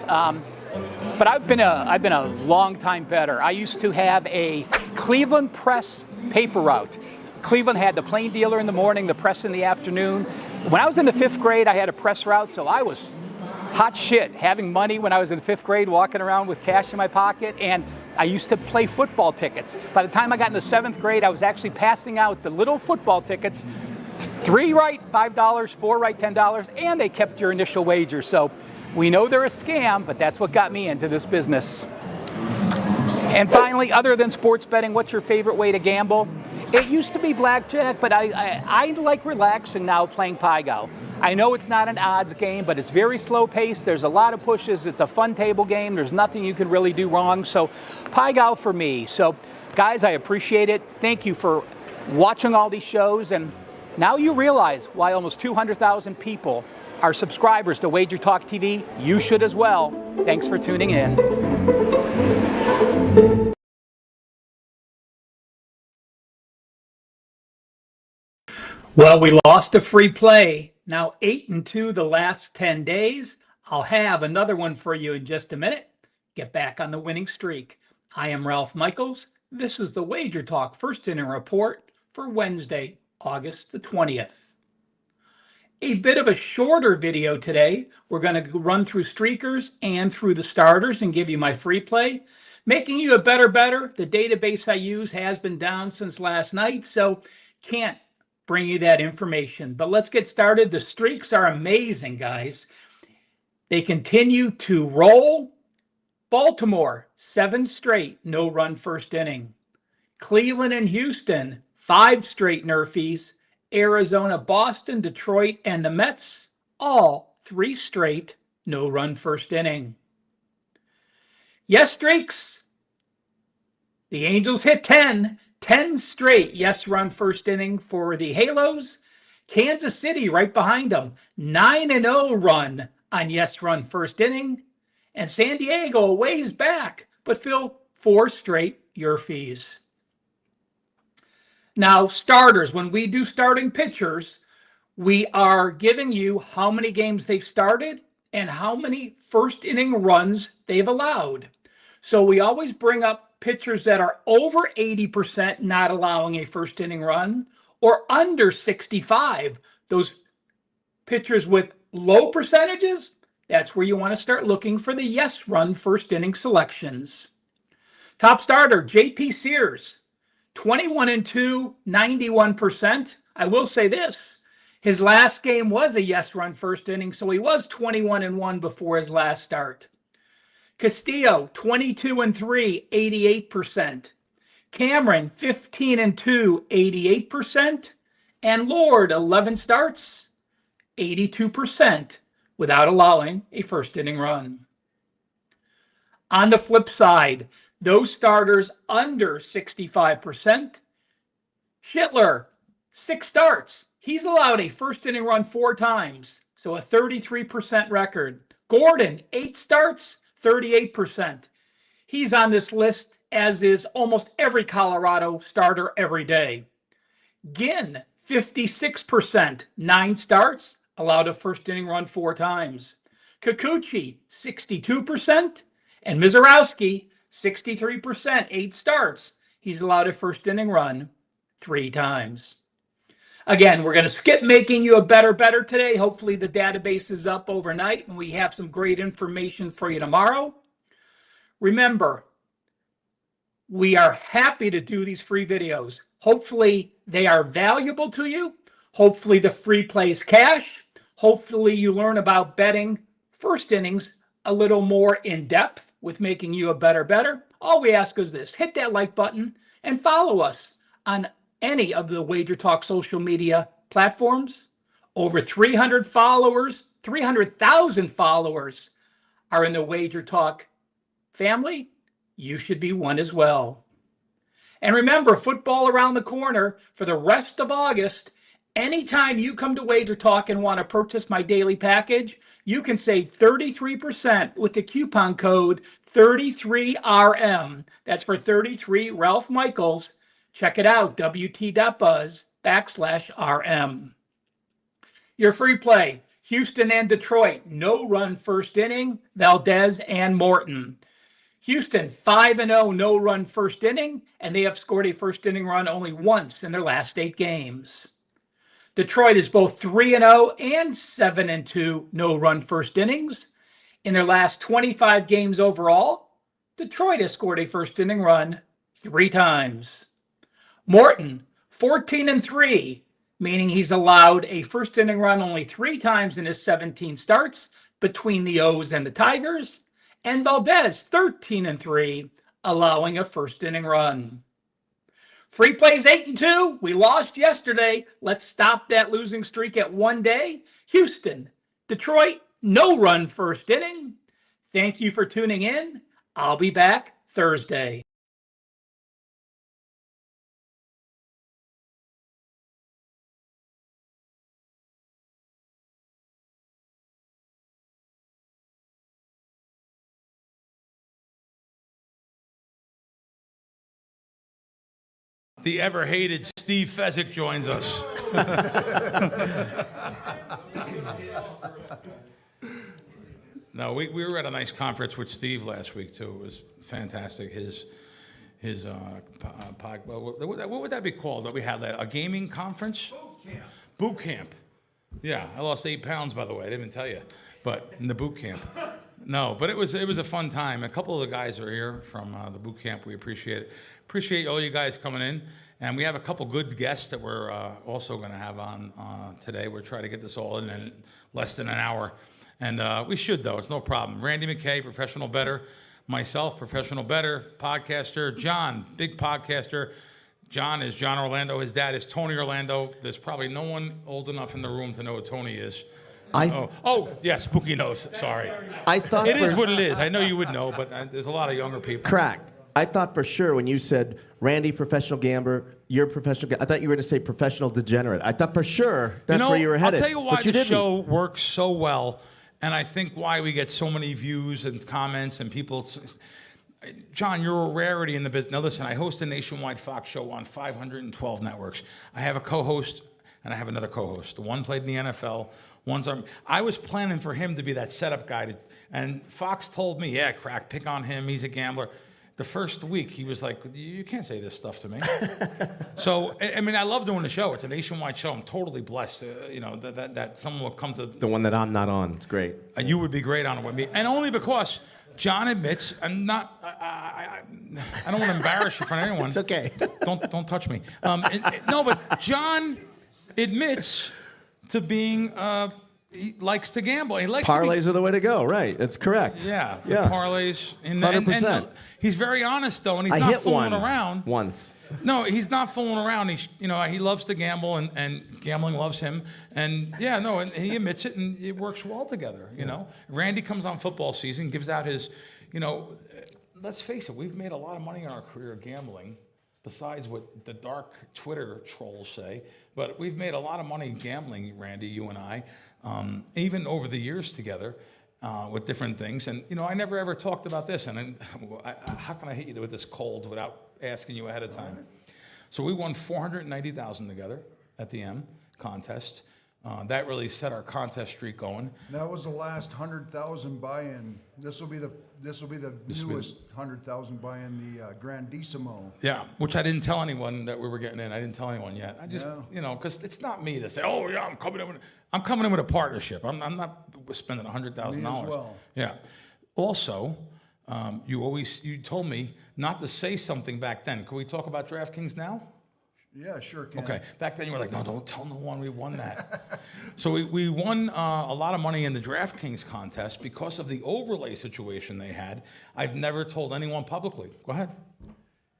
But I've been a long time bettor. I used to have a Cleveland Press paper route. Cleveland had the plain dealer in the morning, the press in the afternoon. When I was in the 5th grade, I had a press route, so I was hot shit having money when I was in the 5th grade, walking around with cash in my pocket, and I used to play football tickets. By the time I got in the 7th grade, I was actually passing out the little football tickets, 3 right, $5, 4 right, $10, and they kept your initial wager. So we know they're a scam, but that's what got me into this business. And finally, other than sports betting, what's your favorite way to gamble? It used to be blackjack, but I like relaxing now playing Pai-Gow. I know it's not an odds game, but it's very slow paced. There's a lot of pushes. It's a fun table game. There's nothing you can really do wrong. So Pai-Gow for me. So guys, I appreciate it. Thank you for watching all these shows. And now you realize why almost 200,000 people are subscribers to WagerTalk TV. You should as well. Thanks for tuning in. Well, we lost a free play. Now 8-2 the last 10 days. I'll have another one for you in just a minute. Get back on the winning streak. I am Ralph Michaels. This is the WagerTalk First Inning Report for Wednesday, August the 20th. A bit of a shorter video today. We're going to run through streakers and through the starters and give you my free play. Making you a better bettor. The database I use has been down since last night, so can't bring you that information. But let's get started. The streaks are amazing, guys. They continue to roll. Baltimore, 7 straight, no run first inning. Cleveland and Houston, 5 straight nerfies. Arizona, Boston, Detroit, and the Mets, all 3 straight, no run first inning. Yes, streaks. The Angels hit 10 straight yes run first inning for the Halos. Kansas City right behind them, 9-0 run on yes run first inning. And San Diego a ways back, but Phil, 4 straight your fees. Now, starters, when we do starting pitchers, we are giving you how many games they've started and how many first inning runs they've allowed. So we always bring up pitchers that are over 80% not allowing a first inning run or under 65. Those pitchers with low percentages, that's where you want to start looking for the yes run first inning selections. Top starter, J.P. Sears. 21-2, 91%. I will say this. His last game was a yes run first inning, so he was 21-1 before his last start. Castillo, 22-3, 88%. Cameron, 15-2, 88%. And Lord, 11 starts, 82%, without allowing a first inning run. On the flip side, those starters under 65%. Schitler, 6 starts. He's allowed a first inning run 4 times, so a 33% record. Gordon, 8 starts, 38%. He's on this list, as is almost every Colorado starter every day. Ginn, 56%, 9 starts, allowed a first inning run 4 times. Kikuchi, 62%, and Mizorowski, 63%, 8 starts. He's allowed a first inning run 3 times. Again, we're going to skip making you a better today. Hopefully the database is up overnight and we have some great information for you tomorrow. Remember, we are happy to do these free videos. Hopefully they are valuable to you. Hopefully the free plays cash. Hopefully you learn about betting first innings a little more in depth with making you a better. All we ask is this: hit that like button and follow us on any of the WagerTalk social media platforms. Over 300,000 followers are in the WagerTalk family. You should be one as well. And remember, football around the corner for the rest of August. Anytime you come to WagerTalk and want to purchase my daily package, you can save 33% with the coupon code 33RM. That's for 33 Ralph Michaels. Check it out, wt.buzz/RM. Your free play, Houston and Detroit, no run first inning, Valdez and Morton. Houston, 5-0, no run first inning, and they have scored a first inning run only once in their last 8 games. Detroit is both 3-0 and 7-2, no run first innings. In their last 25 games overall, Detroit has scored a first inning run 3 times. Morton, 14-3, meaning he's allowed a first inning run only 3 times in his 17 starts between the O's and the Tigers. And Valdez, 13-3, allowing a first inning run. Free plays 8-2. We lost yesterday. Let's stop that losing streak at 1 day. Houston, Detroit, no run first inning. Thank you for tuning in. I'll be back Thursday. The ever-hated Steve Fezzik joins us. No, we were at a nice conference with Steve last week, too. It was fantastic. His what would that be called? That we had a gaming conference? Boot camp. Yeah, I lost 8 pounds, by the way. I didn't even tell you. But in the boot camp. No, but it was a fun time. A couple of the guys are here from the boot camp. We appreciate it. Appreciate all you guys coming in. And we have a couple good guests that we're also going to have on today. We're trying to get this all in less than an hour. And we should, though. It's no problem. Randy McKay, professional bettor. Myself, professional bettor, podcaster. John, big podcaster. John is John Orlando. His dad is Tony Orlando. There's probably no one old enough in the room to know what Tony is. Yeah, Spooky knows. Sorry. I thought it is what it is. I know you would know, but there's a lot of younger people. Crack. I thought for sure when you said Randy, professional gambler, you're professional. I thought you were going to say professional degenerate. I thought for sure that's where you were headed. I'll tell you why the show works so well, and I think why we get so many views and comments and people. John, you're a rarity in the business. Now listen, I host a nationwide Fox show on 512 networks. I have a co-host and I have another co-host. One played in the NFL. I was planning for him to be that setup guy, and Fox told me, yeah, Crack, pick on him. He's a gambler. The first week, he was like, you can't say this stuff to me. So, I mean, I love doing the show. It's a nationwide show. I'm totally blessed, that someone will come to... The one that I'm not on. It's great. You would be great on it with me. And only because John admits, I'm not... I don't want to embarrass you in front of anyone. It's okay. Don't touch me. No, but John admits to being, he likes to gamble. He likes parlays are the way to go, right? That's correct. Yeah, yeah. Parlays. 100%. And he's very honest though, and he's I not hit fooling one around. once. No, he's not fooling around. He loves to gamble, and gambling loves him. And and he admits it, and it works well together. You know, Randy comes on football season, gives out his, let's face it, we've made a lot of money in our career gambling, besides what the dark Twitter trolls say. But we've made a lot of money gambling, Randy, you and I, even over the years together. With different things, and I never ever talked about this, and how can I hit you with this cold without asking you ahead of time? So we won $490,000 together at the M contest. That really set our contest streak going. That was the last 100,000 buy-in. This will be the newest 100,000 buy-in, the Grandissimo. Yeah, which I didn't tell anyone that we were getting in. I didn't tell anyone yet. I just, because it's not me to say, oh yeah, I'm coming in with a partnership. I'm not spending $100,000. Me as well. Yeah. Also, you told me not to say something back then. Can we talk about DraftKings now? Yeah, sure can. Okay. Back then you were like, no, don't tell no one we won that. So we won a lot of money in the DraftKings contest because of the overlay situation they had. I've never told anyone publicly. Go ahead.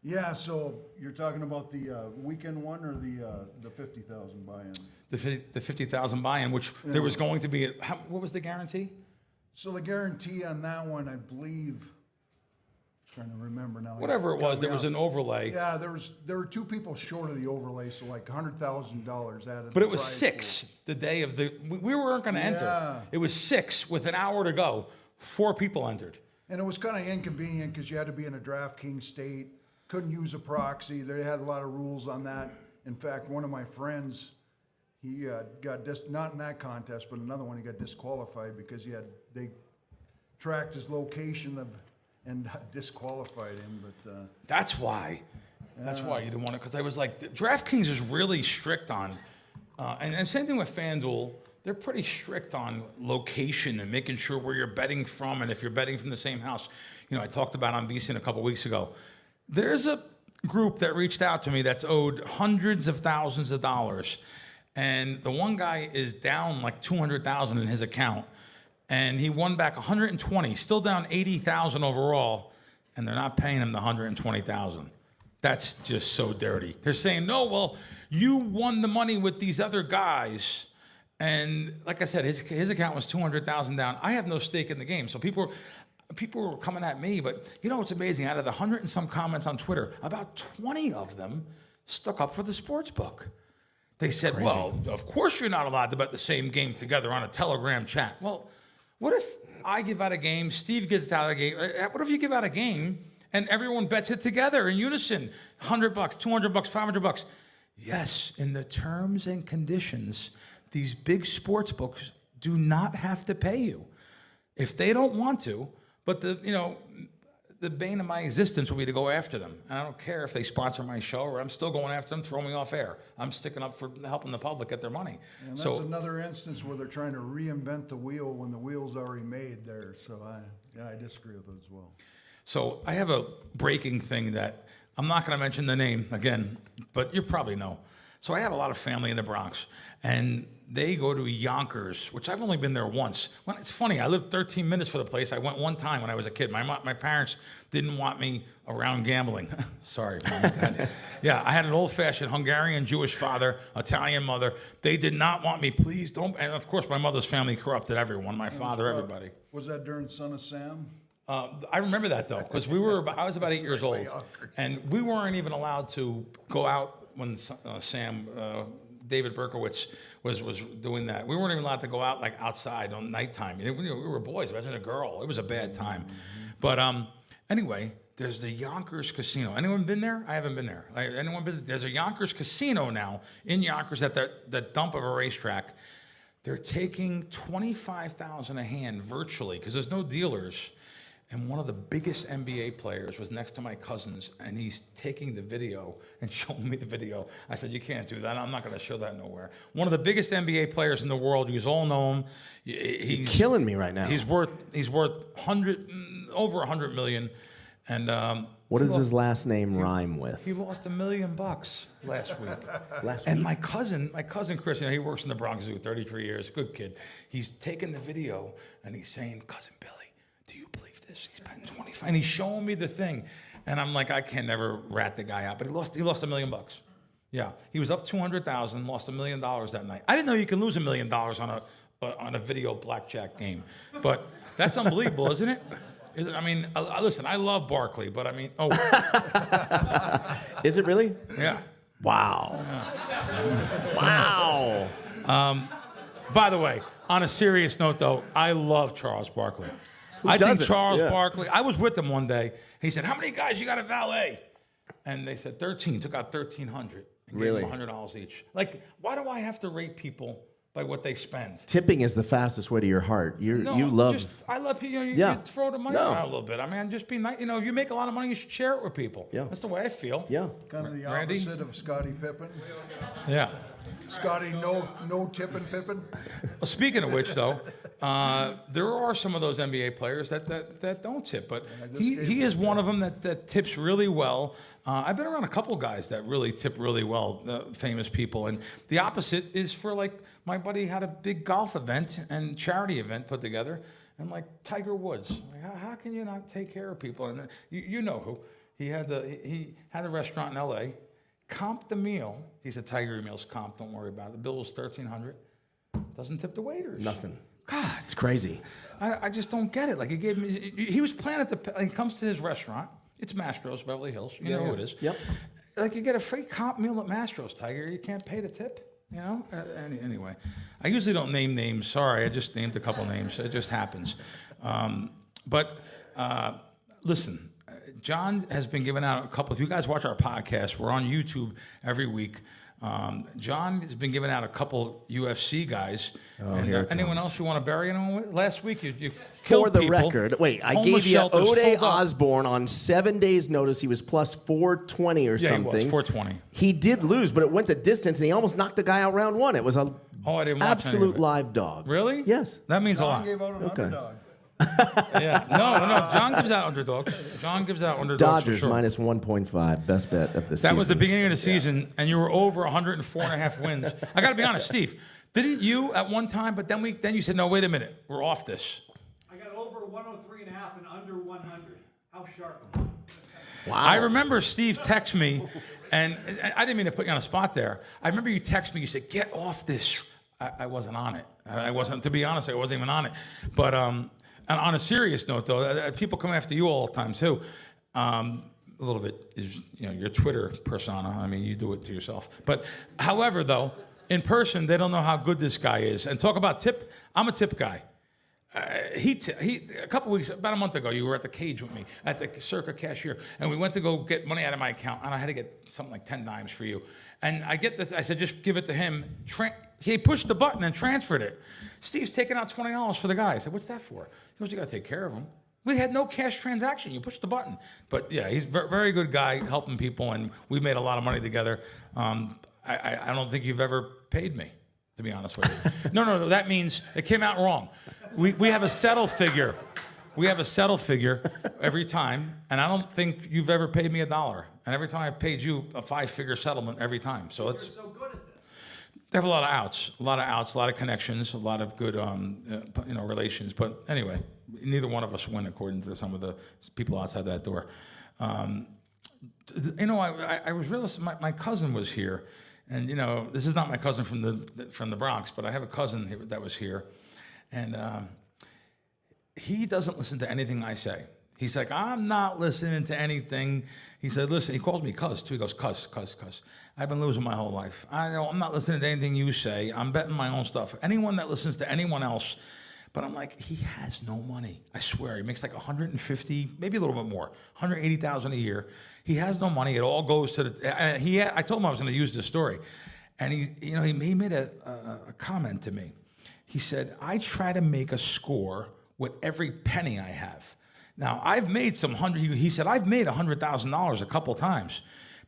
Yeah, so you're talking about the weekend one or the 50,000 buy-in? The 50,000 buy-in, which there was going to be. What was the guarantee? So the guarantee on that one, I believe. Trying to remember now. Whatever it was, there was an overlay. Yeah, there were two people short of the overlay, so like $100,000 added. But it was 6 the day of the. We weren't going to enter. It was 6 with an hour to go. 4 people entered. And it was kind of inconvenient because you had to be in a DraftKings state, couldn't use a proxy. They had a lot of rules on that. In fact, one of my friends, he got not in that contest, but another one, he got disqualified because they tracked his location and disqualified him, but that's why you didn't want it, because I was like, DraftKings is really strict on, and same thing with FanDuel. They're pretty strict on location and making sure where you're betting from, and if you're betting from the same house. I talked about on VSiN a couple weeks ago. There's a group that reached out to me that's owed hundreds of thousands of dollars, and the one guy is down like $200,000 in his account. And he won back 120, still down 80,000 overall, and they're not paying him the 120,000. That's just so dirty. They're saying, no, well, you won the money with these other guys, and like I said, his account was 200,000 down. I have no stake in the game, so people were coming at me. But it's amazing. Out of the 100 and some comments on Twitter, about 20 of them stuck up for the sports book. They said, crazy. Well, of course you're not allowed to bet the same game together on a Telegram chat. Well. What if I give out a game, Steve gives out a game? What if you give out a game and everyone bets it together in unison? $100, $200, $500. Yes, in the terms and conditions, these big sports books do not have to pay you if they don't want to. But the bane of my existence will be to go after them. And I don't care if they sponsor my show or I'm still going after them, throw me off air. I'm sticking up for helping the public get their money. And that's another instance where they're trying to reinvent the wheel when the wheel's already made there. So I disagree with it as well. So I have a breaking thing that I'm not going to mention the name again, but you probably know. So I have a lot of family in the Bronx, and they go to Yonkers, which I've only been there once. Well, it's funny, I lived 13 minutes from the place. I went one time when I was a kid. My parents didn't want me around gambling. Sorry, Mom and Dad. Yeah, I had an old-fashioned Hungarian Jewish father, Italian mother. They did not want me, please don't. And of course, my mother's family corrupted everyone, my father, everybody. Was that during Son of Sam? I remember that, though, because I was about 8 years old, and we weren't even allowed to go out when David Berkowitz was doing that. We weren't even allowed to go out like outside on nighttime. We were boys. Imagine a girl. It was a bad time. But anyway, there's the Yonkers Casino. Anyone been there? I haven't been there. There's a Yonkers Casino now in Yonkers at that dump of a racetrack. They're taking $25,000 a hand virtually because there's no dealers. And one of the biggest NBA players was next to my cousins, and he's taking the video and showing me the video. I said, you can't do that. I'm not going to show that nowhere. One of the biggest NBA players in the world. You all know him. He's killing me right now. He's worth over $100 million. And what does his last name rhyme with? He lost $1 million last week. And my cousin Chris, he works in the Bronx Zoo, 33 years, good kid. He's taking the video and he's saying, "Cousin Billy, do you believe this? He's betting 25." And he's showing me the thing, and I'm like, I can never rat the guy out, but he lost $1 million. Yeah, he was up 200,000, lost $1 million that night. I didn't know you can lose $1 million on a video blackjack game, but that's unbelievable, isn't it? I mean, listen, I love Barkley, but I mean, Is it really? Yeah. Wow. Yeah. Wow. By the way, on a serious note, though, I love Charles Barkley. I think Charles Barkley, I was with him one day. He said, "How many guys you got to valet?" And they said 13. Took out 1,300 and gave them $100 each. Like, why do I have to rate people by what they spend? Tipping is the fastest way to your heart. I love people. You throw the money around a little bit. I mean, just be nice. If you make a lot of money, you should share it with people. Yeah. That's the way I feel. Yeah. Kind of the Randy? opposite of Scottie Pippen. Yeah. Scotty, no tipping Pippen. Well, speaking of which, though, there are some of those NBA players that don't tip, but he is one of them that tips really well. I've been around a couple guys that really tip really well, famous people, and the opposite is for, like, my buddy had a big golf event and charity event put together, and like Tiger Woods, like, how can you not take care of people? And you know who he had a restaurant in L.A. Comped the meal. He said, "Tiger meal's comped. Don't worry about it. The bill was $1,300. Doesn't tip the waiters. Nothing. God, it's crazy. I just don't get it. Like, he gave me. He was planning he comes to his restaurant. It's Mastro's, Beverly Hills. You know who it is. Yep. Like, you get a free comp meal at Mastro's, Tiger. You can't pay the tip. Anyway, I usually don't name names. Sorry, I just named a couple names. It just happens. But listen. John has been giving out a couple. If you guys watch our podcast, we're on YouTube every week. John has been giving out a couple UFC guys. Anyone else you want to bury anyone with? Last week you killed For the people. record, wait, I gave you Ode Osborne on 7 days' notice. He was plus 420 or something. Yeah, he was 420. He did lose, but it went the distance, and he almost knocked the guy out round one. It was a I didn't watch absolute live dog. Really? Yes. That means a lot. Gave out an underdog. Yeah. No. John gives out underdogs. John gives out underdogs. Dodgers for sure. minus 1.5. Best bet of the season. That was the beginning of the season, and you were over 104.5 wins. I got to be honest, Steve. Didn't you at one time? But then you said, "No, wait a minute. We're off this." I got over 103.5 and under 100. How sharp? Wow. I remember Steve text me, and I didn't mean to put you on a spot there. I remember you text me. You said, "Get off this." I wasn't on it. I wasn't. To be honest, I wasn't even on it. But and on a serious note, though, people come after you all the time too. A little bit is your Twitter persona. I mean, you do it to yourself. But however, though, in person, they don't know how good this guy is. And talk about tip. I'm a tip guy. He a couple weeks, about a month ago, you were at the cage with me at the Circa cashier, and we went to go get money out of my account, and I had to get something like 10 dimes for you. And I said, just give it to him. He pushed the button and transferred it. Steve's taking out $20 for the guy. I said, "What's that for?" He goes, "You got to take care of him." We had no cash transaction. You pushed the button. But yeah, he's a very good guy helping people, and we've made a lot of money together. I don't think you've ever paid me, to be honest with you. No, that means it came out wrong. We have a settle figure. We have a settle figure every time, and I don't think you've ever paid me $1. And every time I've paid you a 5-figure settlement every time. So it's so good at this. They have a lot of outs, a lot of connections, a lot of good relations. But anyway, neither one of us win according to some of the people outside that door. I was realizing my cousin was here, and this is not my cousin from the Bronx, but I have a cousin that was here, and he doesn't listen to anything I say. He's like, "I'm not listening to anything." He said, "Listen," he calls me cuz too. He goes, "Cuz. I've been losing my whole life. I know I'm not listening to anything you say. I'm betting my own stuff. Anyone that listens to anyone else." But I'm like, he has no money. I swear, he makes like 150, maybe a little bit more, 180,000 a year. He has no money. It all goes to the. I told him I was going to use this story, and he made a comment to me. He said, "I try to make a score with every penny I have." Now, I've made he said, "I've made $100,000 a couple times,"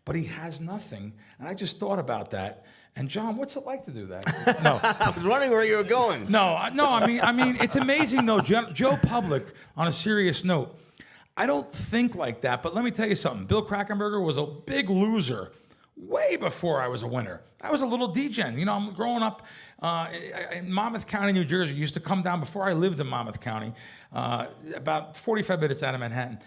but he has nothing. And I just thought about that. And John, what's it like to do that? No. I was wondering where you were going. No, I mean, it's amazing though, Joe Public, on a serious note, I don't think like that, but let me tell you something. Bill Krackomberger was a big loser way before I was a winner. I was a little degen. You know, I'm growing up in Monmouth County, New Jersey. I used to come down before I lived in Monmouth County, about 45 minutes out of Manhattan.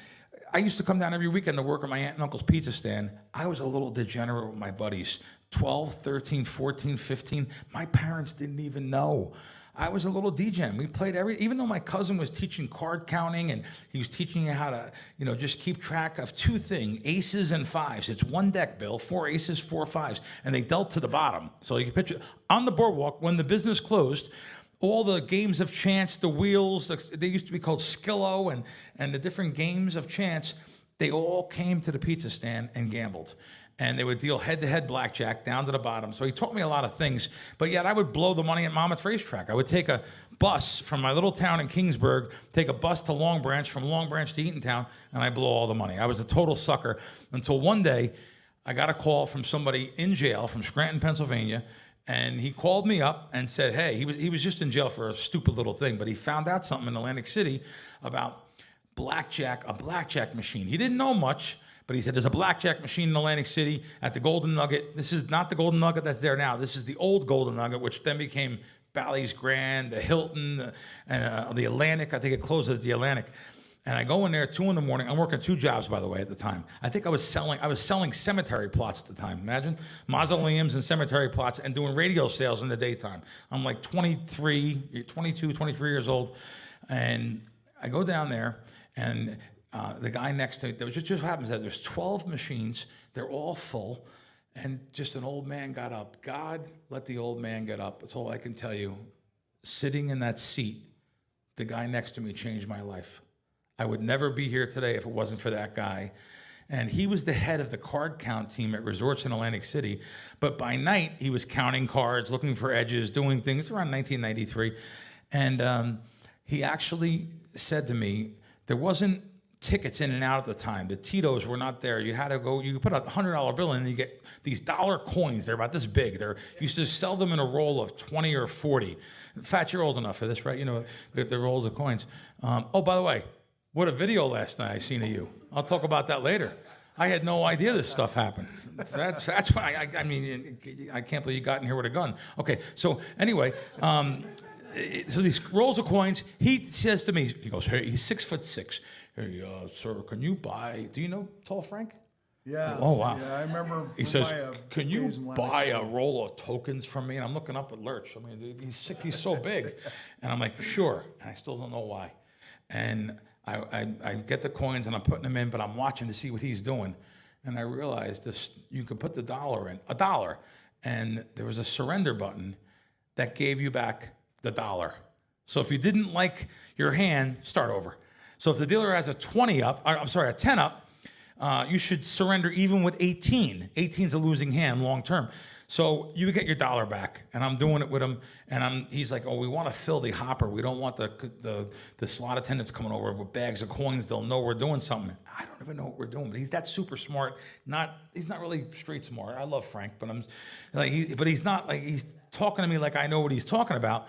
I used to come down every weekend to work at my aunt and uncle's pizza stand. I was a little degenerate with my buddies. 12, 13, 14, 15. My parents didn't even know. I was a little degen. We played even though my cousin was teaching card counting and he was teaching you how to, just keep track of two things, aces and fives. It's one deck, Bill, 4 aces, 4 fives, and they dealt to the bottom. So you can picture on the boardwalk when the business closed, all the games of chance, the wheels, they used to be called Skillo, and the different games of chance, they all came to the pizza stand and gambled. And they would deal head-to-head blackjack down to the bottom. So he taught me a lot of things, but yet I would blow the money at Monmouth Racetrack. I would take a bus from my little town in Kingsburg, take a bus to Long Branch, from Long Branch to Eatontown, and I blow all the money. I was a total sucker until one day I got a call from somebody in jail from Scranton, Pennsylvania, and he called me up and said, hey, he was just in jail for a stupid little thing, but he found out something in Atlantic City about a blackjack machine. He didn't know much, but he said, there's a blackjack machine in Atlantic City at the Golden Nugget. This is not the Golden Nugget that's there now. This is the old Golden Nugget, which then became Bally's Grand, the Hilton, and the Atlantic. I think it closed as the Atlantic. And I go in there at 2 a.m. I'm working 2 jobs, by the way, at the time. I think I was selling cemetery plots at the time. Imagine mausoleums and cemetery plots and doing radio sales in the daytime. I'm like 22, 23 years old. And I go down there and the guy next to me, there just happens that there's 12 machines. They're all full. And just an old man got up. God let the old man get up. That's all I can tell you. Sitting in that seat, the guy next to me changed my life. I would never be here today if it wasn't for that guy. And he was the head of the card count team at resorts in Atlantic City. But by night, he was counting cards, looking for edges, doing things around 1993. And he actually said to me, there wasn't tickets in and out at the time. The Tito's were not there. You had to go, you put a $100 bill in and you get these dollar coins. They're about this big. They used to sell them in a roll of 20 or 40. Fat, you're old enough for this, right? You know, the rolls of coins. Oh, by the way, what a video last night I seen of you. I'll talk about that later. I had no idea this stuff happened. That's why, I mean, I can't believe you got in here with a gun. Okay, so anyway, so these rolls of coins, he says to me, he goes, hey, he's 6'6". Hey, sir, can you buy, do you know Tall Frank? Yeah. Oh, wow. Yeah, I remember. He says, can you buy a roll of tokens from me? And I'm looking up at Lurch. I mean, he's so big. And I'm like, sure. And I still don't know why. And I get the coins and I'm putting them in, but I'm watching to see what he's doing. And I realized this, you could put the dollar in, $1. And there was a surrender button that gave you back the $1. So if you didn't like your hand, start over. So if the dealer has a 10 up, you should surrender even with 18. 18's a losing hand long term. So you get your $1 back, and I'm doing it with him, and he's like, oh, we want to fill the hopper. We don't want the slot attendants coming over with bags of coins. They'll know we're doing something. I don't even know what we're doing, but he's that super smart. He's not really street smart. I love Frank, but he's not like, he's talking to me like I know what he's talking about.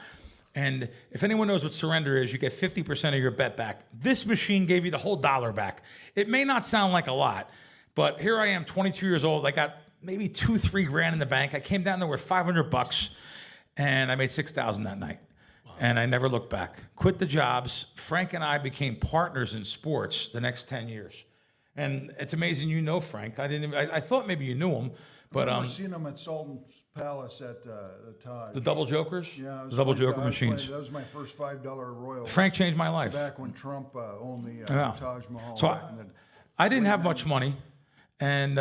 And if anyone knows what surrender is, you get 50% of your bet back. This machine gave you the whole $1 back. It may not sound like a lot, but here I am, 22 years old. I got maybe $2-3 grand in the bank. I came down there with $500, and I made $6,000 that night. Wow. And I never looked back. Quit the jobs. Frank and I became partners in sports the next 10 years. And it's amazing you know Frank. I thought maybe you knew him, but I've seen him at Sultan's Palace at the Taj. The double jokers? Yeah, the double joker machines. That was my first $5 Royal. Frank changed my life. Back when Trump owned the Taj Mahal. So I didn't have much money, and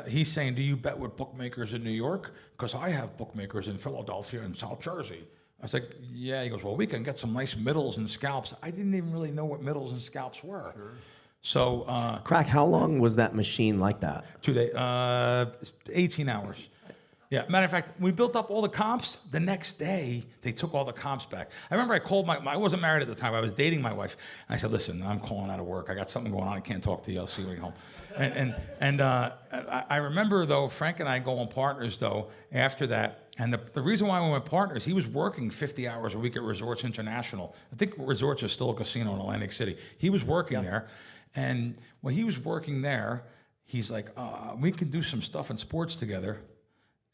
he's saying, do you bet with bookmakers in New York? Because I have bookmakers in Philadelphia and South Jersey. I was like, yeah. He goes, well, we can get some nice middles and scalps. I didn't even really know what middles and scalps were. Sure. So, Crack, how long was that machine like that? 2 days, 18 hours. Yeah, matter of fact, we built up all the comps. The next day, they took all the comps back. I remember I called I wasn't married at the time. I was dating my wife. And I said, listen, I'm calling out of work. I got something going on. I can't talk to you. I'll see you when you get home. And I remember, though, Frank and I go on partners, though, after that. And the reason why we went partners, he was working 50 hours a week at Resorts International. I think Resorts is still a casino in Atlantic City. He was working there. And when he was working there, he's like, we can do some stuff in sports together,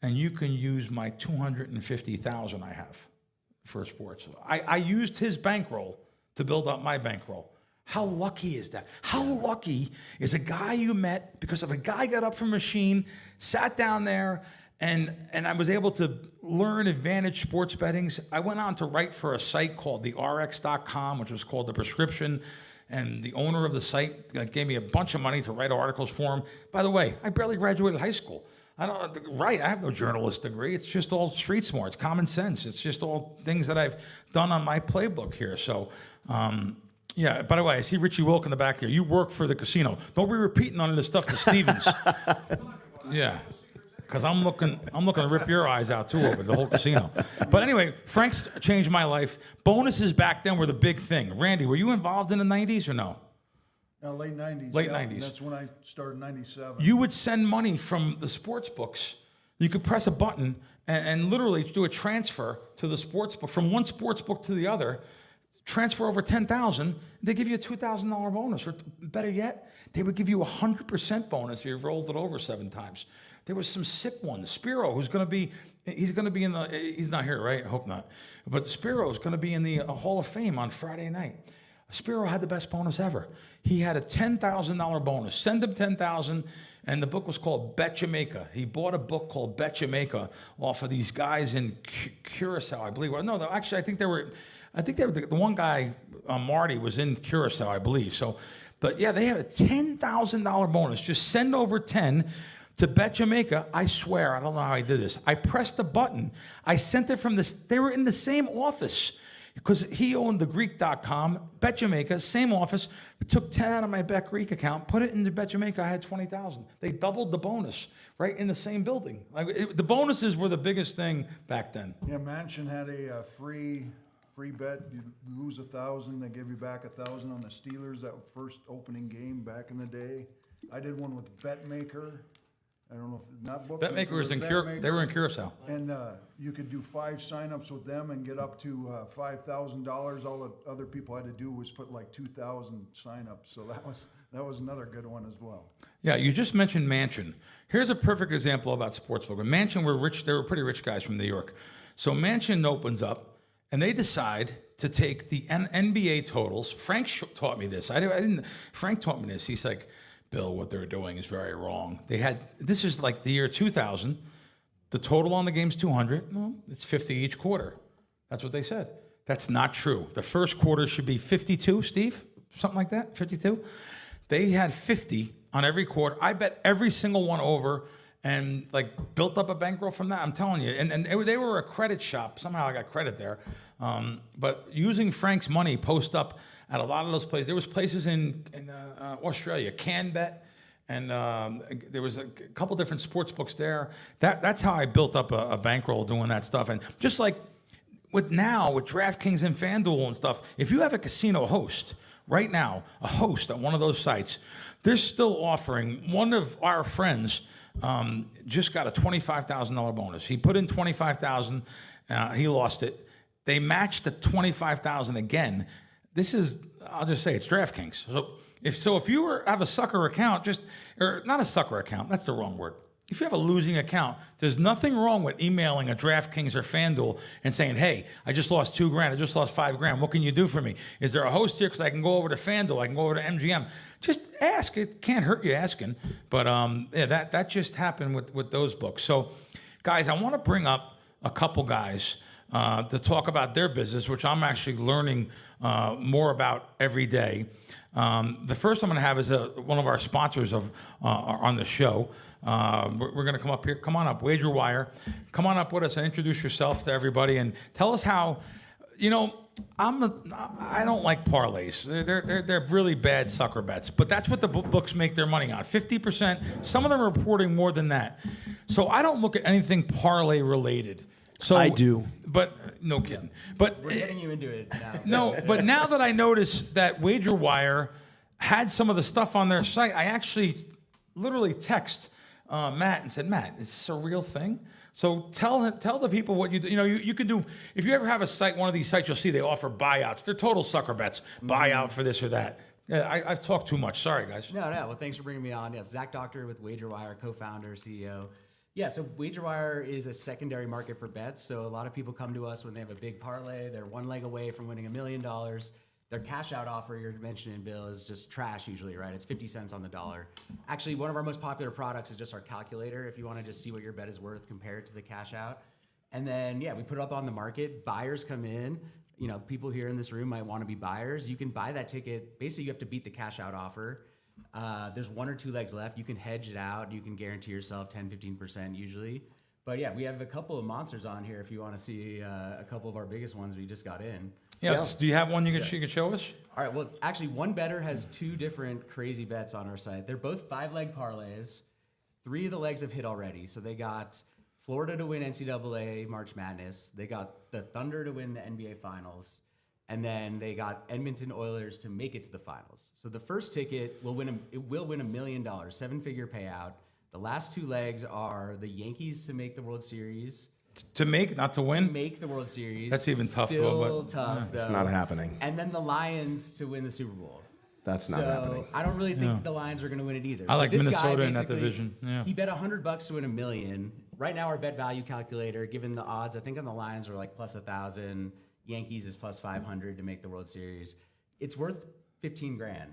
and you can use my $250,000 I have for sports. I used his bankroll to build up my bankroll. How lucky is that? How lucky is a guy you met because of a guy got up from a machine, sat down there, and I was able to learn advantage sports bettings. I went on to write for a site called the RX.com, which was called The Prescription. And the owner of the site gave me a bunch of money to write articles for him. By the way, I barely graduated high school. I have no journalist degree. It's just all street smarts, common sense. It's just all things that I've done on my playbook here. So, yeah, by the way, I see Richie Wilk in the back there. You work for the casino. Don't be repeating none of this stuff to Stevens. Yeah. Because I'm looking to rip your eyes out too over the whole casino. But anyway, Frank's changed my life. Bonuses back then were the big thing. Randy, were you involved in the 90s or no? Late 90s. Late 90s. That's when I started 97. You would send money from the sports books. You could press a button and literally do a transfer to the sports book, from one sports book to the other, transfer over $10,000, they give you a $2,000 bonus. Or better yet, they would give you a 100% bonus if you rolled it over 7 times. There was some sick ones. Spiro, he's going to be in the, he's not here, right? I hope not. But Spiro is going to be in the Hall of Fame on Friday night. Spiro had the best bonus ever. He had a $10,000 bonus. Send him $10,000, and the book was called Bet Jamaica. He bought a book called Bet Jamaica off of these guys in Curacao, I believe. No, actually, I think they were the one guy, Marty, was in Curacao, I believe. So, but yeah, they had a $10,000 bonus. Just send over 10 to Bet Jamaica. I swear, I don't know how I did this. I pressed the button. I sent it from this. They were in the same office because he owned thegreek.com, Bet Jamaica, same office. Took 10 out of my Bet Greek account, put it into Bet Jamaica. I had 20,000. They doubled the bonus right in the same building. The bonuses were the biggest thing back then. Yeah, Mansion had a free bet. You lose 1,000, they give you back 1,000 on the Steelers, that first opening game back in the day. I did one with BetMaker. I don't know if not book. BetMaker was in they were in Curacao. And you could do 5 signups with them and get up to $5,000. All the other people had to do was put like 2,000 signups. So that was another good one as well. Yeah, you just mentioned Mansion. Here's a perfect example about sportsbook. When Mansion were rich, they were pretty rich guys from New York. So Mansion opens up, and they decide to take the NBA totals. Frank taught me this. I didn't. Frank taught me this. He's like, Bill, what they're doing is very wrong. This is like the year 2000. The total on the game's 200. No, it's 50 each quarter. That's what they said. That's not true. The first quarter should be 52, Steve? Something like that, 52? They had 50 on every quarter. I bet every single one over and like built up a bankroll from that. I'm telling you. And they were a credit shop. Somehow I got credit there. But using Frank's money, post up at a lot of those places. There was places in Australia, CanBet, and there was a couple different sports books there. That's how I built up a bankroll doing that stuff. And just like with DraftKings and FanDuel and stuff, if you have a casino host right now, a host on one of those sites, they're still offering. One of our friends just got a $25,000 bonus. He put in $25,000. He lost it. They matched the $25,000 again. I'll just say it's DraftKings. So if you have a sucker account, or not a sucker account, that's the wrong word. If you have a losing account, there's nothing wrong with emailing a DraftKings or FanDuel and saying, hey, I just lost $2,000, I just lost $5,000. What can you do for me? Is there a host here? Because I can go over to FanDuel, I can go over to MGM. Just ask. It can't hurt you asking. But yeah, that just happened with those books. So, guys, I want to bring up a couple guys to talk about their business, which I'm actually learning more about every day. The first I'm going to have is one of our sponsors on the show. We're going to come up here. Come on up, WagerWire. Come on up with us and introduce yourself to everybody and tell us how. I don't like parlays. They're really bad sucker bets. But that's what the books make their money on. 50%. Some of them are reporting more than that. So I don't look at anything parlay related. So I do. But no kidding. But we're getting you into it now. No, but now that I noticed that WagerWire had some of the stuff on their site, I actually literally text Matt and said, Matt, is this a real thing? So tell the people what you do. You know, you can do, if you ever have a site, one of these sites, you'll see they offer buyouts. They're total sucker bets. Buyout for this or that. Yeah, I've talked too much. Sorry, guys. No. Well, thanks for bringing me on. Yes, Zach Doctor with WagerWire, co-founder, CEO. Yeah, so WagerWire is a secondary market for bets. So a lot of people come to us when they have a big parlay. They're one leg away from winning $1 million. Their cash out offer you're mentioning, Bill, is just trash usually, right? It's 50 cents on the dollar. Actually, one of our most popular products is just our calculator if you want to just see what your bet is worth compared to the cash out. And then, yeah, we put it up on the market. Buyers come in. You know, people here in this room might want to be buyers. You can buy that ticket. Basically, you have to beat the cash out offer. There's 1 or 2 legs left. You can hedge it out. You can guarantee yourself 10, 15% usually. But yeah, we have a couple of monsters on here if you want to see a couple of our biggest ones we just got in. Yeah. Do you have one you can show us? All right. Well, actually, one bettor has 2 different crazy bets on our site. They're both 5-leg parlays. 3 of the legs have hit already. So they got Florida to win NCAA March Madness. They got the Thunder to win the NBA Finals. And then they got Edmonton Oilers to make it to the finals. So the first ticket will win $1 million, 7-figure payout. The last 2 legs are the Yankees to make the World Series. To make, not to win? To make the World Series. That's even tough, Still though. Tough, though. It's not happening. And then the Lions to win the Super Bowl. That's not happening. I don't really think the Lions are going to win it either. I like this Minnesota guy in that division. Yeah. He bet $100 to win $1 million. Right now, our bet value calculator, given the odds, I think on the Lions are like plus 1,000. Yankees is plus 500 to make the World Series. It's worth 15 grand.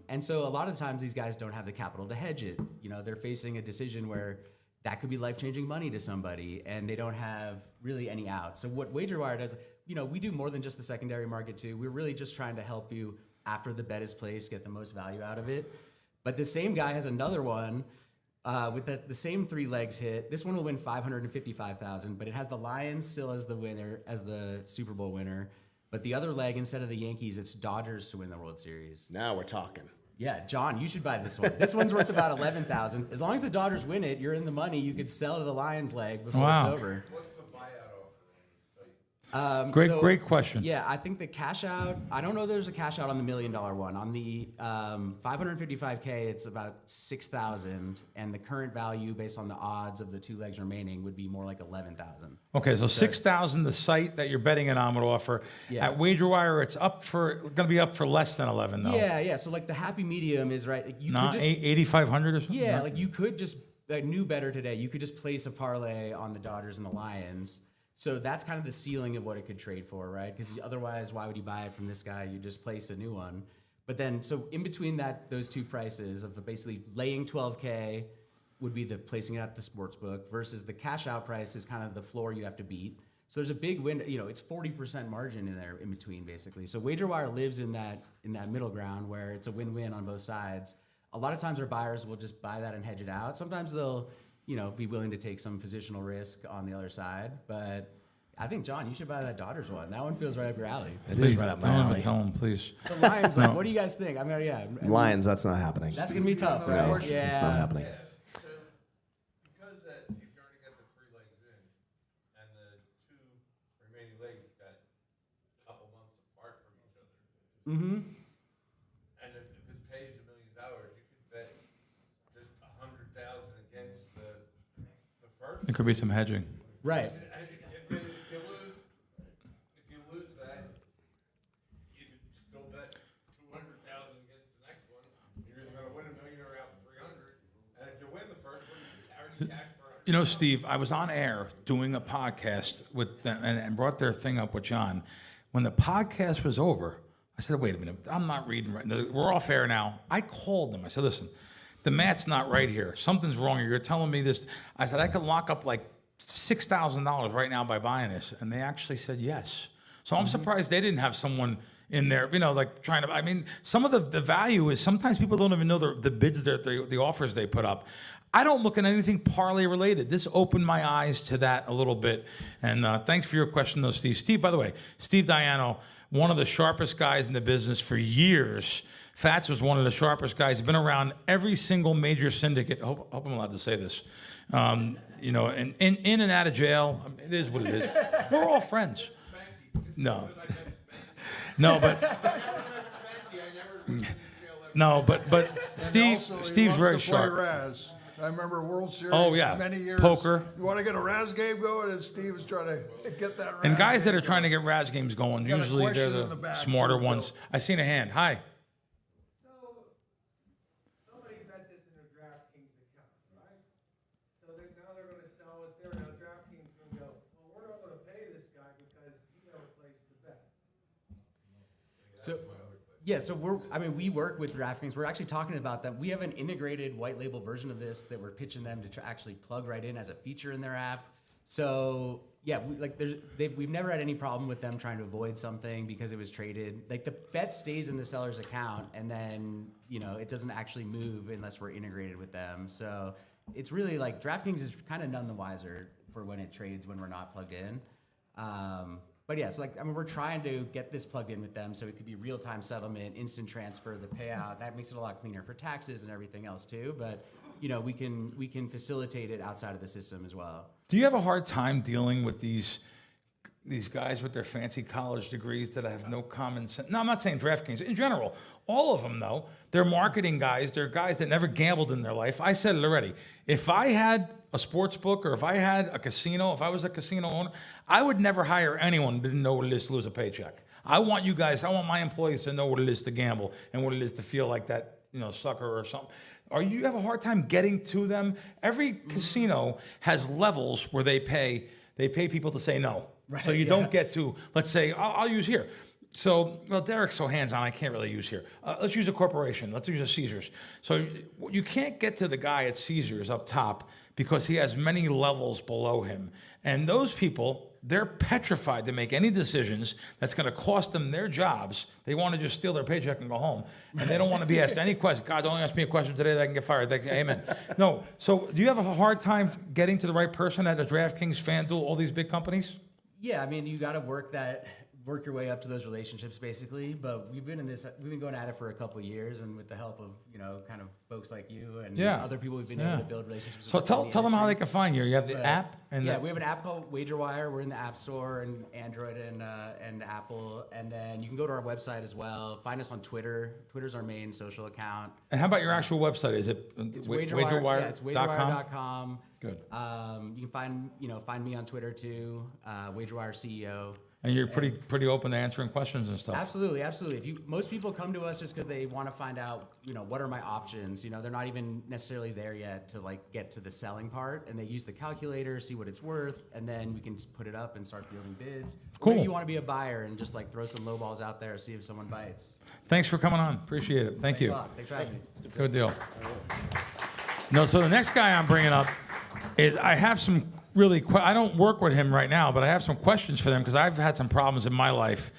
And so a lot of times these guys don't have the capital to hedge it. You know, they're facing a decision where that could be life-changing money to somebody and they don't have really any out. So what WagerWire does, you know, we do more than just the secondary market too. We're really just trying to help you after the bet is placed, get the most value out of it. But the same guy has another one with the same 3 legs hit. This one will win $555,000, but it has the Lions still as the winner, as the Super Bowl winner. But the other leg, instead of the Yankees, it's Dodgers to win the World Series. Now we're talking. Yeah, John, you should buy this one. This one's worth about $11,000. As long as the Dodgers win it, you're in the money. You could sell the Lions leg before it's over. Great question. Yeah, I think the cash out, I don't know there's a cash out on the $1 million one. On the 555K, it's about 6,000, and the current value based on the odds of the 2 legs remaining would be more like 11,000. Okay, so 6,000 the site that you're betting it on would offer. Yeah. At WagerWire, it's going to be up for less than 11 though. Yeah. So like the happy medium is right. Like you Not could just, 8,500 or something. Yeah, like you could just a new bettor today. You could just place a parlay on the Dodgers and the Lions. So that's kind of the ceiling of what it could trade for, right? Because otherwise, why would you buy it from this guy? You just place a new one. But then, so in between those 2 prices of basically laying 12K would be the placing it at the sports book versus the cash out price is kind of the floor you have to beat. So there's a big window, you know, it's 40% margin in there in between basically. So WagerWire lives in that middle ground where it's a win-win on both sides. A lot of times our buyers will just buy that and hedge it out. Sometimes they'll, you know, be willing to take some positional risk on the other side. But I think, John, you should buy that Dodgers one. That one feels right up your alley. It is right up my alley. Tell him, please. The Lions, like, what do you guys think? I mean, yeah. Lions, that's not happening. That's going to be tough, right? No, yeah. It's not happening. Because that you've already got the 3 legs in, and the 2 remaining legs got a couple months apart from each other. Mm-hmm. And if it pays $1 million, you could bet just 100,000 against the first. There could be some hedging. Right. If you lose that, you can still bet 200,000 against the next one. You're either going to win $1 million or out 300. And if you win the first one, you already cashed for 100. You know, Steve, I was on air doing a podcast with them and brought their thing up with John. When the podcast was over, I said, wait a minute, I'm not reading right. We're off air now. I called them. I said, listen, the mat's not right here. Something's wrong. You're telling me this. I said, I could lock up like $6,000 right now by buying this. And they actually said yes. So I'm surprised they didn't have someone in there, you know, like trying to, I mean, some of the value is sometimes people don't even know the bids, the offers they put up. I don't look at anything parlay related. This opened my eyes to that a little bit. And thanks for your question though, Steve. Steve, by the way, Steve Diano, one of the sharpest guys in the business for years. Fats was one of the sharpest guys. He's been around every single major syndicate. I hope I'm allowed to say this. You know, and in and out of jail. I mean, it is what it is. We're all friends. No, but Steve's very sharp. I remember World Series. Oh, yeah. Many years. Poker. You want to get a Raz game going, and Steve is trying to get that. And Raz guys that game are trying to get Raz games going, Got a usually they're question in the the back, smarter too, ones. I seen a hand. Hi. Somebody bet this in their DraftKings account, right? So now they're going to sell it there. Now DraftKings is going to go, well, we're not going to pay this guy because he never placed the bet. So, we work with DraftKings. We're actually talking about that. We have an integrated white label version of this that we're pitching them to actually plug right in as a feature in their app. So yeah, we've never had any problem with them trying to avoid something because it was traded. Like the bet stays in the seller's account, and then it doesn't actually move unless we're integrated with them. So it's really like DraftKings is kind of none the wiser for when it trades when we're not plugged in. But yeah, so we're trying to get this plugged in with them so it could be real-time settlement, instant transfer, the payout. That makes it a lot cleaner for taxes and everything else too. But we can facilitate it outside of the system as well. Do you have a hard time dealing with these guys with their fancy college degrees that have no common sense? No, I'm not saying DraftKings. In general, all of them, though, they're marketing guys. They're guys that never gambled in their life. I said it already. If I had a sports book or if I had a casino, if I was a casino owner, I would never hire anyone who didn't know what it is to lose a paycheck. I want my employees to know what it is to gamble and what it is to feel like that, sucker or something. You have a hard time getting to them? Every casino has levels where they pay people to say no. Right, so you don't get to, let's say, I'll use here. So, Derek's so hands-on, I can't really use here. Let's use a corporation. Let's use a Caesars. So you can't get to the guy at Caesars up top because he has many levels below him. And those people, they're petrified to make any decisions that's going to cost them their jobs. They want to just steal their paycheck and go home. And they don't want to be asked any questions. God, don't ask me a question today that I can get fired. Amen. No. So do you have a hard time getting to the right person at a DraftKings, FanDuel, all these big companies? Yeah, you got to work your way up to those relationships basically. But we've been going at it for a couple of years, and with the help of kind of folks like you and other people, we've been able to build relationships. So tell them how they can find you. You have the app, and we have an app called WagerWire. We're in the App Store and Android and Apple, and then you can go to our website as well. Find us on Twitter. Twitter's our main social account. And how about your actual website? Is it WagerWire? Yeah, it's WagerWire.com. Good. You can find me on Twitter too, WagerWire CEO. And you're pretty open to answering questions and stuff. Absolutely. Most people come to us just because they want to find out, what are my options? They're not even necessarily there yet to get to the selling part, and they use the calculator, see what it's worth, and then we can put it up and start fielding bids. Cool. Or maybe you want to be a buyer and just throw some low balls out there, see if someone bites. Thanks for coming on. Appreciate it. Thank you. Thanks a lot. Thanks for having me. Good deal. No, so the next guy I'm bringing up is I have some I don't work with him right now, but I have some questions for them because I've had some problems in my life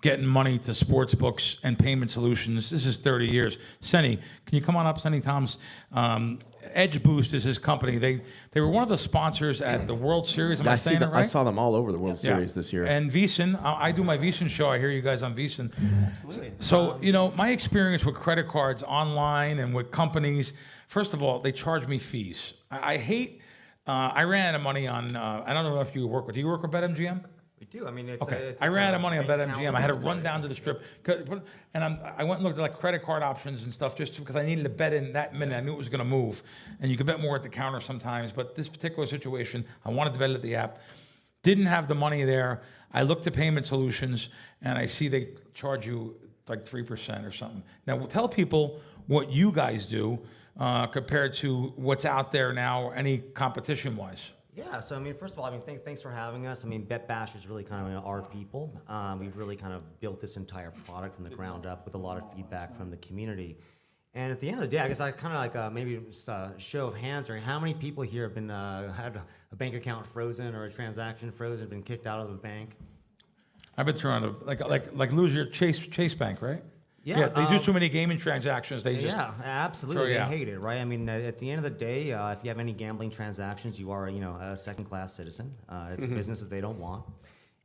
getting money to sports books and payment solutions. This is 30 years. Senny, can you come on up, Senny Toms? Edge Boost is his company. They were one of the sponsors at the World Series. Am I saying it right? I saw them all over the World Series this year. And VEASAN, I do my VEASAN show. I hear you guys on VEASAN. Absolutely. So, my experience with credit cards online and with companies, first of all, they charge me fees. I hate... I ran out of money on, I don't know if you work with, do you work with BetMGM? We do. I ran out of money on BetMGM. I had to run down to the strip. And I went and looked at credit card options and stuff just because I needed to bet in that minute. I knew it was going to move. And you could bet more at the counter sometimes. But this particular situation, I wanted to bet it at the app. Didn't have the money there. I looked at payment solutions and I see they charge you 3% or something. Now, we'll tell people what you guys do. Compared to what's out there now, any competition-wise? Yeah, so first of all, thanks for having us. Bet Bash is really kind of our people. We've really kind of built this entire product from the ground up with a lot of feedback from the community. And at the end of the day, I guess I kind of maybe just a show of hands, or how many people here have been had a bank account frozen or a transaction frozen, been kicked out of the bank? I've been thrown out of lose your Chase Bank, right? Yeah, they do so many gaming transactions. They just absolutely. They hate it, right? At the end of the day, if you have any gambling transactions, you are a second-class citizen. It's a business that they don't want,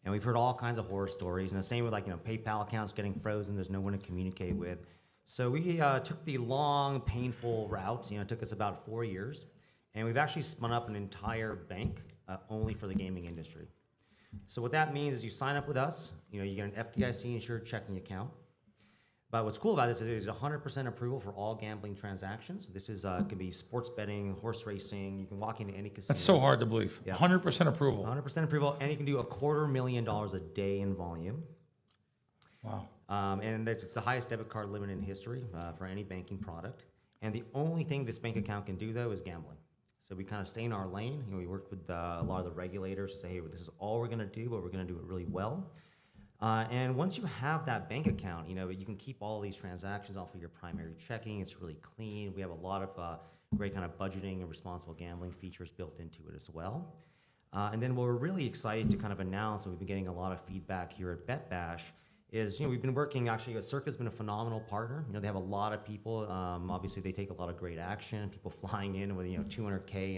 and we've heard all kinds of horror stories. And the same with PayPal accounts getting frozen. There's no one to communicate with. So we took the long, painful route. It took us about 4 years, and we've actually spun up an entire bank only for the gaming industry. So what that means is you sign up with us. You get an FDIC insured checking account. But what's cool about this is it is 100% approval for all gambling transactions. This is can be sports betting, horse racing. You can walk into any casino. That's so hard to believe. Yeah. 100% approval. 100% approval, and you can do $250,000 a day in volume. Wow. And it's the highest debit card limit in history for any banking product. And the only thing this bank account can do, though, is gambling. So we kind of stay in our lane. We work with a lot of the regulators to say, hey, this is all we're going to do, but we're going to do it really well. And once you have that bank account, you can keep all these transactions off of your primary checking. It's really clean. We have a lot of great kind of budgeting and responsible gambling features built into it as well. And then what we're really excited to kind of announce, and we've been getting a lot of feedback here at Bet Bash, is we've been working actually. Circa's been a phenomenal partner. They have a lot of people. Obviously, they take a lot of great action. People flying in with $200K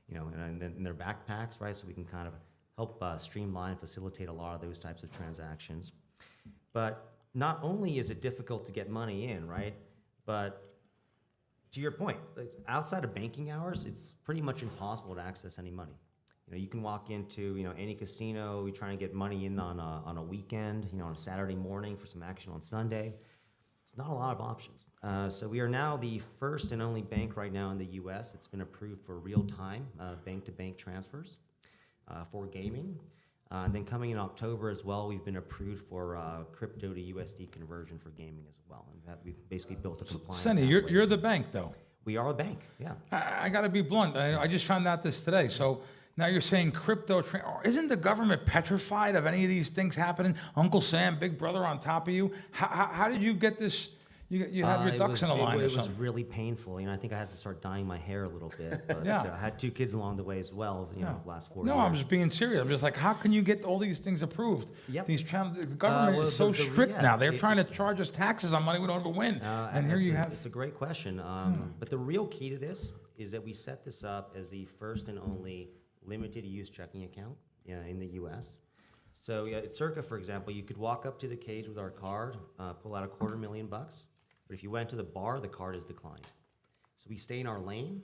in their backpacks, right? So we can kind of help streamline, facilitate a lot of those types of transactions. But not only is it difficult to get money in, right? But to your point, outside of banking hours, it's pretty much impossible to access any money. You can walk into any casino. We try and get money in on a weekend, on a Saturday morning for some action on Sunday. It's not a lot of options. So we are now the first and only bank right now in the U.S. that's been approved for real-time bank-to-bank transfers for gaming. And then coming in October as well, we've been approved for crypto to USD conversion for gaming as well. And we've basically built a compliance. Senny, you're the bank, though. We are a bank, yeah. I got to be blunt. I just found out this today. So now you're saying crypto. Isn't the government petrified of any of these things happening? Uncle Sam, Big Brother on top of you. How did you get this? You have your ducks in a line or something. It was really painful. I think I had to start dyeing my hair a little bit. But Yeah. I had 2 kids along the way as well, last 4 years. No, I'm just being serious. I'm just like, how can you get all these things approved? Yep. The government is so strict now. They're trying to charge us taxes on money we don't ever win. And here you have. It's a great question. But the real key to this is that we set this up as the first and only limited use checking account in the U.S. So at Circa, for example, you could walk up to the cage with our card, pull out $250,000. But if you went to the bar, the card is declined. So we stay in our lane.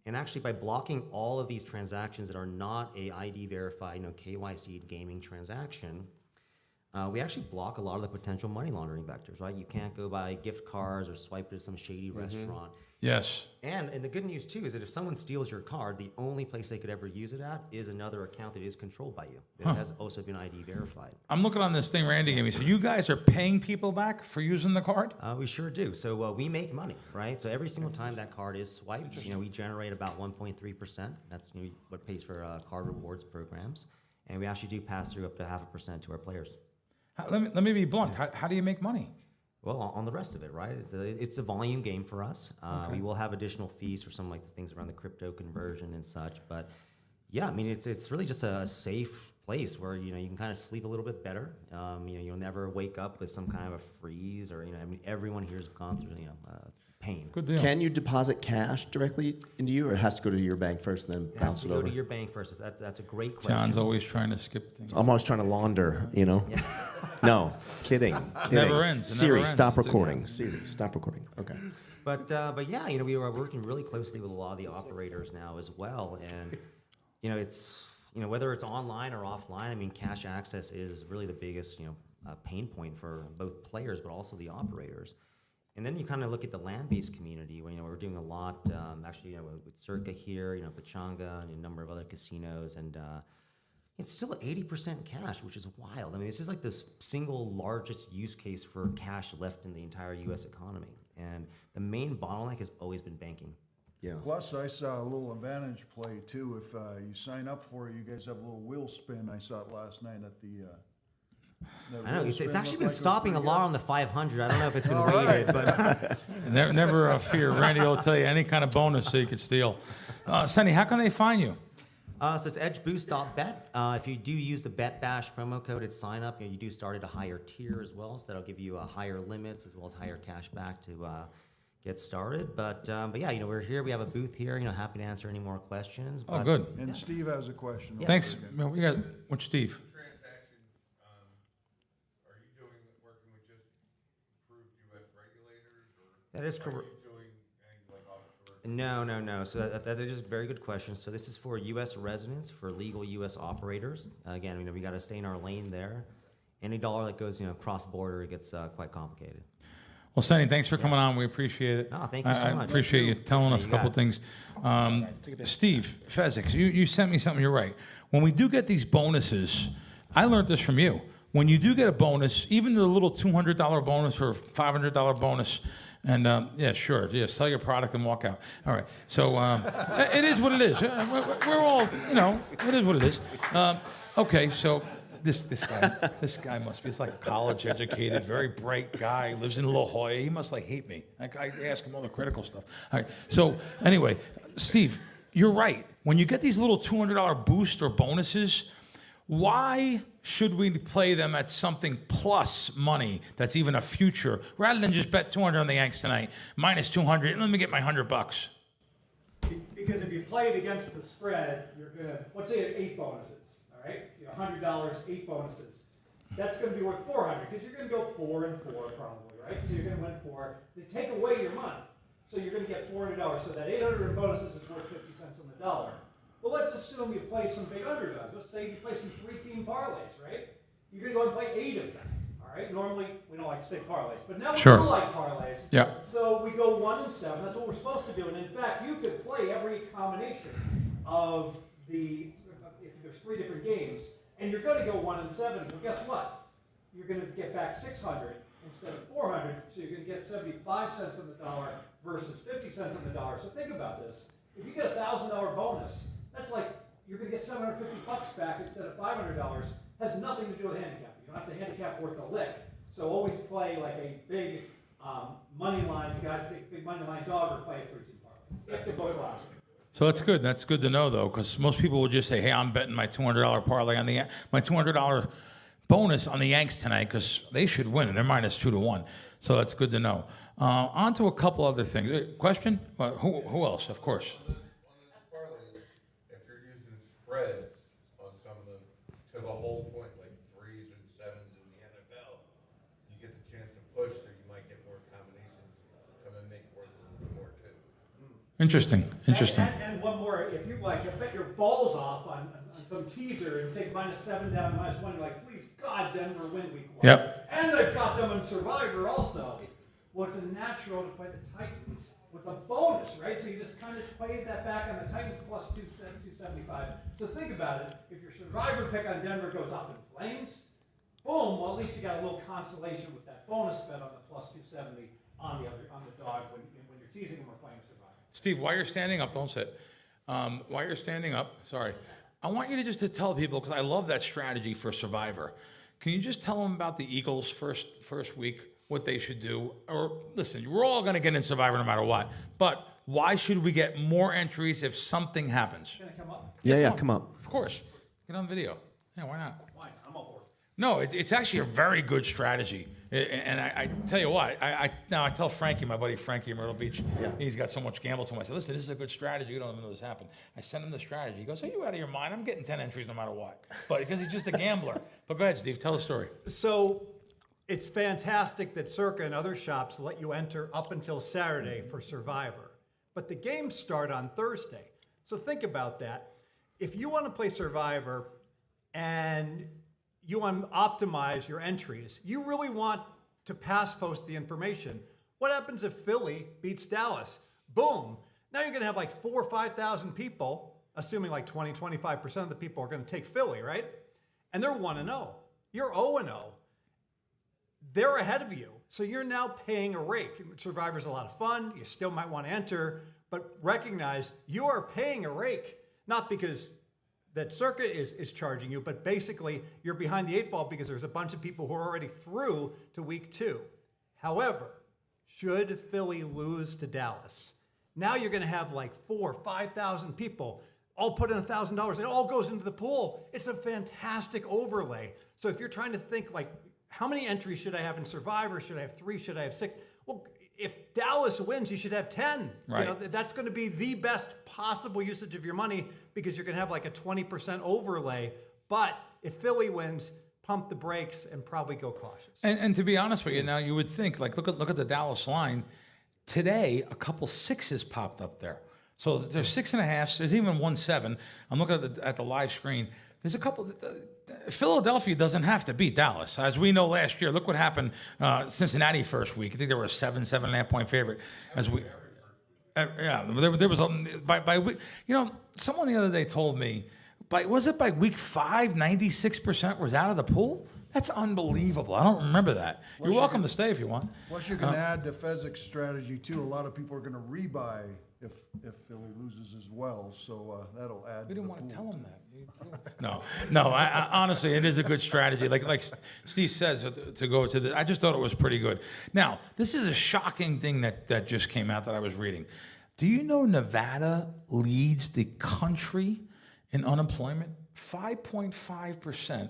And actually, by blocking all of these transactions that are not a ID verified, KYC gaming transaction, we actually block a lot of the potential money laundering vectors, right? You can't go buy gift cards or swipe it at some shady restaurant. Yes. And the good news, too, is that if someone steals your card, the only place they could ever use it at is another account that is controlled by you. It has also been ID verified. I'm looking on this thing Randy gave me. So you guys are paying people back for using the card? We sure do. So we make money, right? So every single time that card is swiped, we generate about 1.3%. That's what pays for card rewards programs. And we actually do pass through up to 0.5% to our players. Let me be blunt. How do you make money? Well, on the rest of it, right? It's a volume game for us. We will have additional fees for some like the things around the crypto conversion and such. But yeah, it's really just a safe place where you can kind of sleep a little bit better. You'll never wake up with some kind of a freeze or everyone here has gone through pain. Good deal. Can you deposit cash directly into you, or it has to go to your bank first and then bounce it over? It has to go to your bank first. That's a great question. John's always trying to skip things. I'm always trying to launder, Yeah. No, kidding. Never ends. Siri, stop recording. Siri, stop recording. Okay. But yeah, we are working really closely with a lot of the operators now as well, and it's whether it's online or offline. Cash access is really the biggest pain point for both players, but also the operators. And then you kind of look at the land-based community. We're doing a lot actually with Circa here, Pechanga, and a number of other casinos, and it's still 80% cash, which is wild. This is like the single largest use case for cash left in the entire U.S. economy. And the main bottleneck has always been banking. Yeah. Plus, I saw a little advantage play, too. If you sign up for it, you guys have a little wheel spin. I saw it last night at the... I know, it's actually been stopping a lot on the 500. I don't know if it's been rated, but... Never fear. Randy will tell you any kind of bonus so you could steal. Senny, how can they find you? So it's edgeboost.bet. If you do use the Bet Bash promo code at sign up, you do start at a higher tier as well, so that'll give you higher limits as well as higher cash back to get started. But yeah, we're here. We have a booth here. Happy to answer any more questions. Oh, good. And Steve has a question. Yeah. Thanks. We got what's Steve? That is correct. No. So that is a very good question. So this is for U.S. residents, for legal U.S. operators. Again, we got to stay in our lane there. Any dollar that goes, cross border, it gets quite complicated. Well, Sonny, thanks for coming on. We appreciate it. No, thank you so I much. appreciate you telling us a couple things. Steve Fezzik, you sent me something. You're right. When we do get these bonuses, I learned this from you. When you do get a bonus, even the little $200 bonus or $500 bonus, and yeah, sure, yeah, sell your product and walk out. All right, so it is what it is. We're all, it is what it is. Okay, so this guy must be, he's like a college educated, very bright guy, lives in La Jolla. He must hate me. I ask him all the critical stuff. All right, so anyway, Steve, you're right. When you get these little $200 boost or bonuses, why should we play them at something plus money that's even a future, rather than just bet 200 on the Yanks tonight, minus 200, and let me get my $100? Because if you play it against the spread, you're gonna, let's say you have 8 bonuses, all right? You have $100, 8 bonuses. That's gonna be worth 400 because you're gonna go 4 and 4 probably, right? So you're gonna win 4. They take away your money, so you're gonna get $400. So that 800 in bonuses is worth 50 cents on the dollar. Well, let's assume you play some big underdogs. Let's say you play some 3-team parlays, right? You're going to go and play 8 of them, all right? Normally, we don't like to say parlays, but now we do like parlays. Yeah. So we go 1 and 7. That's what we're supposed to do. And in fact, you could play every combination of if there's 3 different games, and you're going to go 1 and 7. Well, guess what? You're going to get back 600 instead of 400, so you're going to get 75 cents on the dollar versus 50 cents on the dollar. So think about this. If you get a $1,000 bonus, that's like you're going to get $750 back instead of $500. Has nothing to do with handicapping. You don't have to handicap worth a lick. So always play like a big money line. You got to take a big money line dog or play a 3-team parlay. If the boat allows it. So that's good. That's good to know, though, because most people will just say, "Hey, I'm betting my $200 parlay on my $200 bonus on the Yanks tonight because they should win, and they're minus 2 to 1." So that's good to know. On to a couple other things. Question? Who else? Of course. Spreads on some of them to the whole point, like 3s and 7s in the NFL, you get the chance to push, so you might get more combinations come and make worth a little bit more too. Interesting. And one more, if you bet your balls off on some teaser and take -7 down, -1, you're like, please God, Denver win week 1. Yep. And they've got them in Survivor also. Well, it's a natural to play the Titans with a bonus, right? So you just kind of played that back on the Titans plus 275. So think about it. If your Survivor pick on Denver goes up in flames, boom, well, at least you got a little consolation with that bonus bet on the plus 270 on the dog when you're teasing them or playing Survivor. Steve, while you're standing up, don't sit. While you're standing up, sorry, I want you to tell people, because I love that strategy for Survivor. Can you just tell them about the Eagles first week, what they should do? Or listen, we're all going to get in Survivor no matter what, but why should we get more entries if something happens? Can I come up? Yeah, come up. Of course. Get on video. Yeah, why not? Why? I'm all for it. No, it's actually a very good strategy. And I tell you what, I tell Frankie, my buddy Frankie in Myrtle Beach, he's got so much gamble to him. I said, listen, this is a good strategy. You don't even know this happened. I sent him the strategy. He goes, are you out of your mind? I'm getting 10 entries no matter what. But because he's just a gambler. But go ahead, Steve, tell the story. So it's fantastic that Circa and other shops let you enter up until Saturday for Survivor. But the games start on Thursday. So think about that. If you want to play Survivor and you want to optimize your entries, you really want to pass post the information. What happens if Philly beats Dallas? Boom. Now you're going to have like 4,000 or 5,000 people, assuming like 20-25% of the people are going to take Philly, right? And they're 1-0. You're 0-0. They're ahead of you. So you're now paying a rake. Survivor's a lot of fun. You still might want to enter, but recognize you are paying a rake, not because that Circa is charging you, but basically you're behind the 8 ball because there's a bunch of people who are already through to week 2. However, should Philly lose to Dallas, now you're going to have like 4,000 or 5,000 people all put in $1,000. It all goes into the pool. It's a fantastic overlay. So if you're trying to think like, how many entries should I have in Survivor? Should I have 3? Should I have 6? Well, if Dallas wins, you should have 10. Right. You know, that's going to be the best possible usage of your money because you're going to have like a 20% overlay. But if Philly wins, pump the brakes and probably go cautious. And to be honest with you, now you would think, like, look at the Dallas line. Today, a couple 6s popped up there. So there's 6.5. There's even 1 7. I'm looking at the live screen. There's a couple. Philadelphia doesn't have to beat Dallas. As we know last year, look what happened Cincinnati first week. I think they were a 7.5 point favorite. There was someone the other day told me, was it by week 5, 96% was out of the pool? That's unbelievable. I don't remember that. You're welcome to stay if you want. Plus, you can add to Fezzik's strategy too. A lot of people are going to rebuy if Philly loses as well, so that'll add. We didn't want to tell him that. No. I honestly, it is a good strategy. Like Steve says, to go to the. I just thought it was pretty good. Now, this is a shocking thing that just came out that I was reading. Do you know Nevada leads the country in unemployment? 5.5%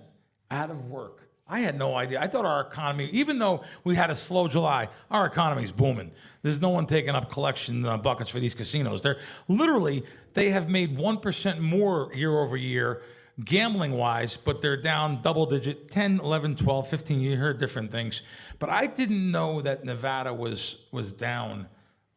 out of work. I had no idea. I thought our economy, even though we had a slow July, our economy's booming. There's no one taking up collection buckets for these casinos. They have made 1% more year over year gambling wise, but they're down double digit, 10, 11, 12, 15. You heard different things. But I didn't know that Nevada was down.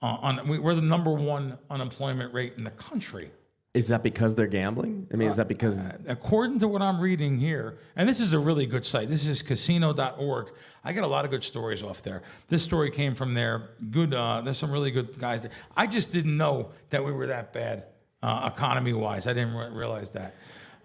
We're the number 1 unemployment rate in the country. Is that because they're gambling? I mean, is that because... according to what I'm reading here, and this is a really good site. This is casino.org. I get a lot of good stories off there. This story came from there. Good. There's some really good guys there. I just didn't know that we were that bad economy-wise. I didn't realize that.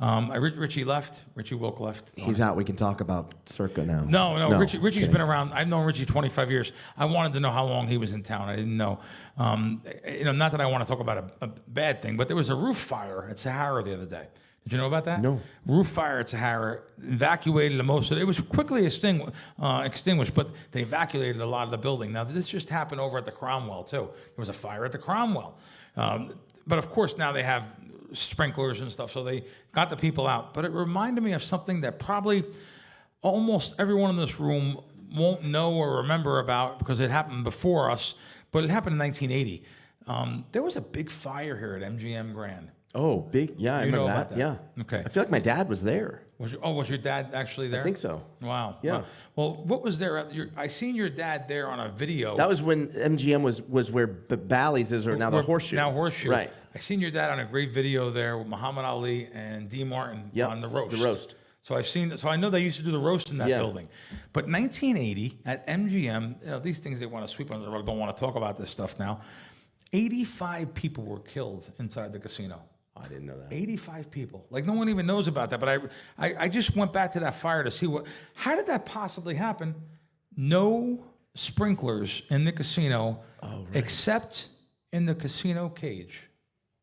Richie left. Richie Wilk left. He's out. We can talk about Circa now. No. Richie's been around. I've known Richie 25 years. I wanted to know how long he was in town. I didn't know. Not that I want to talk about a bad thing, but there was a roof fire at Sahara the other day. Did you know about that? No. Roof fire at Sahara, evacuated most of it. It was quickly extinguished, but they evacuated a lot of the building. Now, this just happened over at the Cromwell, too. There was a fire at the Cromwell. But, of course, now they have sprinklers and stuff, so they got the people out. But it reminded me of something that probably almost everyone in this room won't know or remember about because it happened before us, but it happened in 1980. There was a big fire here at MGM Grand. Oh, big. Yeah, I remember that. Yeah. Okay. I feel like my dad was there. Was your dad actually there? I think so. Wow. Yeah. Wow. Well, what was there? I seen your dad there on a video. That was when MGM was where Bally's is, or now the Horseshoe. Now Horseshoe. Right. I seen your dad on a great video there with Muhammad Ali and D. Martin on the roast. The roast. So I know they used to do the roast in that building. But 1980 at MGM, these things they want to sweep under the rug, don't want to talk about this stuff now. 85 people were killed inside the casino. I didn't know that. 85 people. Like, no one even knows about that. But I just went back to that fire to see how did that possibly happen? No sprinklers in the casino except in the casino cage.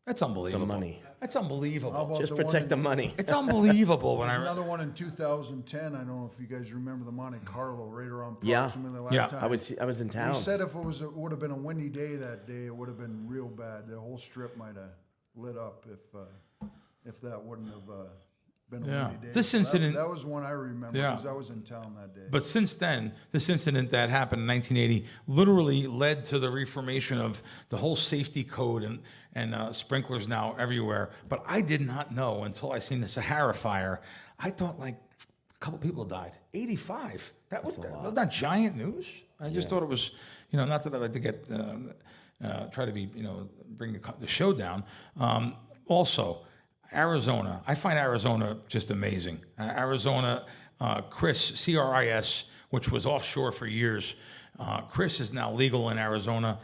That's unbelievable. The money. That's unbelievable. Just protect the money. It's unbelievable. There's another one in 2010. I don't know if you guys remember the Monte Carlo right around Yeah. approximately that time. I was in town. He said if it would have been a windy day that day, it would have been real bad. The whole strip might have lit up if that wouldn't have been a windy day. This incident that was one I remember because I was in town that day. But since then, this incident that happened in 1980 literally led to the reformation of the whole safety code and sprinklers now everywhere. But I did not know until I seen the Sahara fire. I thought like a couple people died. 85. That was not giant news. I just thought it was, not that I like to get try to be, bring the show down. Also, Arizona. I find Arizona just amazing. Arizona, Chris, CRIS, which was offshore for years. Chris is now legal in Arizona.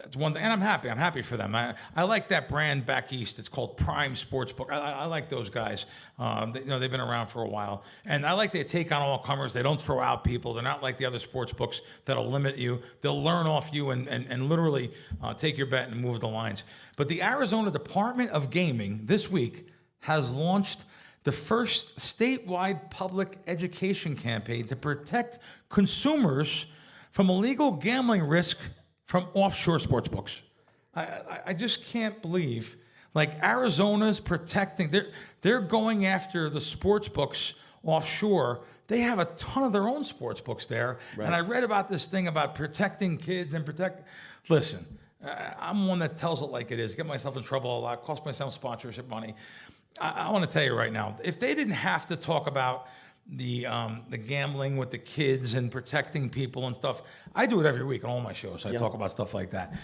That's one thing, and I'm happy. I'm happy for them. I like that brand back east. It's called Prime Sportsbook. I like those guys. They've been around for a while, and I like they take on all comers. They don't throw out people. They're not like the other sports books that'll limit you. They'll learn off you and literally take your bet and move the lines. But the Arizona Department of Gaming this week has launched the first statewide public education campaign to protect consumers from illegal gambling risk from offshore sports books. I just can't believe, like, Arizona's protecting, they're going after the sports books offshore. They have a ton of their own sports books there. Right. And I read about this thing about protecting kids and listen, I'm one that tells it like it is, get myself in trouble a lot, cost myself sponsorship money. I want to tell you right now, if they didn't have to talk about the gambling with the kids and protecting people and stuff, I do it every week on all my shows. I talk about stuff like that.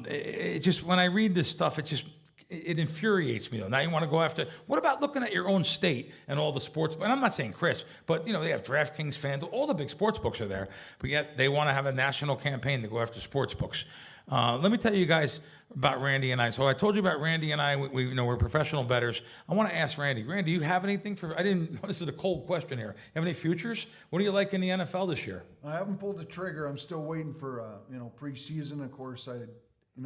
It just, when I read this stuff, it infuriates me though. Now you want to go after. What about looking at your own state and all the sports? And I'm not saying Chris, but they have DraftKings, FanDuel, all the big sports books are there. But yet they want to have a national campaign to go after sports books. Let me tell you guys about Randy and I. So I told you about Randy and I. We're professional bettors. I want to ask Randy. Randy, do you have anything for? This is a cold question here. You have any futures? What do you like in the NFL this year? I haven't pulled the trigger. I'm still waiting for preseason. Of course,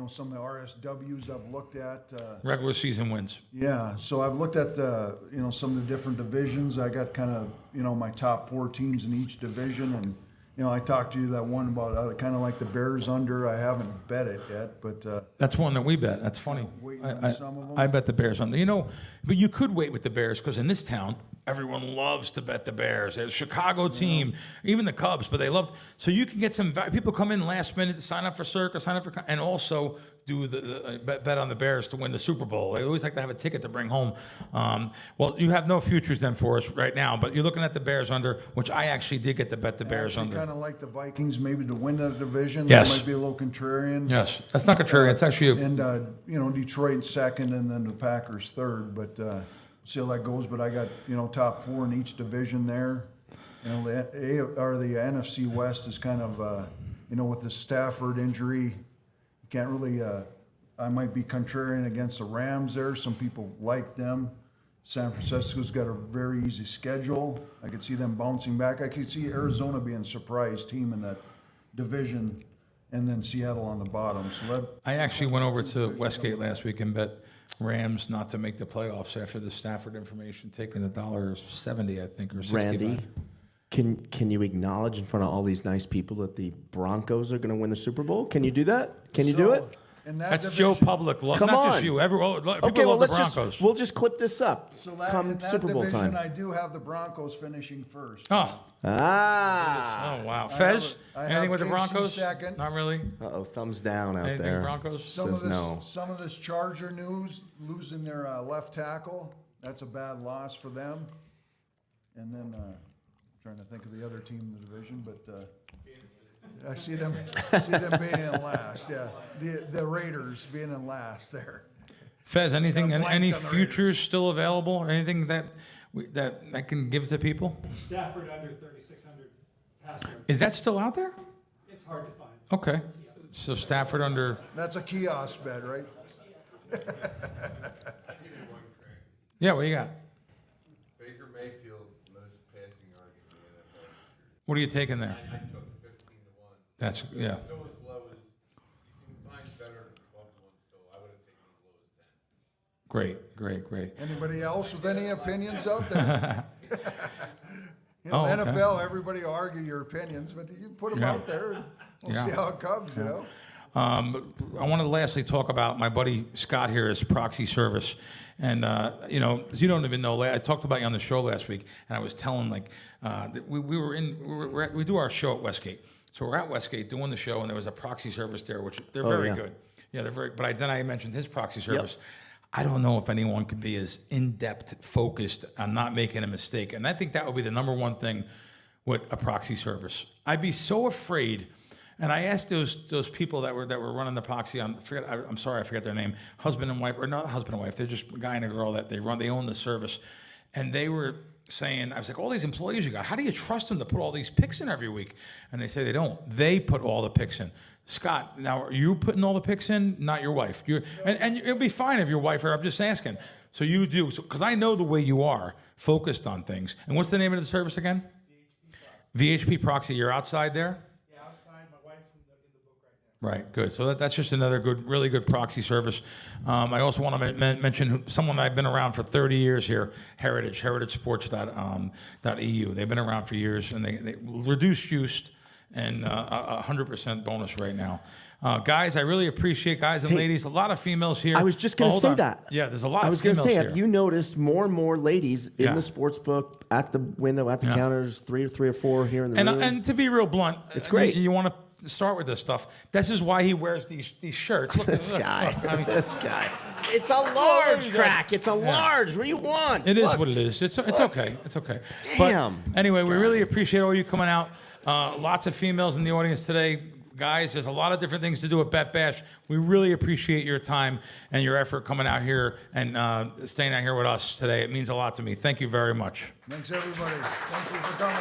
some of the RSWs I've looked at. Regular season wins. Yeah, so I've looked at some of the different divisions. I got kind of my top 4 teams in each division, and I talked to you that one about kind of like the Bears under. I haven't bet it yet, but that's one that we bet. That's funny. I bet the Bears under. But you could wait with the Bears because in this town, everyone loves to bet the Bears. There's a Chicago team, even the Cubs, but they loved. So you can get some people come in last minute to sign up for Circa, and also do the bet on the Bears to win the Super Bowl. They always like to have a ticket to bring home. Well, you have no futures then for us right now, but you're looking at the Bears under, which I actually did get to bet the Bears under. Kind of like the Vikings maybe to win the division. Yes. That might be a little contrarian. Yes, that's not contrarian. It's actually and Detroit in second, and then the Packers third. But see how that goes. But I got top 4 in each division there. The NFC West is kind of with the Stafford injury, you can't really. I might be contrarian against the Rams there. Some people like them. San Francisco's got a very easy schedule. I could see them bouncing back. I could see Arizona being a surprise team in that division, and then Seattle on the bottom. So I actually went over to Westgate last week and bet Rams not to make the playoffs after the Stafford information, taking $1.70, I think, or 65. Randy, can you acknowledge in front of all these nice people that the Broncos are going to win the Super Bowl? Can you do that? Can you do it? That's Joe Public. Come not on. Just you. People love the Broncos. We'll just clip this up. So come in that Super Bowl division, time. I do have the Broncos finishing first. Oh, wow. Fez, anything with the Broncos? Second. Not really. Thumbs down out anything there. Broncos? Some of this Charger news, losing their left tackle. That's a bad loss for them. And then trying to think of the other team in the division, but I see them being in last. Yeah, the Raiders being in last there. Fez, any futures still available, or anything that I can give to people? Stafford under 3,600 passer. Is that still out there? It's hard to find. Okay, so Stafford under. That's a kiosk bet, right? Yeah, what do you got? Baker Mayfield most passing yards in the NFL. What are you taking there? I took 15 to 1. That's yeah. Still as low as you can find better than 12 to 1 still. I would have taken as low as 10. Great. Anybody else with any opinions out there? Okay. NFL, everybody argue your opinions, but you put them out there and we'll see how it comes, I want to lastly talk about my buddy Scott here, his proxy service. And, you don't even know, I talked about you on the show last week, and I was telling, that we do our show at Westgate. So we're at Westgate doing the show, and there was a proxy service there, which they're very good. Yeah, they're very, but then I mentioned his proxy service. Yep. I don't know if anyone could be as in-depth focused on not making a mistake. And I think that would be the number one thing with a proxy service. I'd be so afraid. And I asked those people that were running the proxy on, I'm sorry, I forget their name, husband and wife, or not husband and wife, they're just a guy and a girl that they own the service. And they were saying, I was like, all these employees you got, how do you trust them to put all these picks in every week? And they say they don't. They put all the picks in. Scott, now are you putting all the picks in? Not your wife. And it'll be fine if your wife, or I'm just asking. So you do, because I know the way you are, focused on things. And what's the name of the service again? VHP Proxy. You're outside there? Yeah, outside. My wife's in the book right now. Right, good. So that's just another really good proxy service. I also want to mention someone I've been around for 30 years here, heritagesports.eu. They've been around for years, and they reduced juiced and 100% bonus right now. Guys, I really appreciate, guys and ladies, a lot of females here. I was just going to say that. Yeah, there's a lot of females here. I was going to say, have you noticed more and more ladies in the sports book, at the window, at the counters, three or four here in the room? And to be real blunt, it's great. You want to start with this stuff. This is why he wears these shirts. Look, this guy. This guy. It's a large, Crack. It's a large. What do you want? It is what it is. It's okay. It's okay. Damn. But anyway, we really appreciate all you coming out. Lots of females in the audience today. guys, there's a lot of different things to do at Bet Bash. We really appreciate your time and your effort coming out here and staying out here with us today. It means a lot to me. Thank you very much. Thanks, everybody. Thank you for coming.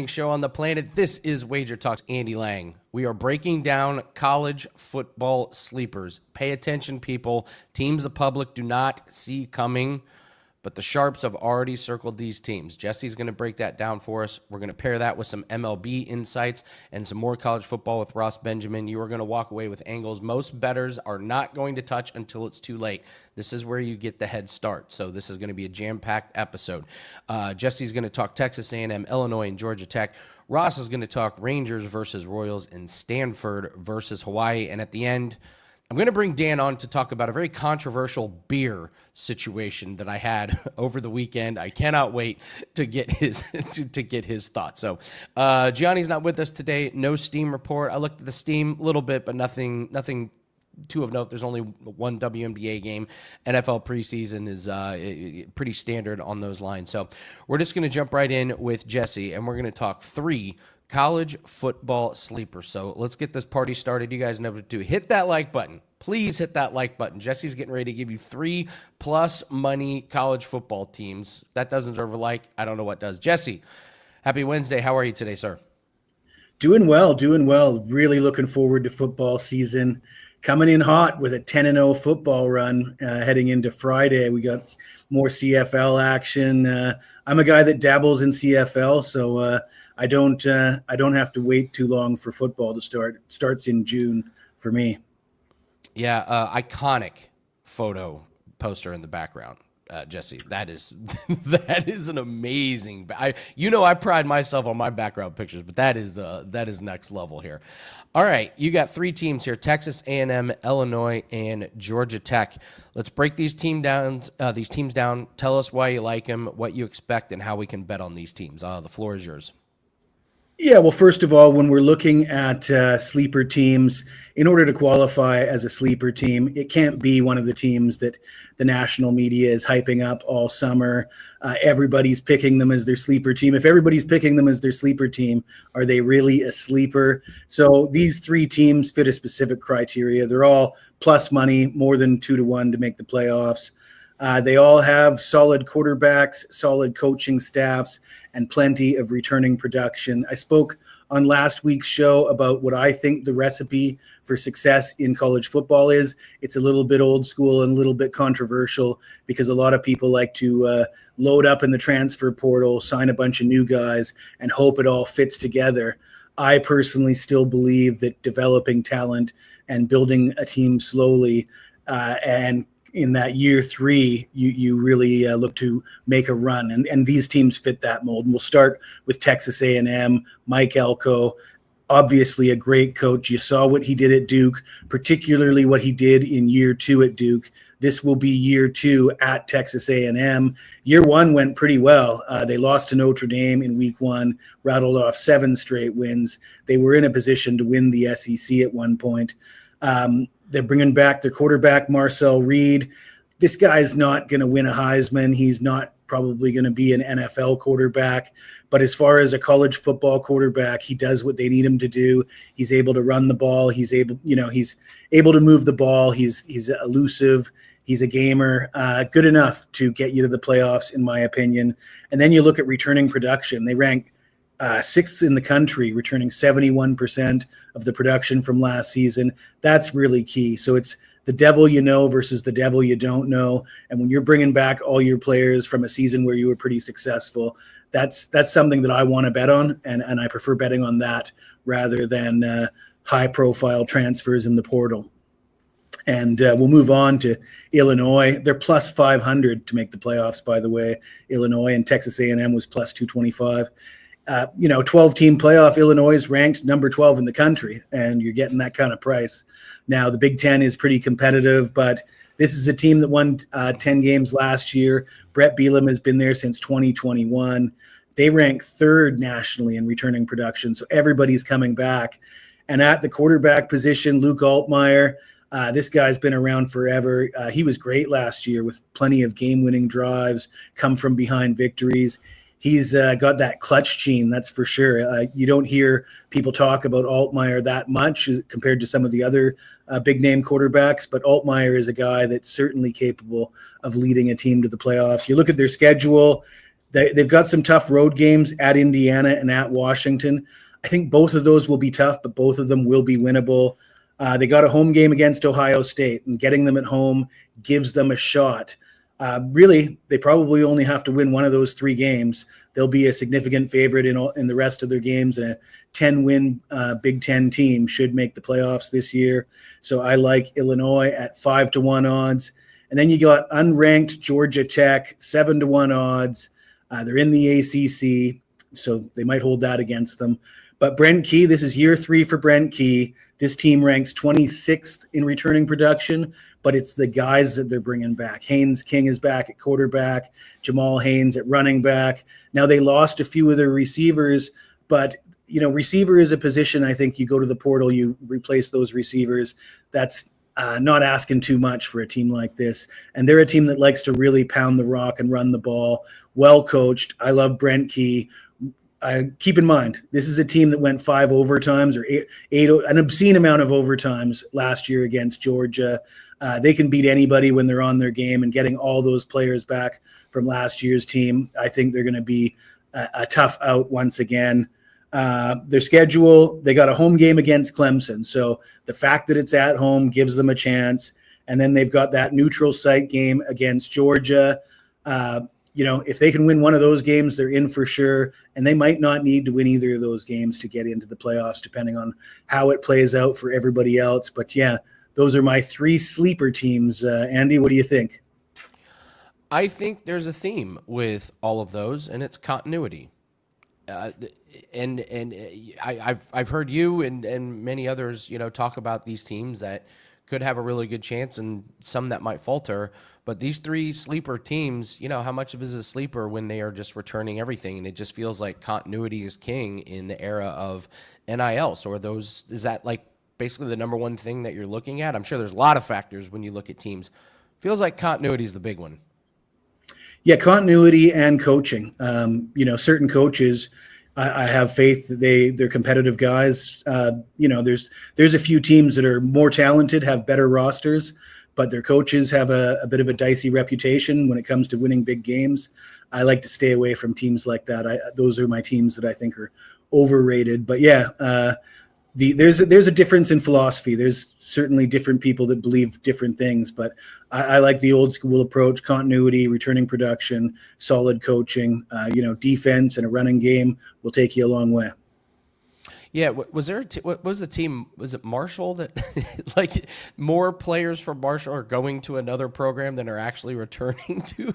Show on the planet. This is Wager Talk's Andy Lang. We are breaking down college football sleepers. Pay attention, people. Teams the public do not see coming, but the sharps have already circled these teams. Jesse's going to break that down for us. We're going to pair that with some MLB insights and some more college football with Ross Benjamin. You are going to walk away with angles most bettors are not going to touch until it's too late. This is where you get the head start. So this is going to be a jam-packed episode. Jesse's going to talk Texas A&M, Illinois, and Georgia Tech. Ross is going to talk Rangers versus Royals and Stanford versus Hawaii. And at the end, I'm going to bring Dan on to talk about a very controversial beer situation that I had over the weekend. I cannot wait to get his to get his thoughts. So Gianni's not with us today. No Steam report. I looked at the Steam a little bit, but nothing too of note. There's only one WNBA game. NFL preseason is pretty standard on those lines. So we're just going to jump right in with Jesse, and we're going to talk 3 college football sleepers. So let's get this party started. You guys know what to do. Hit that like button. Please hit that like button. Jesse's getting ready to give you 3 plus money college football teams. If that doesn't deserve a like, I don't know what does. Jesse, happy Wednesday. How are you today, sir? Doing well. Really looking forward to football season. Coming in hot with a 10-0 football run heading into Friday. We got more CFL action. I'm a guy that dabbles in CFL, so I don't have to wait too long for football to start. It starts in June for me. Yeah, iconic photo poster in the background, Jesse. That is an amazing. I pride myself on my background pictures, but that is next level here. All right, you got 3 teams here: Texas A&M, Illinois, and Georgia Tech. Let's break these teams down. Tell us why you like them, what you expect, and how we can bet on these teams. The floor is yours. Yeah, well, first of all, when we're looking at sleeper teams, in order to qualify as a sleeper team, it can't be one of the teams that the national media is hyping up all summer. Everybody's picking them as their sleeper team. If everybody's picking them as their sleeper team, are they really a sleeper? So these 3 teams fit a specific criteria. They're all plus money, more than 2-1 to make the playoffs. They all have solid quarterbacks, solid coaching staffs, and plenty of returning production. I spoke on last week's show about what I think the recipe for success in college football is. It's a little bit old school and a little bit controversial because a lot of people like to load up in the transfer portal, sign a bunch of new guys, and hope it all fits together. I personally still believe that developing talent and building a team slowly and in that year 3, you really look to make a run. And these teams fit that mold. And we'll start with Texas A&M, Mike Elko, obviously a great coach. You saw what he did at Duke, particularly what he did in year 2 at Duke. This will be year 2 at Texas A&M. Year 1 went pretty well. They lost to Notre Dame in week 1, rattled off 7 straight wins. They were in a position to win the SEC at one point. They're bringing back their quarterback, Marcel Reed. This guy's not going to win a Heisman. He's not probably going to be an NFL quarterback. But as far as a college football quarterback, he does what they need him to do. He's able to run the ball. He's able to move the ball. He's elusive. He's a gamer. Good enough to get you to the playoffs, in my opinion. And then you look at returning production. They rank 6th in the country, returning 71% of the production from last season. That's really key. So it's the devil you know versus the devil you don't know. And when you're bringing back all your players from a season where you were pretty successful, that's something that I want to bet on. And I prefer betting on that rather than high-profile transfers in the portal. And we'll move on to Illinois. They're plus 500 to make the playoffs, by the way, Illinois, and Texas A&M was plus 225. 12-team playoff, Illinois is ranked number 12 in the country, and you're getting that kind of price. Now, the Big Ten is pretty competitive, but this is a team that won 10 games last year. Brett Bielema has been there since 2021. They rank 3rd nationally in returning production, so everybody's coming back. And at the quarterback position, Luke Altmaier, this guy's been around forever. He was great last year with plenty of game-winning drives, come from behind victories. He's got that clutch gene, that's for sure. You don't hear people talk about Altmaier that much compared to some of the other big-name quarterbacks, but Altmaier is a guy that's certainly capable of leading a team to the playoffs. You look at their schedule, They've got some tough road games at Indiana and at Washington. I think both of those will be tough, but both of them will be winnable. They got a home game against Ohio State, and getting them at home gives them a shot. Really, they probably only have to win one of those 3 games. They'll be a significant favorite in the rest of their games, and a 10-win Big Ten team should make the playoffs this year. So I like Illinois at 5-1 odds. And then you got unranked Georgia Tech, 7-1 odds. They're in the ACC, so they might hold that against them. But Brent Key, this is year 3 for Brent Key. This team ranks 26th in returning production, but it's the guys that they're bringing back. Haynes King is back at quarterback, Jamal Haynes at running back. Now, they lost a few of their receivers, but receiver is a position. I think you go to the portal, you replace those receivers. That's not asking too much for a team like this. And they're a team that likes to really pound the rock and run the ball. Well coached. I love Brent Key. Keep in mind, this is a team that went 5 overtimes or eight, an obscene amount of overtimes last year against Georgia. They can beat anybody when they're on their game, and getting all those players back from last year's team, I think they're going to be a tough out once again. Their schedule, they got a home game against Clemson. So the fact that it's at home gives them a chance. And then they've got that neutral site game against Georgia. If they can win one of those games, they're in for sure. And they might not need to win either of those games to get into the playoffs, depending on how it plays out for everybody else. But yeah, those are my 3 sleeper teams. Andy, what do you think? I think there's a theme with all of those, and it's continuity. I've heard you and many others, talk about these teams that could have a really good chance and some that might falter. But these 3 sleeper teams, how much of it is a sleeper when they are just returning everything? And it just feels like continuity is king in the era of NIL. So is that like basically the number one thing that you're looking at? I'm sure there's a lot of factors when you look at teams. Feels like continuity is the big one. Yeah, continuity and coaching. Certain coaches, I have faith that they're competitive guys. There's a few teams that are more talented, have better rosters, but their coaches have a bit of a dicey reputation when it comes to winning big games. I like to stay away from teams like that. Those are my teams that I think are overrated. But yeah, there's a difference in philosophy. There's certainly different people that believe different things, but I like the old school approach: continuity, returning production, solid coaching. Defense and a running game will take you a long way. Yeah, was there? What was the team? Was it Marshall that, like, more players from Marshall are going to another program than are actually returning to?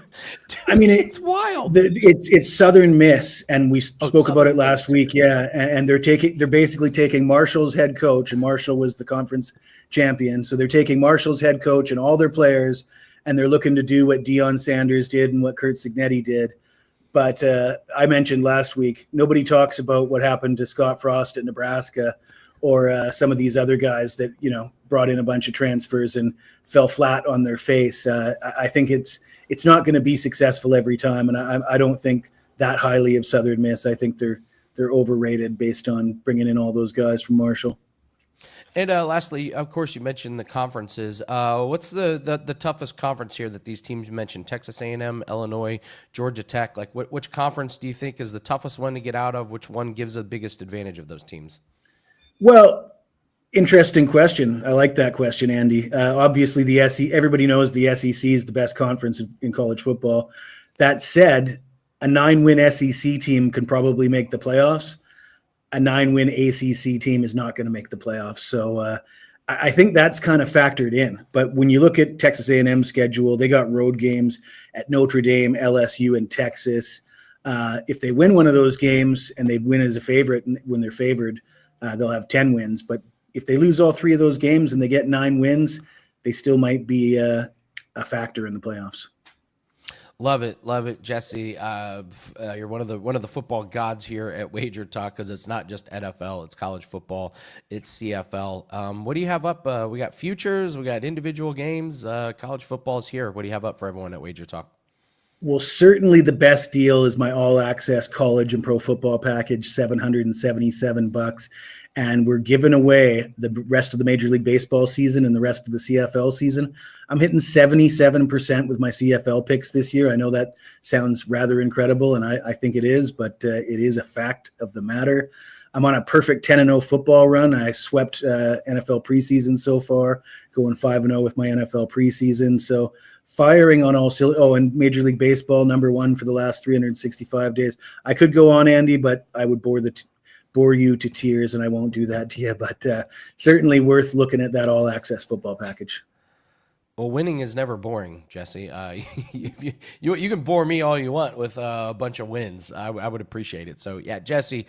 I mean, it's wild. It's Southern Miss, and we spoke about it last week. Yeah, and they're basically taking Marshall's head coach, and Marshall was the conference champion, so they're taking Marshall's head coach and all their players, and they're looking to do what Deion Sanders did and what Kurt Cignetti did. But I mentioned last week, nobody talks about what happened to Scott Frost at Nebraska, or some of these other guys that brought in a bunch of transfers and fell flat on their face. I think it's not going to be successful every time, and I don't think that highly of Southern Miss. I think they're overrated based on bringing in all those guys from Marshall. And lastly, of course, you mentioned the conferences. What's the toughest conference here that these teams mentioned? Texas A&M, Illinois, Georgia Tech. Like, which conference do you think is the toughest one to get out of? Which one gives the biggest advantage of those teams? Well, interesting question. I like that question, Andy. Obviously, the SEC. Everybody knows the SEC is the best conference in college football. That said, a 9-win SEC team can probably make the playoffs. A 9-win ACC team is not going to make the playoffs. So I think that's kind of factored in. But when you look at Texas A&M's schedule, they got road games at Notre Dame, LSU, and Texas. If they win one of those games and they win as a favorite, when they're favored, they'll have 10 wins. But if they lose all 3 of those games and they get 9 wins, they still might be a factor in the playoffs. Love it, Jesse. You're one of the football gods here at WagerTalk, because it's not just NFL, it's college football, it's CFL. What do you have up? We got futures, we got individual games. College football is here. What do you have up for everyone at WagerTalk? Well, certainly the best deal is my all-access college and pro football package, $777, and we're giving away the rest of the Major League Baseball season and the rest of the CFL season. I'm hitting 77% with my CFL picks this year. I know that sounds rather incredible, and I think it is, but it is a fact of the matter. I'm on a perfect 10-0 football run. I swept NFL preseason so far, going 5-0 with my NFL preseason. So firing on all and Major League Baseball #1 for the last 365 days. I could go on, Andy, but I would bore you to tears, and I won't do that to you. But certainly worth looking at that all-access football package. Well, winning is never boring, Jesse. You can bore me all you want with a bunch of wins. I would appreciate it. So, yeah, Jesse,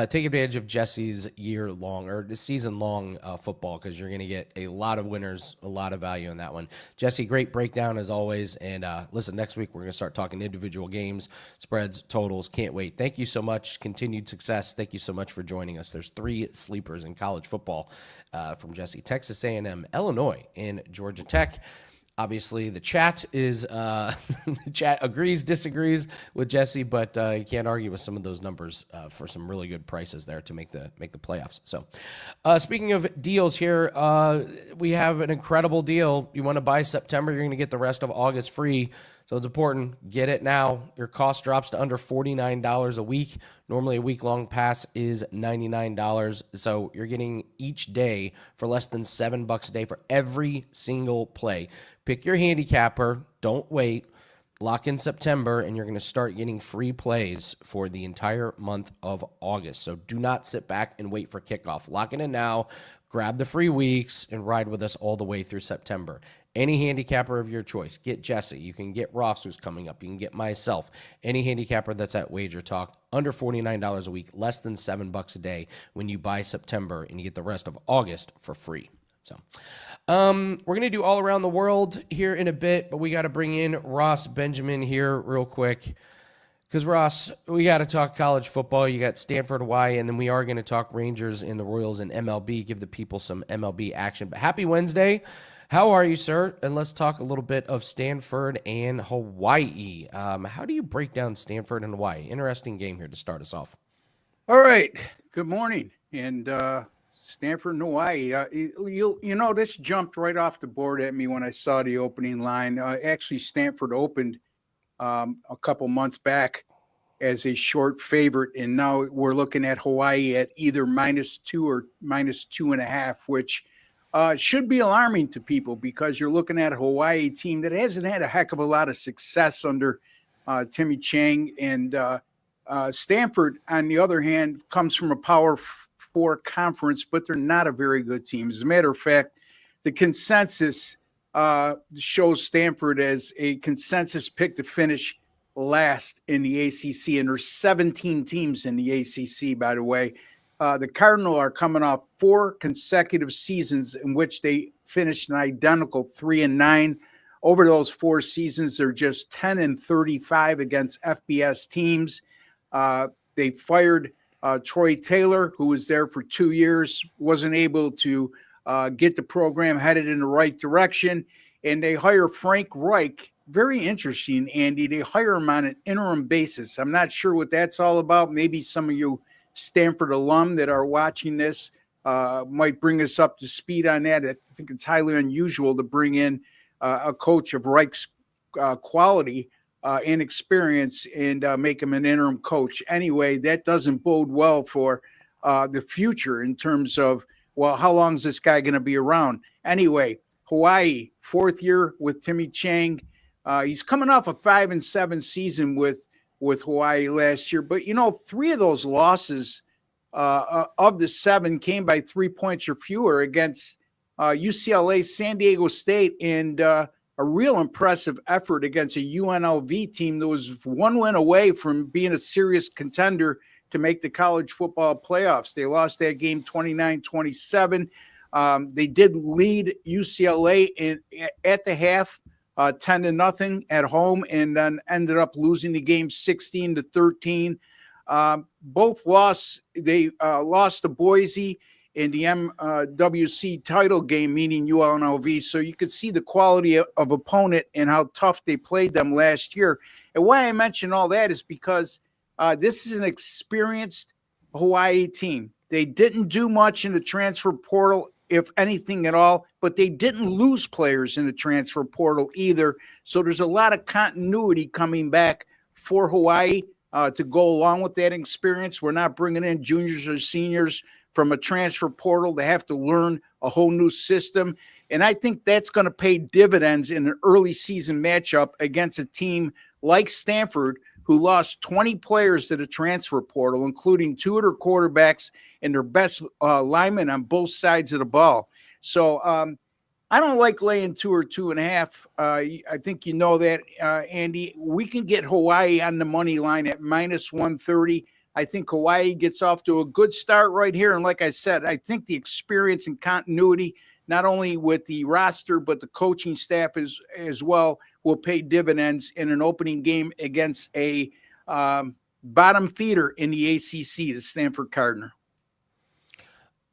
take advantage of Jesse's year-long or season-long football because you're going to get a lot of winners, a lot of value in that one. Jesse, great breakdown as always. And listen, next week we're going to start talking individual games, spreads, totals. Can't wait. Thank you so much. Continued success. Thank you so much for joining us. There's 3 sleepers in college football from Jesse: Texas A&M, Illinois, and Georgia Tech. Obviously, the chat is the chat agrees, disagrees with Jesse, but you can't argue with some of those numbers for some really good prices there to make the playoffs. So, speaking of deals here, we have an incredible deal. You want to buy September, you're going to get the rest of August free. So it's important. Get it now. Your cost drops to under $49 a week. Normally a week-long pass is $99. So you're getting each day for less than $7 a day for every single play. Pick your handicapper. Don't wait. Lock in September, and you're going to start getting free plays for the entire month of August. So do not sit back and wait for kickoff. Lock it in now. Grab the free weeks and ride with us all the way through September. Any handicapper of your choice. Get Jesse. You can get Ross, who's coming up. You can get myself. Any handicapper that's at WagerTalk. Under $49 a week. Less than $7 a day when you buy September, and you get the rest of August for free. So we're going to do all around the world here in a bit, but we got to bring in Ross Benjamin here real quick. Because, Ross, we got to talk college football. You got Stanford, Hawaii, and then we are going to talk Rangers and the Royals and MLB, give the people some MLB action. But happy Wednesday. How are you, sir? And let's talk a little bit of Stanford and Hawaii. How do you break down Stanford and Hawaii? Interesting game here to start us off. All right. Good morning. And Stanford and Hawaii. You know, this jumped right off the board at me when I saw the opening line. Actually, Stanford opened a couple months back as a short favorite, and now we're looking at Hawaii at either -2 or -2.5, which should be alarming to people because you're looking at a Hawaii team that hasn't had a heck of a lot of success under Timmy Chang, and Stanford, on the other hand, comes from a Power 4 conference, but they're not a very good team. As a matter of fact, the consensus shows Stanford as a consensus pick to finish last in the ACC, and there's 17 teams in the ACC, by the way. The Cardinals are coming off 4 consecutive seasons in which they finished an identical 3-9. Over those 4 seasons, they're just 10-35 against FBS teams. They fired Troy Taylor, who was there for 2 years, wasn't able to get the program headed in the right direction, and they hire Frank Reich. Very interesting, Andy. They hire him on an interim basis. I'm not sure what that's all about. Maybe some of you Stanford alum that are watching this might bring us up to speed on that. I think it's highly unusual to bring in a coach of Reich's quality and experience and make him an interim coach. Anyway, that doesn't bode well for the future in terms of, well, how long is this guy going to be around? Anyway, Hawaii, 4th year with Timmy Chang. He's coming off a 5-7 season with Hawaii last year. But, you know, 3 of those losses of the 7 came by 3 points or fewer against UCLA, San Diego State, and a real impressive effort against a UNLV team that was 1 win away from being a serious contender to make the college football playoffs. They lost that game 29-27. They did lead UCLA at the half, 10-0 at home, and then ended up losing the game 16-13. Both lost. They lost to Boise in the MWC title game, meaning UNLV. So you could see the quality of opponent and how tough they played them last year. And why I mention all that is because this is an experienced Hawaii team. They didn't do much in the transfer portal, if anything at all, but they didn't lose players in the transfer portal either. So there's a lot of continuity coming back for Hawaii to go along with that experience. We're not bringing in juniors or seniors from a transfer portal. They have to learn a whole new system. And I think that's going to pay dividends in an early season matchup against a team like Stanford, who lost 20 players to the transfer portal, including 2 of their quarterbacks and their best linemen on both sides of the ball. So I don't like laying 2 or 2.5. I think you know that, Andy. We can get Hawaii on the money line at -130. I think Hawaii gets off to a good start right here. And like I said, I think the experience and continuity, not only with the roster, but the coaching staff as well, will pay dividends in an opening game against a bottom feeder in the ACC, the Stanford Cardinal.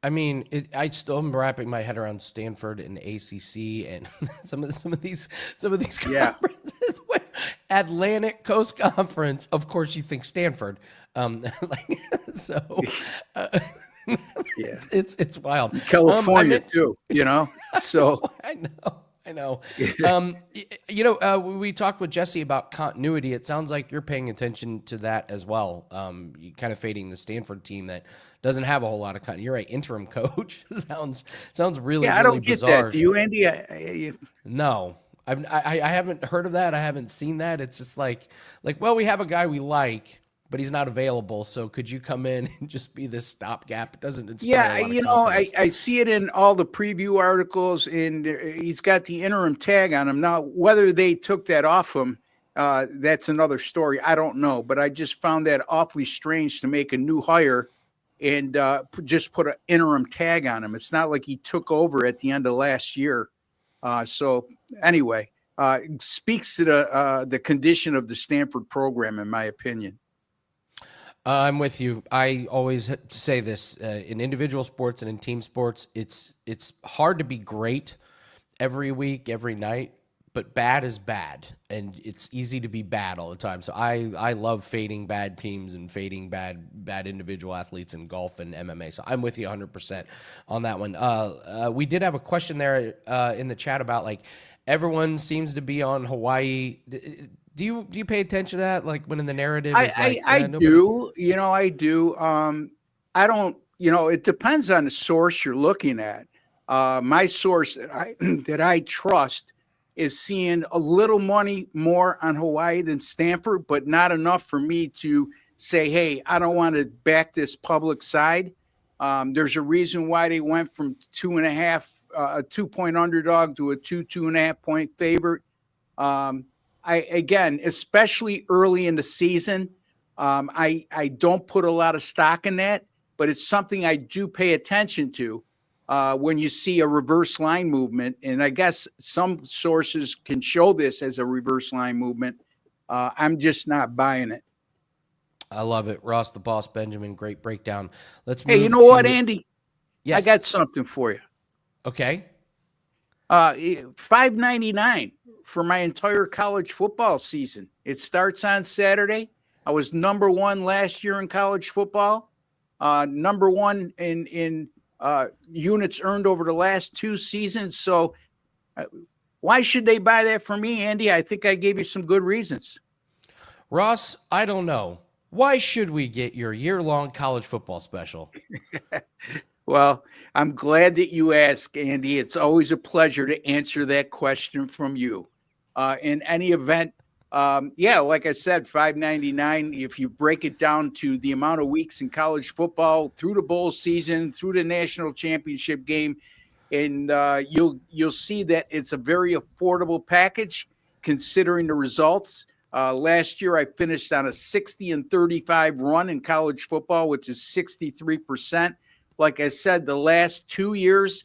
I mean, I still am wrapping my head around Stanford and ACC and some of these conferences. Atlantic Coast Conference, of course, you think Stanford. It's wild. California too, you know. So I know. We talked with Jesse about continuity. It sounds like you're paying attention to that as well. You kind of fading the Stanford team that doesn't have a whole lot of continuity. You're right, interim coach sounds really. Yeah, I don't bizarre. get that. Do you, Andy? No, I haven't heard of that. I haven't seen that. It's just like, well, we have a guy we like, but he's not available. So could you come in and just be this stopgap? It doesn't inspire a lot of confidence. I see it in all the preview articles, and he's got the interim tag on him. Now, whether they took that off him, that's another story. I don't know, but I just found that awfully strange to make a new hire and just put an interim tag on him. It's not like he took over at the end of last year. So anyway, speaks to the condition of the Stanford program, in my opinion. I'm with you. I always say this in individual sports and in team sports. It's hard to be great every week, every night, but bad is bad, and it's easy to be bad all the time. So I love fading bad teams and fading bad individual athletes in golf and MMA. So I'm with you 100% on that one. We did have a question there in the chat about like everyone seems to be on Hawaii. Do you pay attention to that? Like when in the narrative, I do. I do. I don't. It depends on the source you're looking at. My source that I trust is seeing a little money more on Hawaii than Stanford, but not enough for me to say, hey, I don't want to back this public side. There's a reason why they went from 2.5, a 2-point underdog to a 2.5 point favorite. Again, especially early in the season, I don't put a lot of stock in that, but it's something I do pay attention to when you see a reverse line movement. And I guess some sources can show this as a reverse line movement. I'm just not buying it. I love it. Ross the Boss Benjamin, great breakdown. Let's move Hey, you know what, Andy? Yes. I got something for you. Okay. $5.99 for my entire college football season. It starts on Saturday. I was number 1 last year in college football. Number 1 in units earned over the last 2 seasons. So why should they buy that for me, Andy? I think I gave you some good reasons. Ross, I don't know. Why should we get your year-long college football special? Well, I'm glad that you asked, Andy. It's always a pleasure to answer that question from you. In any event, like I said, $5.99. If you break it down to the amount of weeks in college football, through the bowl season, through the national championship game, and you'll see that it's a very affordable package considering the results. Last year, I finished on a 60-35 run in college football, which is 63%. Like I said, the last 2 years,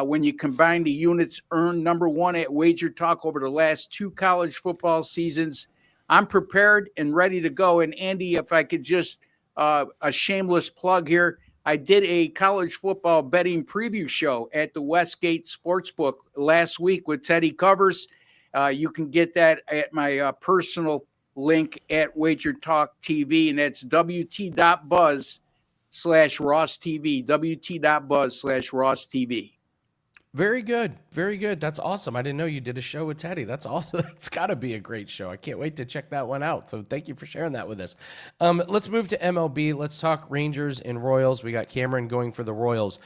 when you combine the units earned, number 1 at WagerTalk over the last 2 college football seasons, I'm prepared and ready to go. And Andy, if I could just a shameless plug here, I did a college football betting preview show at the Westgate Sportsbook last week with Teddy Covers. You can get that at my personal link at WagerTalk TV, and that's wt.buzz/Ross TV, wt.buzz/Ross TV. Very good. Very good. That's awesome. I didn't know you did a show with Teddy. That's awesome. It's got to be a great show. I can't wait to check that one out. So thank you for sharing that with us. Let's move to MLB. Let's talk Rangers and Royals. We got Cameron going for the Royals.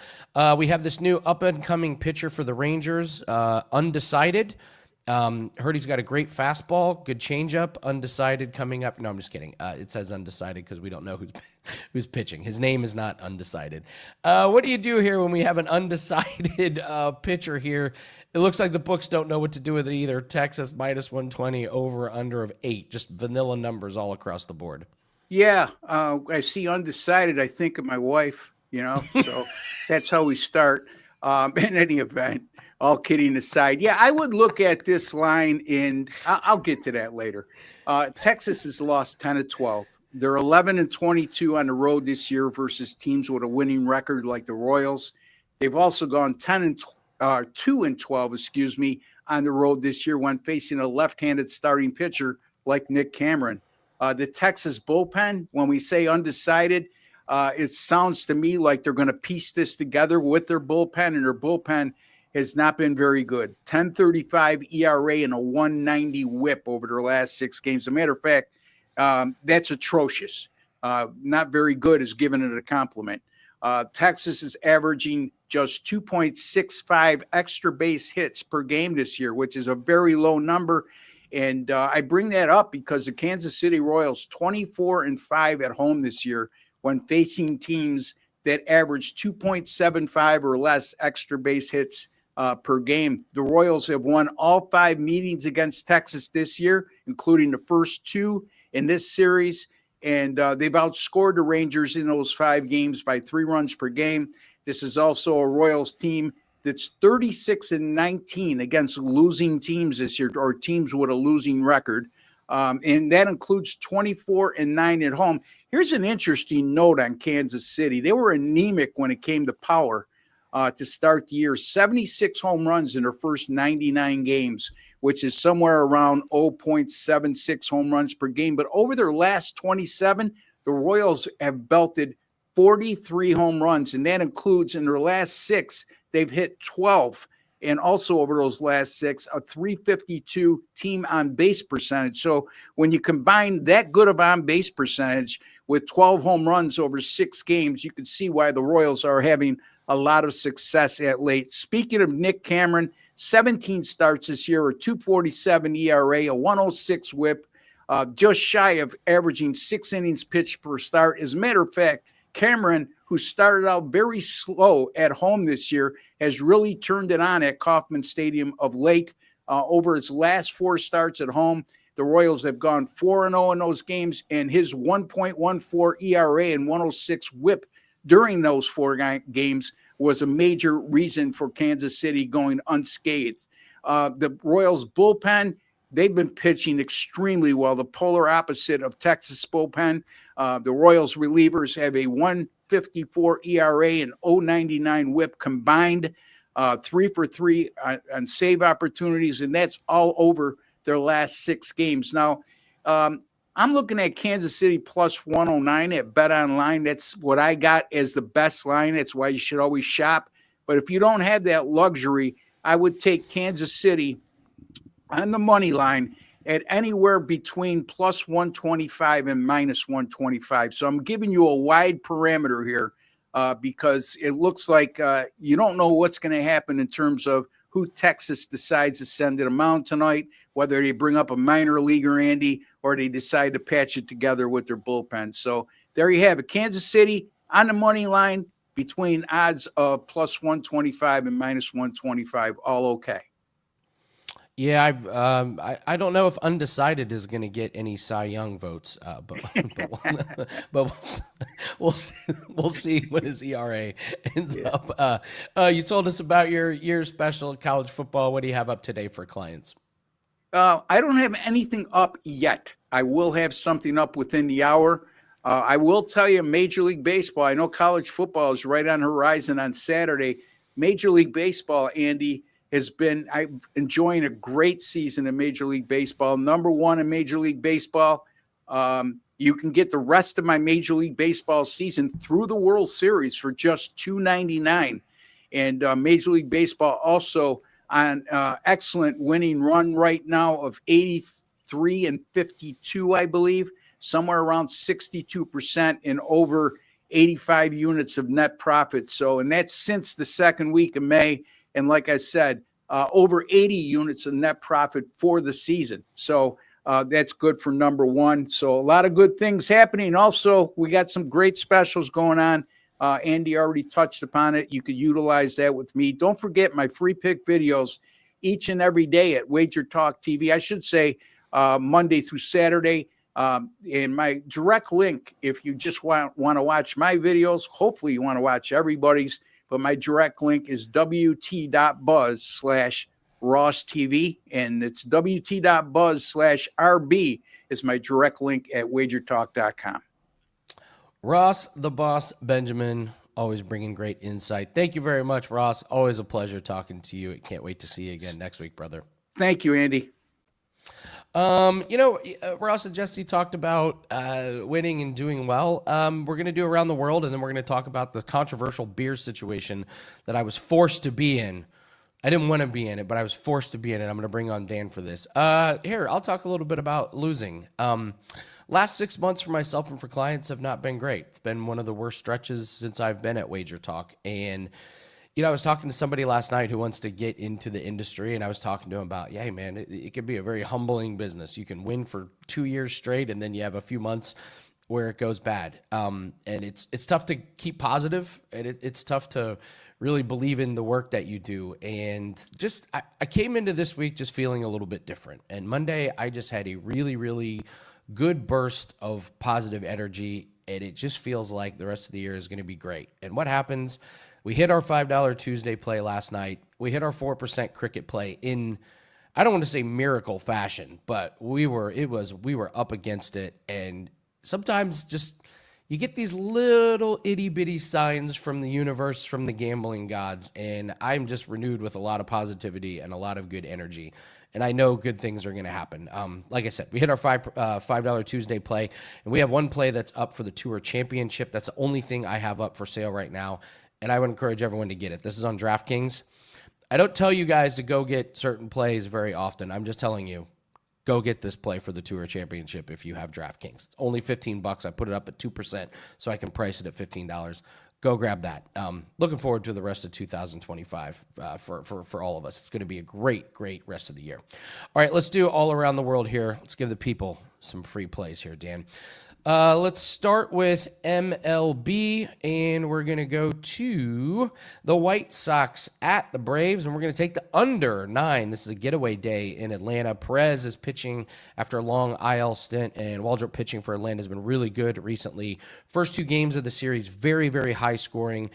We have this new up-and-coming pitcher for the Rangers, undecided. Heard he's got a great fastball, good changeup, undecided coming up. No, I'm just kidding. It says undecided because we don't know who's pitching. His name is not undecided. What do you do here when we have an undecided pitcher here? It looks like the books don't know what to do with it either. Texas -120, over under of 8. Just vanilla numbers all across the board. Yeah, I see undecided. I think of my wife, so that's how we start. In any event. All kidding aside, yeah, I would look at this line, and I'll get to that later. Texas has lost 10 of 12. They're 11-22 on the road this year versus teams with a winning record like the Royals. They've also gone 2-12, on the road this year when facing a left-handed starting pitcher like Nick Cameron. The Texas bullpen, when we say undecided, it sounds to me like they're going to piece this together with their bullpen, and their bullpen has not been very good. 10.35 ERA and a 190 whip over their last 6 games. As a matter of fact, that's atrocious. Not very good is giving it a compliment. Texas is averaging just 2.65 extra base hits per game this year, which is a very low number. And I bring that up because the Kansas City Royals 24-5 at home this year when facing teams that average 2.75 or less extra base hits per game. The Royals have won all 5 meetings against Texas this year, including the first 2 in this series. And they've outscored the Rangers in those 5 games by 3 runs per game. This is also a Royals team that's 36-19 against losing teams this year, or teams with a losing record. And that includes 24-9 at home. Here's an interesting note on Kansas City. They were anemic when it came to power. To start the year, 76 home runs in their first 99 games, which is somewhere around 0.76 home runs per game. But over their last 27, the Royals have belted 43 home runs, and that includes in their last 6, they've hit 12. And also over those last 6, a 352 team on base percentage. So when you combine that good of on base percentage with 12 home runs over 6 games, you can see why the Royals are having a lot of success at late. Speaking of Nick Cameron, 17 starts this year, a 2.47 ERA, a 106 whip, just shy of averaging 6 innings pitched per start. As a matter of fact, Cameron, who started out very slow at home this year, has really turned it on at Kauffman Stadium of late. Over his last 4 starts at home, the Royals have gone 4-0 in those games, and his 1.14 ERA and 106 whip during those 4 games was a major reason for Kansas City going unscathed. The Royals bullpen, they've been pitching extremely well, the polar opposite of Texas bullpen. The Royals relievers have a 1.54 ERA and 0.99 whip combined, 3 for 3 on save opportunities, and that's all over their last 6 games. Now, I'm looking at Kansas City plus 109 at Bet Online. That's what I got as the best line. That's why you should always shop. But if you don't have that luxury, I would take Kansas City on the money line at anywhere between plus 125 and minus 125. So I'm giving you a wide parameter here because it looks like you don't know what's going to happen in terms of who Texas decides to send to the mound tonight, whether they bring up a minor leaguer, Andy, or they decide to patch it together with their bullpen. So there you have it. Kansas City on the money line between odds of plus 125 and minus 125, all okay. Yeah, I don't know if undecided is going to get any Cy Young votes, but we'll see what his ERA ends up. You told us about your special college football. What do you have up today for clients? I don't have anything up yet. I will have something up within the hour. I will tell you, Major League Baseball, I know college football is right on the horizon on Saturday. Major League Baseball, Andy, I'm enjoying a great season in Major League Baseball. Number one in Major League Baseball. You can get the rest of my Major League Baseball season through the World Series for just $2.99. And Major League Baseball also on excellent winning run right now of 83-52, I believe, somewhere around 62% and over 85 units of net profit. So, and that's since the second week of May. And like I said, over 80 units of net profit for the season. So that's good for number one. So a lot of good things happening. Also, we got some great specials going on. Andy already touched upon it. You could utilize that with me. Don't forget my free pick videos each and every day at WagerTalk TV. I should say Monday through Saturday. And my direct link, if you just want to watch my videos, hopefully you want to watch everybody's, but my direct link is wt.buzz/Ross TV, and it's wt.buzz/RB is my direct link at WagerTalk.com. Ross, the boss, Benjamin, always bringing great insight. Thank you very much, Ross. Always a pleasure talking to you. Can't wait to see you again next week, brother. Thank you, Andy. Ross and Jesse talked about winning and doing well. We're going to do around the world, and then we're going to talk about the controversial beer situation that I was forced to be in. I didn't want to be in it, but I was forced to be in it. I'm going to bring on Dan for this. Here, I'll talk a little bit about losing. Last 6 months for myself and for clients have not been great. It's been one of the worst stretches since I've been at WagerTalk. And I was talking to somebody last night who wants to get into the industry, and I was talking to him about, hey, man, it could be a very humbling business. You can win for 2 years straight, and then you have a few months where it goes bad. And it's tough to keep positive, and it's tough to really believe in the work that you do. And just I came into this week just feeling a little bit different. And Monday, I just had a really, really good burst of positive energy, and it just feels like the rest of the year is going to be great. And what happens? We hit our $5 Tuesday play last night. We hit our 4% cricket play in, I don't want to say miracle fashion, but we were up against it. And sometimes just you get these little itty bitty signs from the universe, from the gambling gods. And I'm just renewed with a lot of positivity and a lot of good energy. And I know good things are going to happen. Like I said, we hit our $5 Tuesday play, and we have one play that's up for the Tour Championship. That's the only thing I have up for sale right now. And I would encourage everyone to get it. This is on DraftKings. I don't tell you guys to go get certain plays very often. I'm just telling you, go get this play for the Tour Championship if you have DraftKings. It's only $15. I put it up at 2% so I can price it at $15. Go grab that. Looking forward to the rest of 2025 for all of us. It's going to be a great, great rest of the year. All right, let's do all around the world here. Let's give the people some free plays here, Dan. Let's start with MLB, and we're going to go to the White Sox at the Braves, and we're going to take the under 9. This is a getaway day in Atlanta. Perez is pitching after a long IL stint, and Waldrop pitching for Atlanta has been really good recently. First 2 games of the series, very, very high scoring,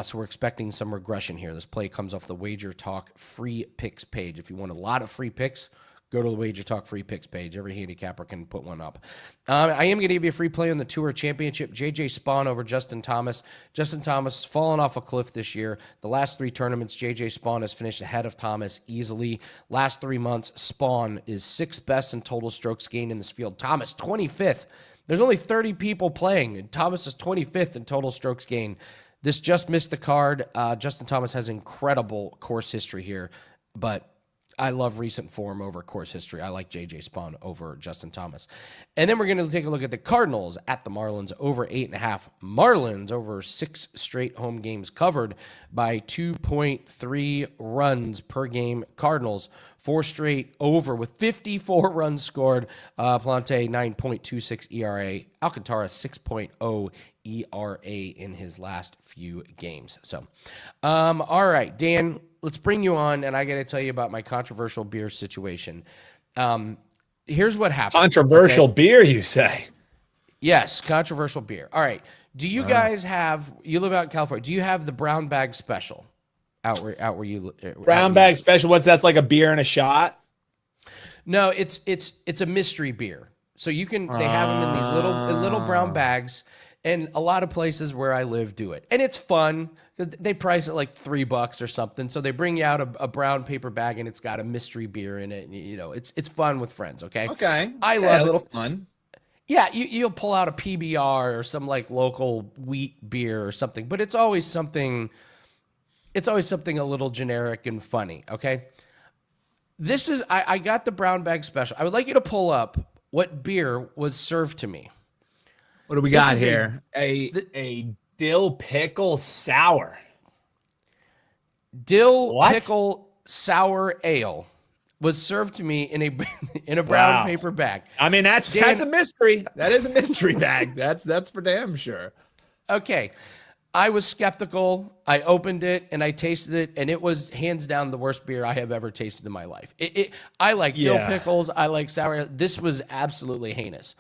so we're expecting some regression here. This play comes off the WagerTalk free picks page. If you want a lot of free picks, go to the WagerTalk free picks page. Every handicapper can put one up. I am going to give you a free play on the Tour Championship. J.J. Spawn over Justin Thomas. Justin Thomas has fallen off a cliff this year. The last 3 tournaments, J.J. Spawn has finished ahead of Thomas easily. Last 3 months, Spawn is 6th best in total strokes gained in this field. Thomas, 25th. There's only 30 people playing, and Thomas is 25th in total strokes gained. This just missed the card. Justin Thomas has incredible course history here, but I love recent form over course history. I like J.J. Spawn over Justin Thomas. And then we're going to take a look at the Cardinals at the Marlins over 8.5. Marlins over 6 straight home games covered by 2.3 runs per game. Cardinals 4 straight over with 54 runs scored. Plante 9.26 ERA. Alcantara 6.0 ERA in his last few games. So, all right, Dan, let's bring you on, and I got to tell you about my controversial beer situation. Here's what happened. Controversial beer, you say? Yes, controversial beer. All right. Do you guys have? You live out in California. Do you have the brown bag special out where you? Brown bag special. What's that's like a beer and a shot? No, it's a mystery beer. So you can, they have them in these little brown bags, and a lot of places where I live do it. And it's fun. They price it like $3 or something. So they bring you out a brown paper bag, and it's got a mystery beer in it. And, you know, it's fun with friends. Okay. Okay. I love a it. little fun. Yeah, you'll pull out a PBR or some like local wheat beer or something, but it's always something a little generic and funny, okay? This is, I got the brown bag special. I would like you to pull up what beer was served to me. What do we got here? A dill pickle sour. Dill pickle sour ale was served to me in a brown paper bag. I mean, that's a mystery. That is a mystery bag. That's for damn sure. Okay. I was skeptical. I opened it and I tasted it, and it was hands down the worst beer I have ever tasted in my life. I like dill pickles. I like sour. This was absolutely heinous.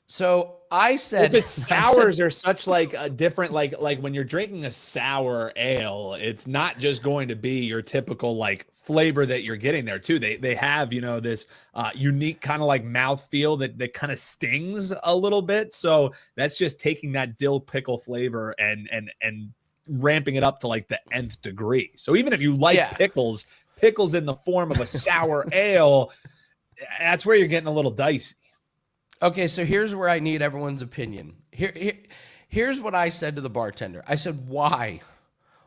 So I said, because sours are such like a different, like when you're drinking a sour ale, it's not just going to be your typical like flavor that you're getting there too. They have, you know, this unique kind of like mouthfeel that kind of stings a little bit. So that's just taking that dill pickle flavor and ramping it up to like the nth degree. So even if you like pickles in the form of a sour ale, that's where you're getting a little dicey. Okay, so here's where I need everyone's opinion. Here's what I said to the bartender. I said, why?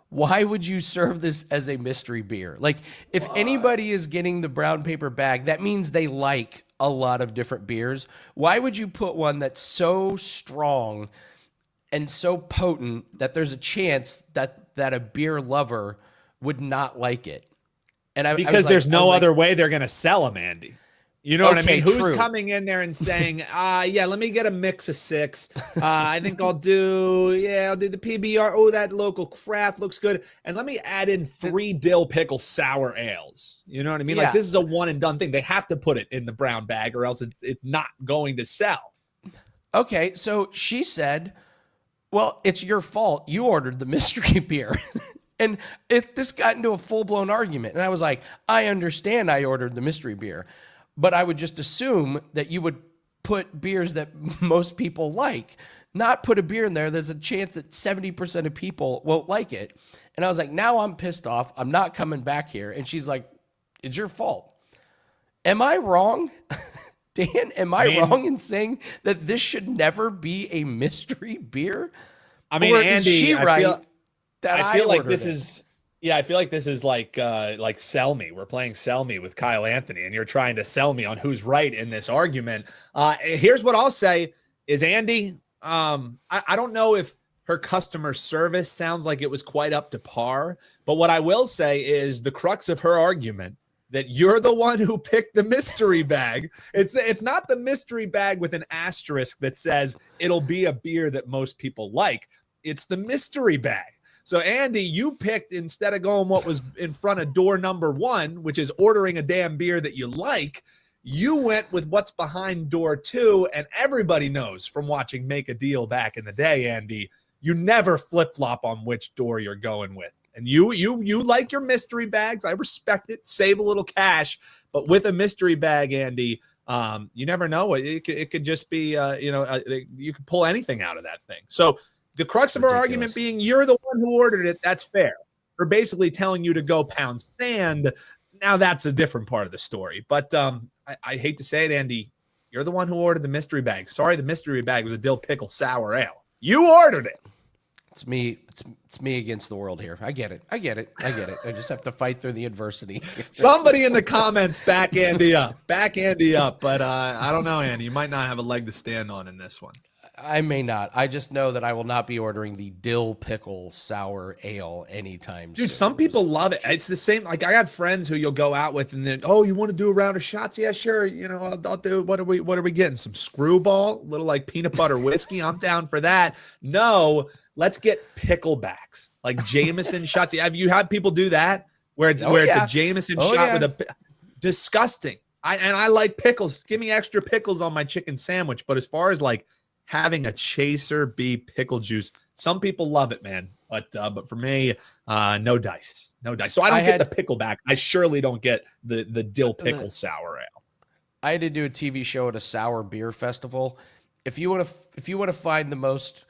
Why would you serve this as a mystery beer? Like, if anybody is getting the brown paper bag, that means they like a lot of different beers. Why would you put one that's so strong and so potent that there's a chance that a beer lover would not like it? And because there's no other way they're going to sell them, Andy. You know what I mean? Who's coming in there and saying, yeah, let me get a mix of 6. I think I'll do the PBR. Oh, that local craft looks good. And let me add in 3 dill pickle sour ales. You know what I mean? Like, this is a one and done thing. They have to put it in the brown bag or else it's not going to sell. Okay, so she said, well, it's your fault. You ordered the mystery beer. And this got into a full-blown argument. And I was like, I understand I ordered the mystery beer, but I would just assume that you would put beers that most people like, not put a beer in there. There's a chance that 70% of people won't like it. And I was like, now I'm pissed off. I'm not coming back here. And she's like, it's your fault. Am I wrong? Dan, am I wrong in saying that this should never be a mystery beer? I mean, or Andy, is she right? I feel like this is... Yeah, I feel like this is like sell me. We're playing sell me with Kyle Anthony, and you're trying to sell me on who's right in this argument. Here's what I'll say is, Andy, I don't know if her customer service sounds like it was quite up to par, but what I will say is the crux of her argument that you're the one who picked the mystery bag. It's not the mystery bag with an asterisk that says it'll be a beer that most people like. It's the mystery bag. So, Andy, you picked, instead of going what was in front of door number 1, which is ordering a damn beer that you like, you went with what's behind door 2, and everybody knows from watching Make a Deal back in the day, Andy, you never flip-flop on which door you're going with. And you like your mystery bags. I respect it. Save a little cash. But with a mystery bag, Andy, you never know. It could just be, you could pull anything out of that thing. So, the crux of our argument being you're the one who ordered it, that's fair. We're basically telling you to go pound sand. Now that's a different part of the story. But I hate to say it, Andy, you're the one who ordered the mystery bag. Sorry, the mystery bag was a dill pickle sour ale. You ordered it. It's me. It's me against the world here. I get it. I just have to fight through the adversity. Somebody in the comments back Andy up. But I don't know, Andy. You might not have a leg to stand on in this one. I may not. I just know that I will not be ordering the dill pickle sour ale anytime soon. Dude, some people love it. It's the same. Like, I got friends who you'll go out with and then, oh, you want to do a round of shots? Yeah, sure. You know, I'll do. What are we getting? Some Screwball, a little like peanut butter whiskey. I'm down for that. No, let's get picklebacks, like Jameson shots. Have you had people do that where it's a Jameson shot with a disgusting? I like pickles. Give me extra pickles on my chicken sandwich. But as far as like having a chaser be pickle juice, some people love it, man. But for me, no dice. So I don't get the pickleback. I surely don't get the dill pickle sour ale. I had to do a TV show at a sour beer festival. If you want to find the most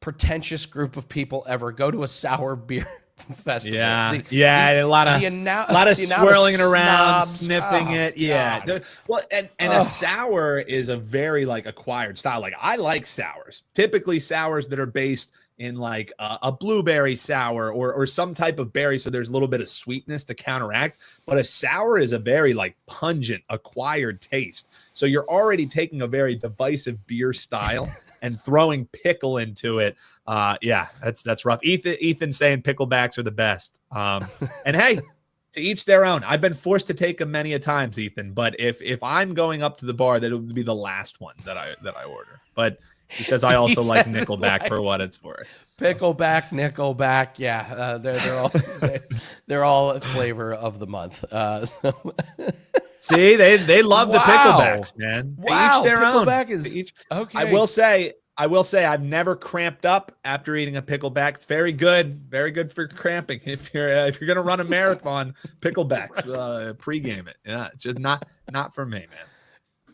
pretentious group of people ever, go to a sour beer festival. A lot of swirling it around, sniffing it. Yeah. And a sour is a very like acquired style. Like I like sours. Typically sours that are based in like a blueberry sour or some type of berry, so there's a little bit of sweetness to counteract. But a sour is a very like pungent acquired taste. So you're already taking a very divisive beer style and throwing pickle into it. That's rough. Ethan saying picklebacks are the best. And hey, to each their own. I've been forced to take them many a times, Ethan. But if I'm going up to the bar, that would be the last one that I order. But he says I also like Nickelback for what it's worth. Pickleback, Nickelback, yeah, they're all a flavor of the month. See, they love the picklebacks, man. Wow, to each their pickleback own. is okay. I will say I've never cramped up after eating a pickleback. It's very good for cramping. If you're gonna run a marathon, picklebacks, pregame it. Yeah, it's just not for me, man.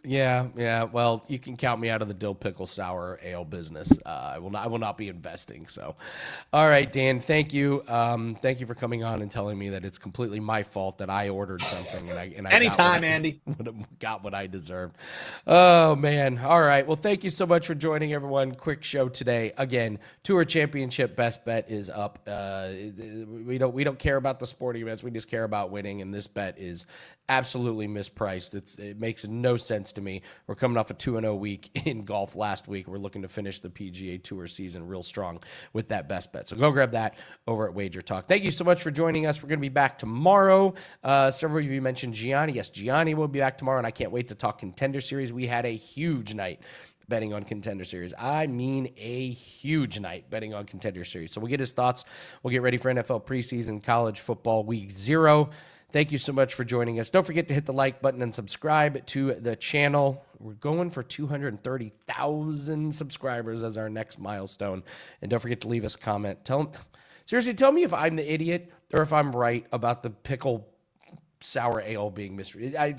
Yeah. Well, you can count me out of the dill pickle sour ale business. I will not be investing. So, all right, Dan, thank you. Thank you for coming on and telling me that it's completely my fault that I ordered something and I anytime, Andy got what I deserved. Oh man. All right. Well, thank you so much for joining, everyone. Quick show today. Again, Tour Championship best bet is up. We don't care about the sporting events. We just care about winning, and this bet is absolutely mispriced. It makes no sense to me. We're coming off a 2-0 week in golf last week. We're looking to finish the PGA Tour season real strong with that best bet. So go grab that over at WagerTalk. Thank you so much for joining us. We're going to be back tomorrow. Several of you mentioned Gianni. Yes, Gianni will be back tomorrow, and I can't wait to talk Contender Series. We had a huge night betting on Contender Series. I mean a huge night betting on Contender Series. So we'll get his thoughts. We'll get ready for NFL preseason, college football week 0. Thank you so much for joining us. Don't forget to hit the like button and subscribe to the channel. We're going for 230,000 subscribers as our next milestone. And don't forget to leave us a comment. Tell me if I'm the idiot or if I'm right about the pickle sour ale being misread. I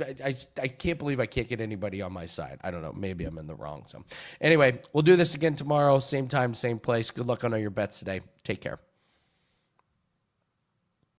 can't believe I can't get anybody on my side. I don't know. Maybe I'm in the wrong. So anyway, we'll do this again tomorrow. Same time, same place. Good luck on all your bets today. Take care.